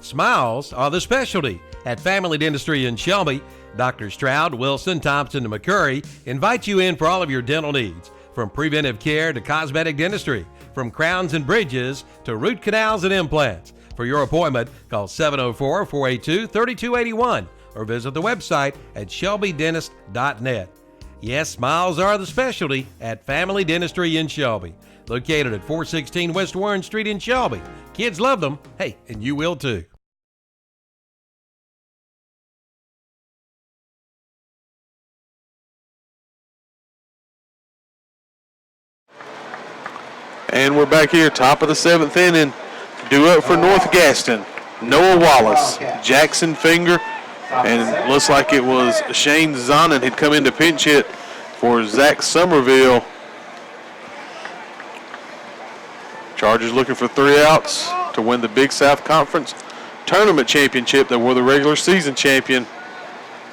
Smiles are the specialty at Family Dentistry in Shelby. Dr. Stroud, Wilson, Thompson, and McCurry invite you in for all of your dental needs, from preventive care to cosmetic dentistry, from crowns and bridges to root canals and implants. For your appointment, call 704-482-3281 or visit the website at shelbydentist.net. Yes, smiles are the specialty at Family Dentistry in Shelby, located at 416 West Warren Street in Shelby. Kids love them. Hey, and you will too. And we're back here, top of the 7th inning. Due up for North Gaston, Noah Wallace, Jackson Finger, and it looks like it was Shane Zonin had come in to pinch hit for Zach Somerville. Chargers looking for 3 outs to win the Big South Conference Tournament Championship. They were the regular season champion.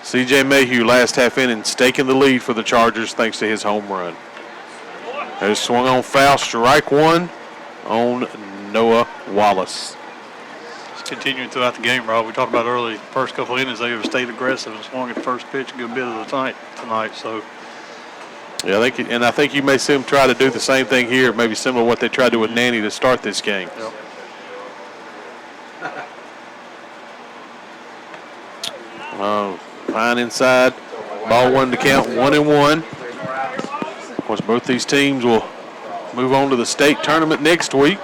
C.J. Mayhew last half inning staking the lead for the Chargers thanks to his home run. There's swung on foul, strike 1 on Noah Wallace. It's continuing throughout the game, Rob. We talked about early, first couple of innings, they have stayed aggressive and swung at the first pitch a good bit of the tonight. So, yeah, I think you may see them try to do the same thing here, maybe similar to what they tried to do with Nanny to start this game. Yep. Fine inside, ball 1 to count, 1-1. Of course, both these teams will move on to the state tournament next week.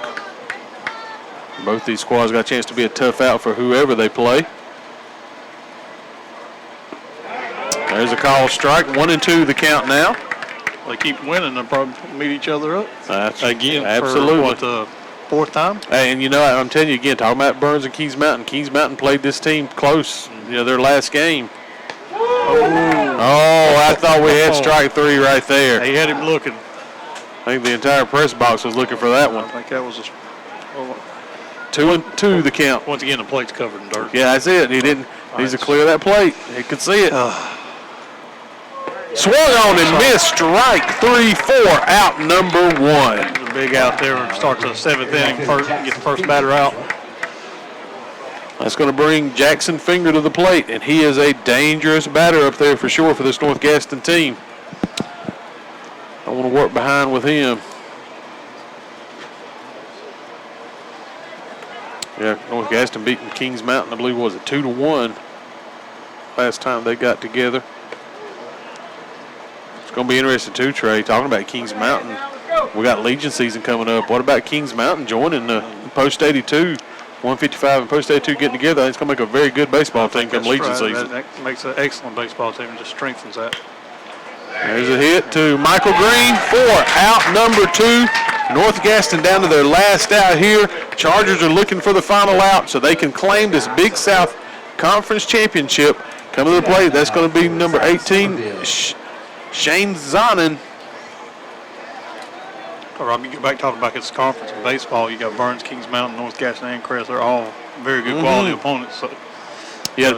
Both these squads got a chance to be a tough out for whoever they play. There's a call strike, 1-2 the count now. They keep winning, they'll probably meet each other up again. Absolutely. For what, the 4th time? Hey, and you know, I'm telling you again, talking about Burns and Keys Mountain. Keys Mountain played this team close, their last game. Oh, I thought we had strike 3 right there. He had him looking. I think the entire press box was looking for that one. I think that was 2-2 the count. Once again, the plate's covered in dirt. Yeah, that's it. He needs to clear that plate. He could see it. Swung on and missed, strike 3-4, out number 1. A big out there, start the 7th inning, get the first batter out. That's going to bring Jackson Finger to the plate, and he is a dangerous batter up there for sure for this North Gaston team. I want to work behind with him. Yeah, North Gaston beating Kings Mountain, I believe, was it 2-1 last time they got together. It's going to be interesting too, Trey, talking about Kings Mountain. We got Legion season coming up. What about Kings Mountain joining the Post 82? 155 and Post 82 getting together. I think it's going to make a very good baseball team come Legion season. That makes an excellent baseball team and just strengthens that. There's a hit to Michael Green for out number 2. North Gaston down to their last out here. Chargers are looking for the final out so they can claim this Big South Conference Championship. Coming to the plate, that's going to be number 18, Shane Zonin. Rob, you get back talking about this conference in baseball. You got Burns, Kings Mountain, North Gaston, and Crest. They're all very good quality opponents. So, yeah,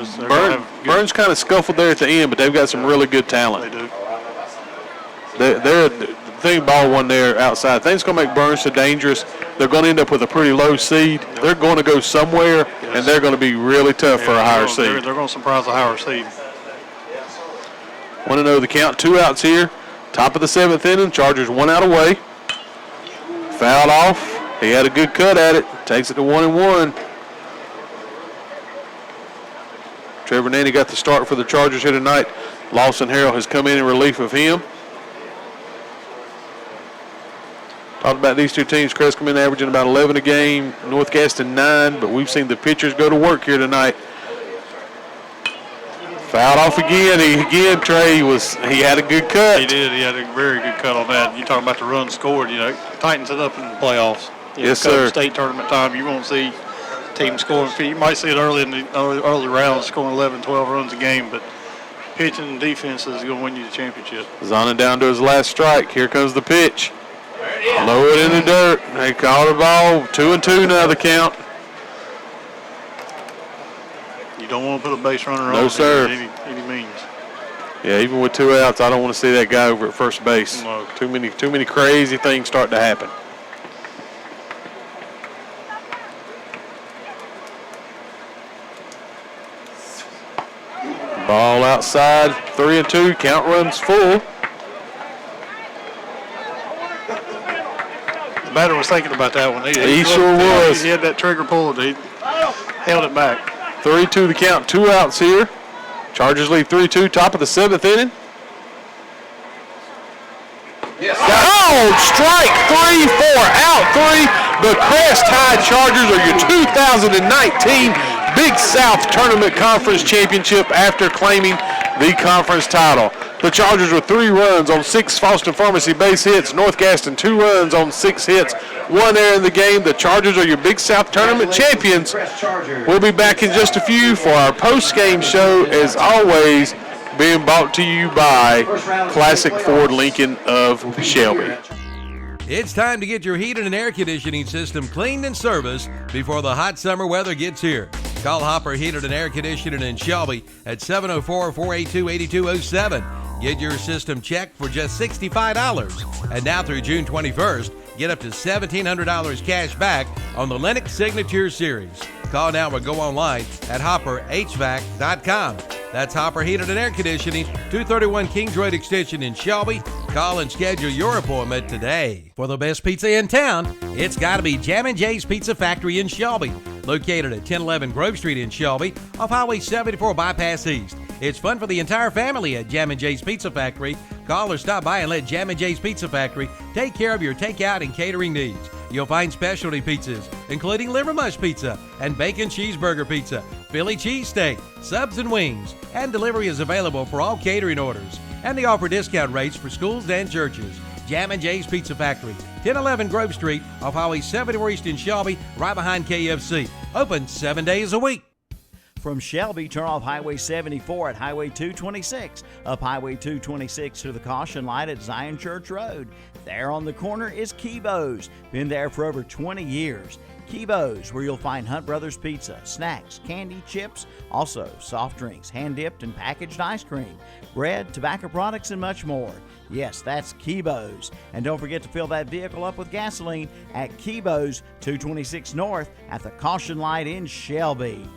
Burns kind of scuffled there at the end, but they've got some really good talent. They do. They're the thing ball 1 there outside. I think it's going to make Burns so dangerous. They're going to end up with a pretty low seed. Yep. They're going to go somewhere, and they're going to be really tough for a higher seed. They're going to surprise a higher seed. 1-0 the count, 2 outs here. Top of the 7th inning, Chargers 1 out away. Fouled off. He had a good cut at it. Takes it to 1-1. Trevor Nanny got the start for the Chargers here tonight. Lawson Harrell has come in relief of him. Talked about these two teams. Crest come in averaging about 11 a game, North Gaston 9, but we've seen the pitchers go to work here tonight. Fouled off again. Trey he had a good cut. He did. He had a very good cut on that. You talking about the run scored, tightens it up in the playoffs. Yes, sir. State tournament time, you won't see teams scoring. You might see it early in the early rounds, scoring 11, 12 runs a game, but pitching and defense is going to win you the championship. Zonin down to his last strike. Here comes the pitch. Low it in the dirt. They called the ball. 2-2 now the count. You don't want to put a base runner on. No, sir. Any means. Yeah, even with 2 outs, I don't want to see that guy over at first base. No. Too many crazy things start to happen. Ball outside, 3-2. Count runs full. The batter was thinking about that one. He sure was. He had that trigger pulled. He held it back. 3-2 the count. 2 outs here. Chargers lead 3-2. Top of the 7th inning. Yes. Oh, strike 3, 4, out 3. The Crest Tide Chargers are your 2019 Big South Tournament Conference Championship after claiming the conference title. The Chargers were 3 runs on 6 Foston Pharmacy base hits. North Gaston 2 runs on 6 hits. 1 error in the game. The Chargers are your Big South Tournament champions. We'll be back in just a few for our post-game show, as always, being brought to you by Classic Ford Lincoln of Shelby. It's time to get your heating and air conditioning system cleaned and serviced before the hot summer weather gets here. Call Hopper Heated and Air Conditioning in Shelby at 704-482-8207. Get your system checked for just $65. And now through June 21st, get up to $1,700 cash back on the Lennox Signature Series. Call now or go online at hopperhvac.com. That's Hopper Heated and Air Conditioning, 231 Kings Road Extension in Shelby. Call and schedule your appointment today. For the best pizza in town, it's got to be Jammin' Jay's Pizza Factory in Shelby. Located at 1011 Grove Street in Shelby, off Highway 74 Bypass East. It's fun for the entire family at Jammin' Jay's Pizza Factory. Call or stop by and let Jammin' Jay's Pizza Factory take care of your takeout and catering needs. You'll find specialty pizzas, including liver mush pizza and bacon cheeseburger pizza, Philly cheesesteak, subs and wings, and delivery is available for all catering orders. And they offer discount rates for schools and churches. Jammin' Jay's Pizza Factory, 1011 Grove Street, off Highway 74 East in Shelby, right behind KFC. Open 7 days a week. From Shelby, turn off Highway 74 at Highway 226, up Highway 226 to the caution light at Zion Church Road. There on the corner is Kibo's. Been there for over 20 years. Kibo's, where you'll find Hunt Brothers Pizza, snacks, candy, chips, also soft drinks, hand-dipped and packaged ice cream, bread, tobacco products, and much more. Yes, that's Kibo's. And don't forget to fill that vehicle up with gasoline at Kibo's, 226 North at the caution light in Shelby.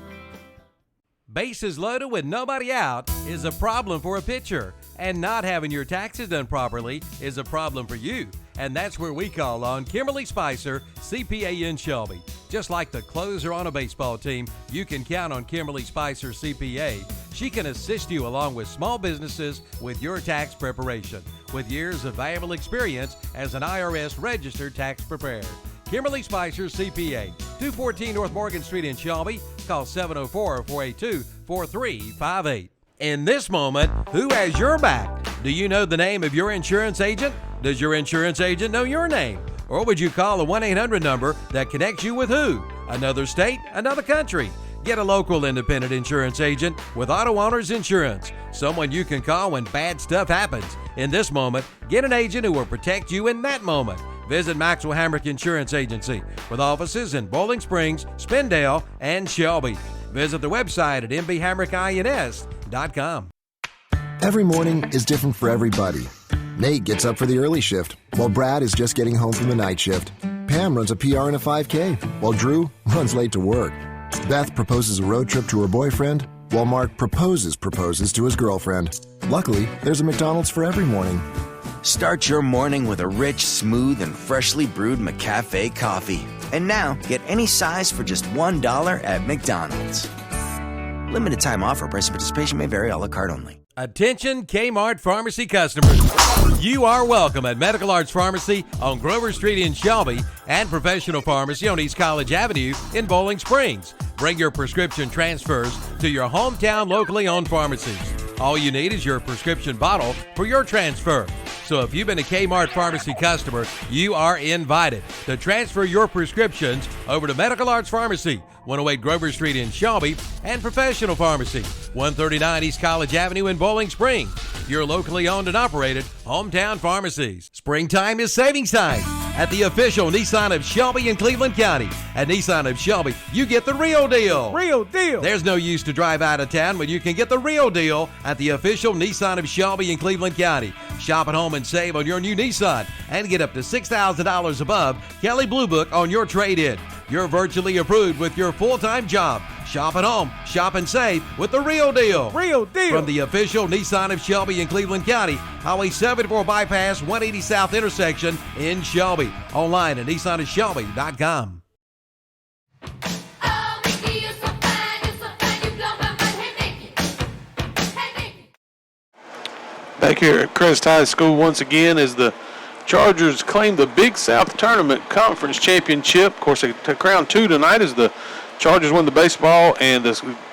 Bases loaded with nobody out is a problem for a pitcher, and not having your taxes done properly is a problem for you. And that's where we call on Kimberly Spicer, CPA in Shelby. Just like the closer on a baseball team, you can count on Kimberly Spicer, CPA. She can assist you along with small businesses with your tax preparation, with years of valuable experience as an IRS registered tax preparer. Kimberly Spicer, CPA, 214 North Morgan Street in Shelby. Call 704-482-4358. In this moment, who has your back? Do you know the name of your insurance agent? Does your insurance agent know your name? Or would you call a 1-800 number that connects you with who? Another state? Another country? Get a local independent insurance agent with Auto Owners Insurance. Someone you can call when bad stuff happens. In this moment, get an agent who will protect you in that moment. Visit Maxwell Hamrick Insurance Agency with offices in Bowling Springs, Spindale, and Shelby. Visit the website at mbhamrickins.com. Every morning is different for everybody. Nate gets up for the early shift, while Brad is just getting home from the night shift. Pam runs a PR and a 5K, while Drew runs late to work. Beth proposes a road trip to her boyfriend, while Mark proposes to his girlfriend. Luckily, there's a McDonald's for every morning. Start your morning with a rich, smooth, and freshly brewed McCafe coffee. And now, get any size for just $1 at McDonald's. Limited time offer. Price of participation may vary. A la carte only. Attention Kmart Pharmacy customers. You are welcome at Medical Arts Pharmacy on Grover Street in Shelby and Professional Pharmacy on East College Avenue in Bowling Springs. Bring your prescription transfers to your hometown locally owned pharmacies. All you need is your prescription bottle for your transfer. So if you've been a Kmart Pharmacy customer, you are invited to transfer your prescriptions over to Medical Arts Pharmacy, 108 Grover Street in Shelby, and Professional Pharmacy, 139 East College Avenue in Bowling Springs. Your locally owned and operated hometown pharmacies. Springtime is savings time at the official Nissan of Shelby and Cleveland County. At Nissan of Shelby, you get the real deal. Real deal. There's no use to drive out of town when you can get the real deal at the official Nissan of Shelby and Cleveland County. Shop at home and save on your new Nissan and get up to $6,000 above Kelly Blue Book on your trade-in. You're virtually approved with your full-time job. Shop at home, shop and save with the real deal. Real deal. From the official Nissan of Shelby in Cleveland County, Highway 74 Bypass 180 South intersection in Shelby. Online at nissanofshelby.com. Back here at Crest High School once again as the Chargers claim the Big South Tournament Conference Championship. Of course, they crowned 2 tonight as the Chargers won the baseball and the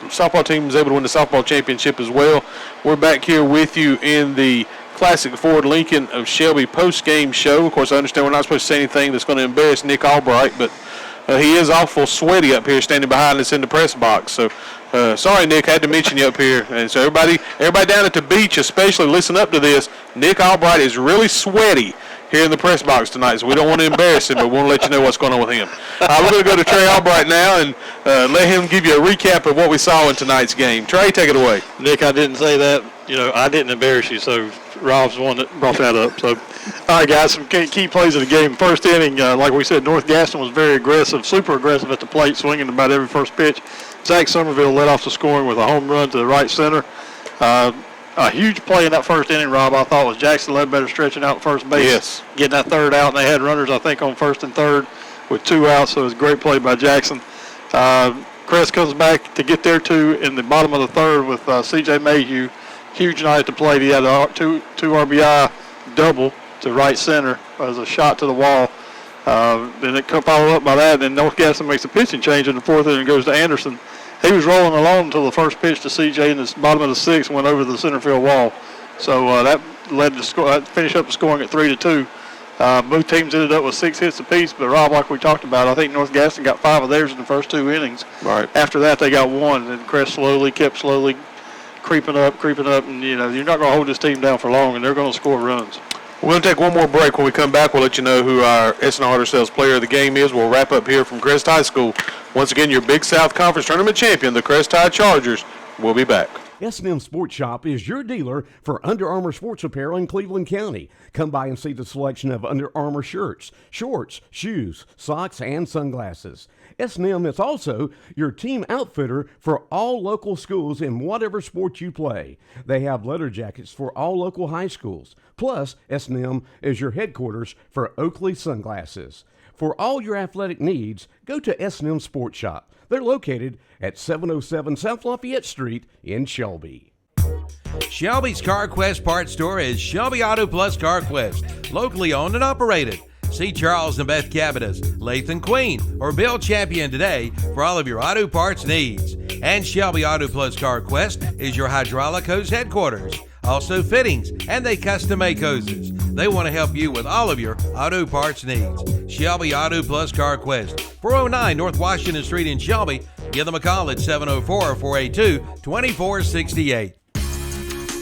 softball team was able to win the softball championship as well. We're back here with you in the Classic Ford Lincoln of Shelby post-game show. Of course, I understand we're not supposed to say anything that's going to embarrass Nick Albright, but he is awful sweaty up here standing behind us in the press box. So, sorry, Nick, I had to mention you up here. And so everybody down at the beach especially, listen up to this. Nick Albright is really sweaty here in the press box tonight, so we don't want to embarrass him, but we want to let you know what's going on with him. We're going to go to Trey Albright now and let him give you a recap of what we saw in tonight's game. Trey, take it away. Nick, I didn't say that. I didn't embarrass you, so Rob's the one that brought that up. So, all right, guys, some key plays of the game. First inning, like we said, North Gaston was very aggressive, super aggressive at the plate, swinging about every first pitch. Zach Somerville led off the scoring with a home run to the right center. A huge play in that first inning, Rob, I thought, was Jackson Ledbetter stretching out first base, yes, getting that third out, and they had runners, I think, on first and third with 2 outs, so it was a great play by Jackson. Crest comes back to get their 2 in the bottom of the third with C.J. Mayhew. Huge night at the plate. He had a two RBI double to right center as a shot to the wall. Then it followed up by that, and then North Gaston makes a pitching change in the fourth inning and goes to Anderson. He was rolling along until the first pitch to C.J. in the bottom of the sixth and went over the center field wall. So that led to finish up the scoring at 3-2. Both teams ended up with 6 hits apiece, but Rob, like we talked about, I think North Gaston got 5 of theirs in the first 2 innings. Right. After that, they got 1, and Crest kept slowly creeping up, and you're not going to hold this team down for long, and they're going to score runs. We're going to take one more break. When we come back, we'll let you know who our S&R Auto Sales player of the game is. We'll wrap up here from Crest High School. Once again, your Big South Conference Tournament champion, the Crest High Chargers. We'll be back. S&M Sports Shop is your dealer for Under Armour sports apparel in Cleveland County. Come by and see the selection of Under Armour shirts, shorts, shoes, socks, and sunglasses. S&M is also your team outfitter for all local schools in whatever sport you play. They have letter jackets for all local high schools. Plus, S&M is your headquarters for Oakley Sunglasses. For all your athletic needs, go to S&M Sports Shop. They're located at 707 South Lafayette Street in Shelby. Shelby's CarQuest parts store is Shelby Auto Plus CarQuest, locally owned and operated. See Charles and Beth Cabanas, Lathan Queen, or Bill Champion today for all of your auto parts needs. And Shelby Auto Plus CarQuest is your hydraulic hose headquarters. Also fittings, and they custom make hoses. They want to help you with all of your auto parts needs. Shelby Auto Plus CarQuest, 409 North Washington Street in Shelby. Give them a call at 704-482-2468.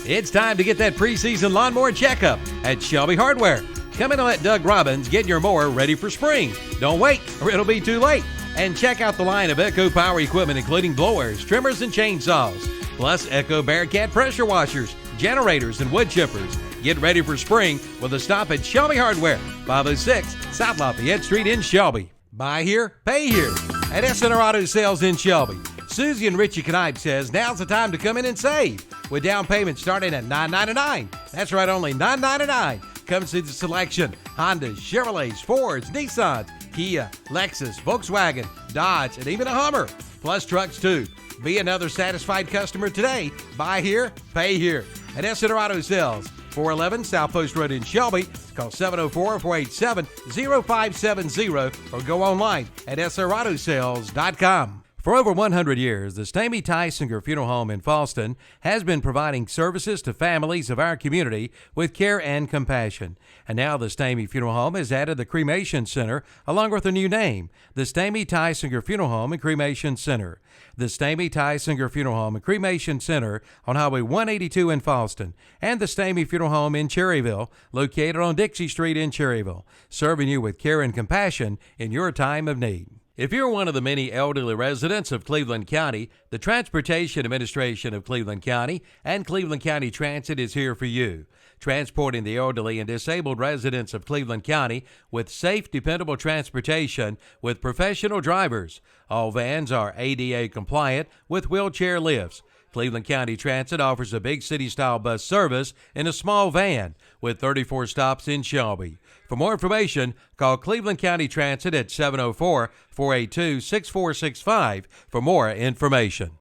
It's time to get that preseason lawnmower checkup at Shelby Hardware. Come in and let Doug Robbins get your mower ready for spring. Don't wait, or it'll be too late. And check out the line of Echo Power equipment, including blowers, trimmers, and chainsaws. Plus Echo Bearcat pressure washers, generators, and wood chippers. Get ready for spring with a stop at Shelby Hardware, 506 South Lafayette Street in Shelby. Buy here, pay here at S&R Auto Sales in Shelby. Susie and Richie Knipe says now's the time to come in and save with down payment starting at $9.99. That's right, only $9.99. Come see the selection: Hondas, Chevrolets, Fords, Nissans, Kia, Lexus, Volkswagen, Dodge, and even a Hummer. Plus trucks too. Be another satisfied customer today. Buy here, pay here at Essiter Auto Sales, 411 South Post Road in Shelby. Call 704-487-0570 or go online at esserautosales.com. For over 100 years, the Stamey Tysinger Funeral Home in Falston has been providing services to families of our community with care and compassion. And now the Stamey Funeral Home has added the Cremation Center along with a new name, the Stamey Tysinger Funeral Home and Cremation Center. The Stamey Tysinger Funeral Home and Cremation Center on Highway 182 in Falston, and the Stamey Funeral Home in Cherryville, located on Dixie Street in Cherryville, serving you with care and compassion in your time of need. If you're one of the many elderly residents of Cleveland County, the Transportation Administration of Cleveland County and Cleveland County Transit is here for you, transporting the elderly and disabled residents of Cleveland County with safe, dependable transportation with professional drivers. All vans are ADA compliant with wheelchair lifts. Cleveland County Transit offers a big city-style bus service in a small van with 34 stops in Shelby. For more information, call Cleveland County Transit at 704-482-6465 for more information.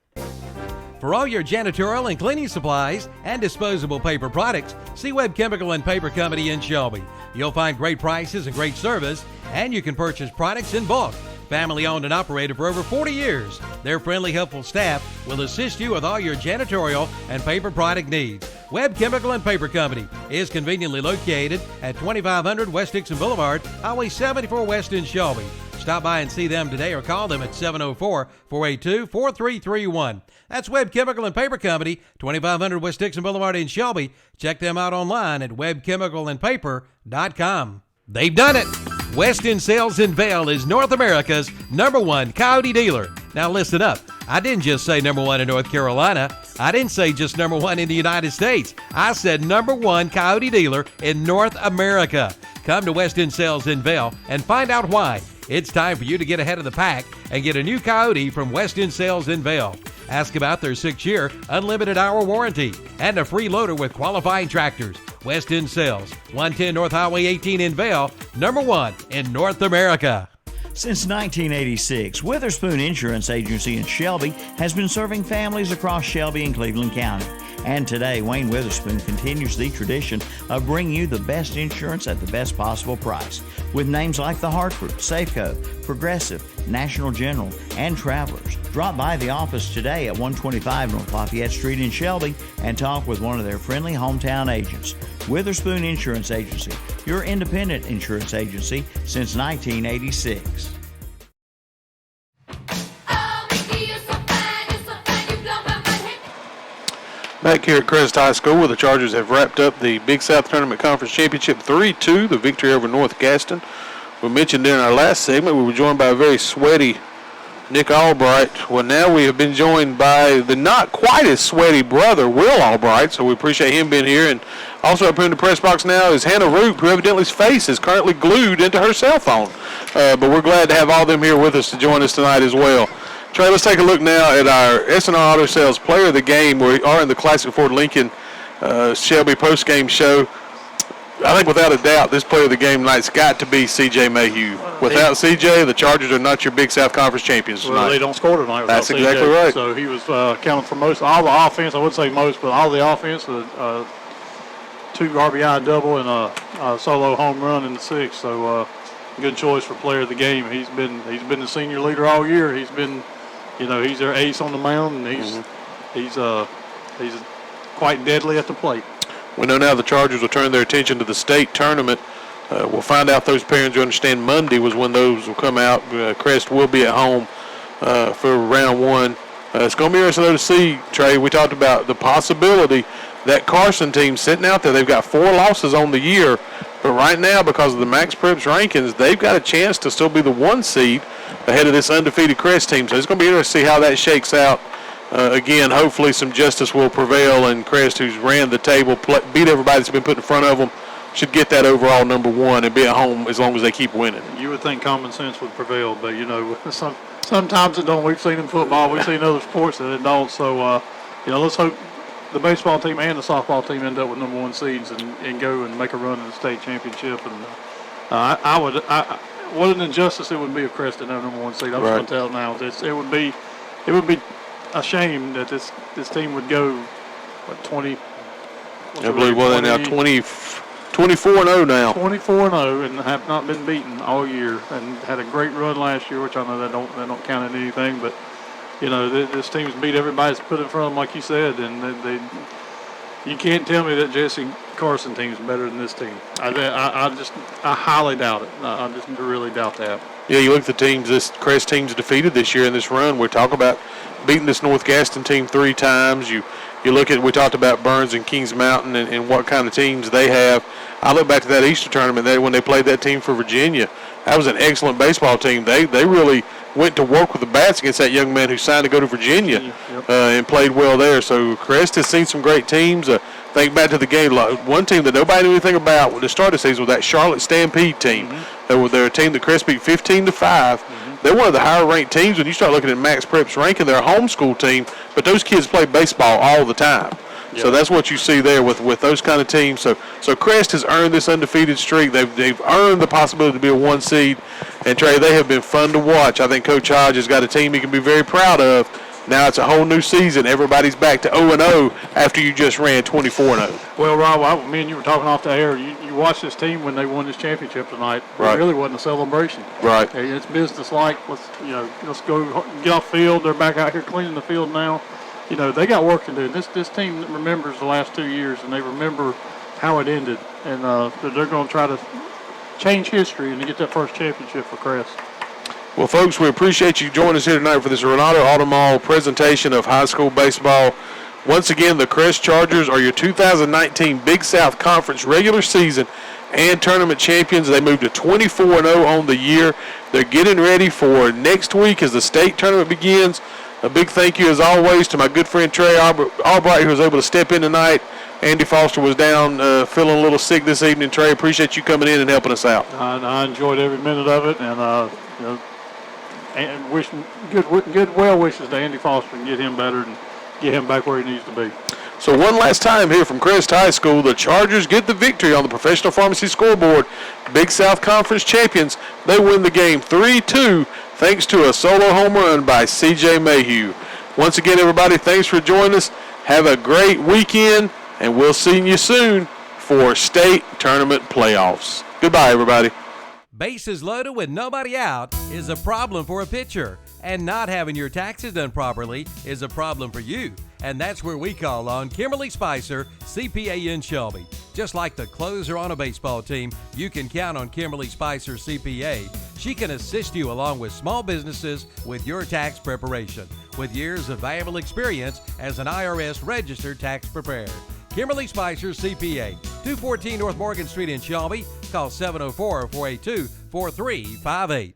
For all your janitorial and cleaning supplies and disposable paper products, see Webb Chemical and Paper Company in Shelby. You'll find great prices and great service, and you can purchase products in bulk. Family owned and operated for over 40 years. Their friendly, helpful staff will assist you with all your janitorial and paper product needs. Webb Chemical and Paper Company is conveniently located at 2500 West Dixon Boulevard, Highway 74 West in Shelby. Stop by and see them today or call them at 704-482-4331. That's Webb Chemical and Paper Company, 2500 West Dixon Boulevard in Shelby. Check them out online at webchemicalandpaper.com. They've done it! Weston Sales in Vail is North America's #1 Coyote dealer. Now listen up. I didn't just say #1 in North Carolina. I didn't say just #1 in the United States. I said #1 Coyote dealer in North America. Come to Weston Sales in Vail and find out why. It's time for you to get ahead of the pack and get a new Coyote from Weston Sales in Vail. Ask about their 6-year unlimited hour warranty and a free loader with qualifying tractors. Weston Sales, 110 North Highway 18 in Vail, #1 in North America. Since 1986, Witherspoon Insurance Agency in Shelby has been serving families across Shelby and Cleveland County. And today, Wayne Witherspoon continues the tradition of bringing you the best insurance at the best possible price. With names like The Hartford, Safeco, Progressive, National General, and Travelers. Drop by the office today at 125 North Lafayette Street in Shelby and talk with one of their friendly hometown agents. Witherspoon Insurance Agency, your independent insurance agency since 1986. Back here at Crest High School, where the Chargers have wrapped up the Big South Tournament Conference Championship 3-2, the victory over North Gaston. We mentioned in our last segment we were joined by a very sweaty Nick Albright. Well, now we have been joined by the not quite as sweaty brother, Will Albright, so we appreciate him being here. And also up here in the press box now is Hannah Ruppe, who evidently's face is currently glued into her cell phone. But we're glad to have all them here with us to join us tonight as well. Trey, let's take a look now at our S&R Auto Sales Player of the Game. We are in the Classic Ford Lincoln Shelby postgame show. I think without a doubt, this Player of the Game night's got to be C.J. Mayhew. Without C.J., the Chargers are not your Big South Conference champions tonight. Well, they don't score tonight without That's CJ. exactly right. So he was counting for most, all the offense. I wouldn't say most, but all the offense. 2 RBI double and a solo home run in the 6th. So good choice for Player of the Game. He's been the senior leader all year. He's been, he's their ace on the mound, and he's quite deadly at the plate. We know now the Chargers will turn their attention to the state tournament. We'll find out those parents. You understand Monday was when those will come out. Crest will be at home for round 1. It's going to be interesting to see, Trey. We talked about the possibility that Carson team sitting out there. They've got 4 losses on the year. But right now, because of the Max Preps rankings, they've got a chance to still be the 1 seed ahead of this undefeated Crest team. So it's going to be interesting to see how that shakes out. Again, hopefully some justice will prevail, and Crest, who's ran the table, beat everybody that's been put in front of them, should get that overall #1 and be at home as long as they keep winning. You would think common sense would prevail, but, sometimes it don't. We've seen in football. We've seen other sports that it don't. So, let's hope the baseball team and the softball team end up with #1 seeds and go and make a run in the state championship. And what an injustice it would be if Crest didn't have #1 seed. I'm just going to tell it now. It would be a shame that this team would go 20 I believe they're now 24-0 now. 24-0 and have not been beaten all year, and had a great run last year, which I know that don't count in anything. But this team's beat everybody that's put in front of them, like you said, and you can't tell me that Jesse Carson team's better than this team. I highly doubt it. I just really doubt that. Yeah, you look at the teams this Crest team's defeated this year in this run. We're talking about beating this North Gaston team 3 times. You look at, we talked about Burns and Kings Mountain and what kind of teams they have. I look back to that Easter tournament when they played that team for Virginia. That was an excellent baseball team. They really went to work with the bats against that young man who signed to go to Virginia. And played well there. So Crest has seen some great teams. Think back to the game. One team that nobody knew anything about when they started the season was that Charlotte Stampede team. They're a team that Crest beat 15-5. They're one of the higher ranked teams when you start looking at Max Prep's ranking. They're a homeschool team, but those kids play baseball all the time. So that's what you see there with those kind of teams. So Crest has earned this undefeated streak. They've earned the possibility to be a 1 seed. And Trey, they have been fun to watch. I think Coach Hodge has got a team he can be very proud of. Now it's a whole new season. Everybody's back to 0-0 after you just ran 24-0. Well, Rob, me and you were talking off the air. You watched this team when they won this championship tonight. Right. It really wasn't a celebration. Right. It's business-like. Let's go get off field. They're back out here cleaning the field now. They got work to do. This team remembers the last 2 years, and they remember how it ended. And they're going to try to change history and to get that first championship for Crest. Well, folks, we appreciate you joining us here tonight for this Renato Automall presentation of high school baseball. Once again, the Crest Chargers are your 2019 Big South Conference regular season and tournament champions. They moved to 24-0 on the year. They're getting ready for next week as the state tournament begins. A big thank you, as always, to my good friend Trey Albright, who was able to step in tonight. Andy Foster was down feeling a little sick this evening. Trey, appreciate you coming in and helping us out. I enjoyed every minute of it, and wish good well wishes to Andy Foster and get him better and get him back where he needs to be. So one last time here from Crest High School, the Chargers get the victory on the Professional Pharmacy scoreboard. Big South Conference champions. They win the game 3-2 thanks to a solo home run by C.J. Mayhew. Once again, everybody, thanks for joining us. Have a great weekend, and we'll see you soon for state tournament playoffs. Goodbye, everybody. Bases loaded with nobody out is a problem for a pitcher, and not having your taxes done properly is a problem for you. And that's where we call on Kimberly Spicer, CPA in Shelby. Just like the closer on a baseball team, you can count on Kimberly Spicer, CPA. She can assist you along with small businesses with your tax preparation, with years of valuable experience as an IRS registered tax preparer. Kimberly Spicer, CPA, 214 North Morgan Street in Shelby. Call 704-482-4358.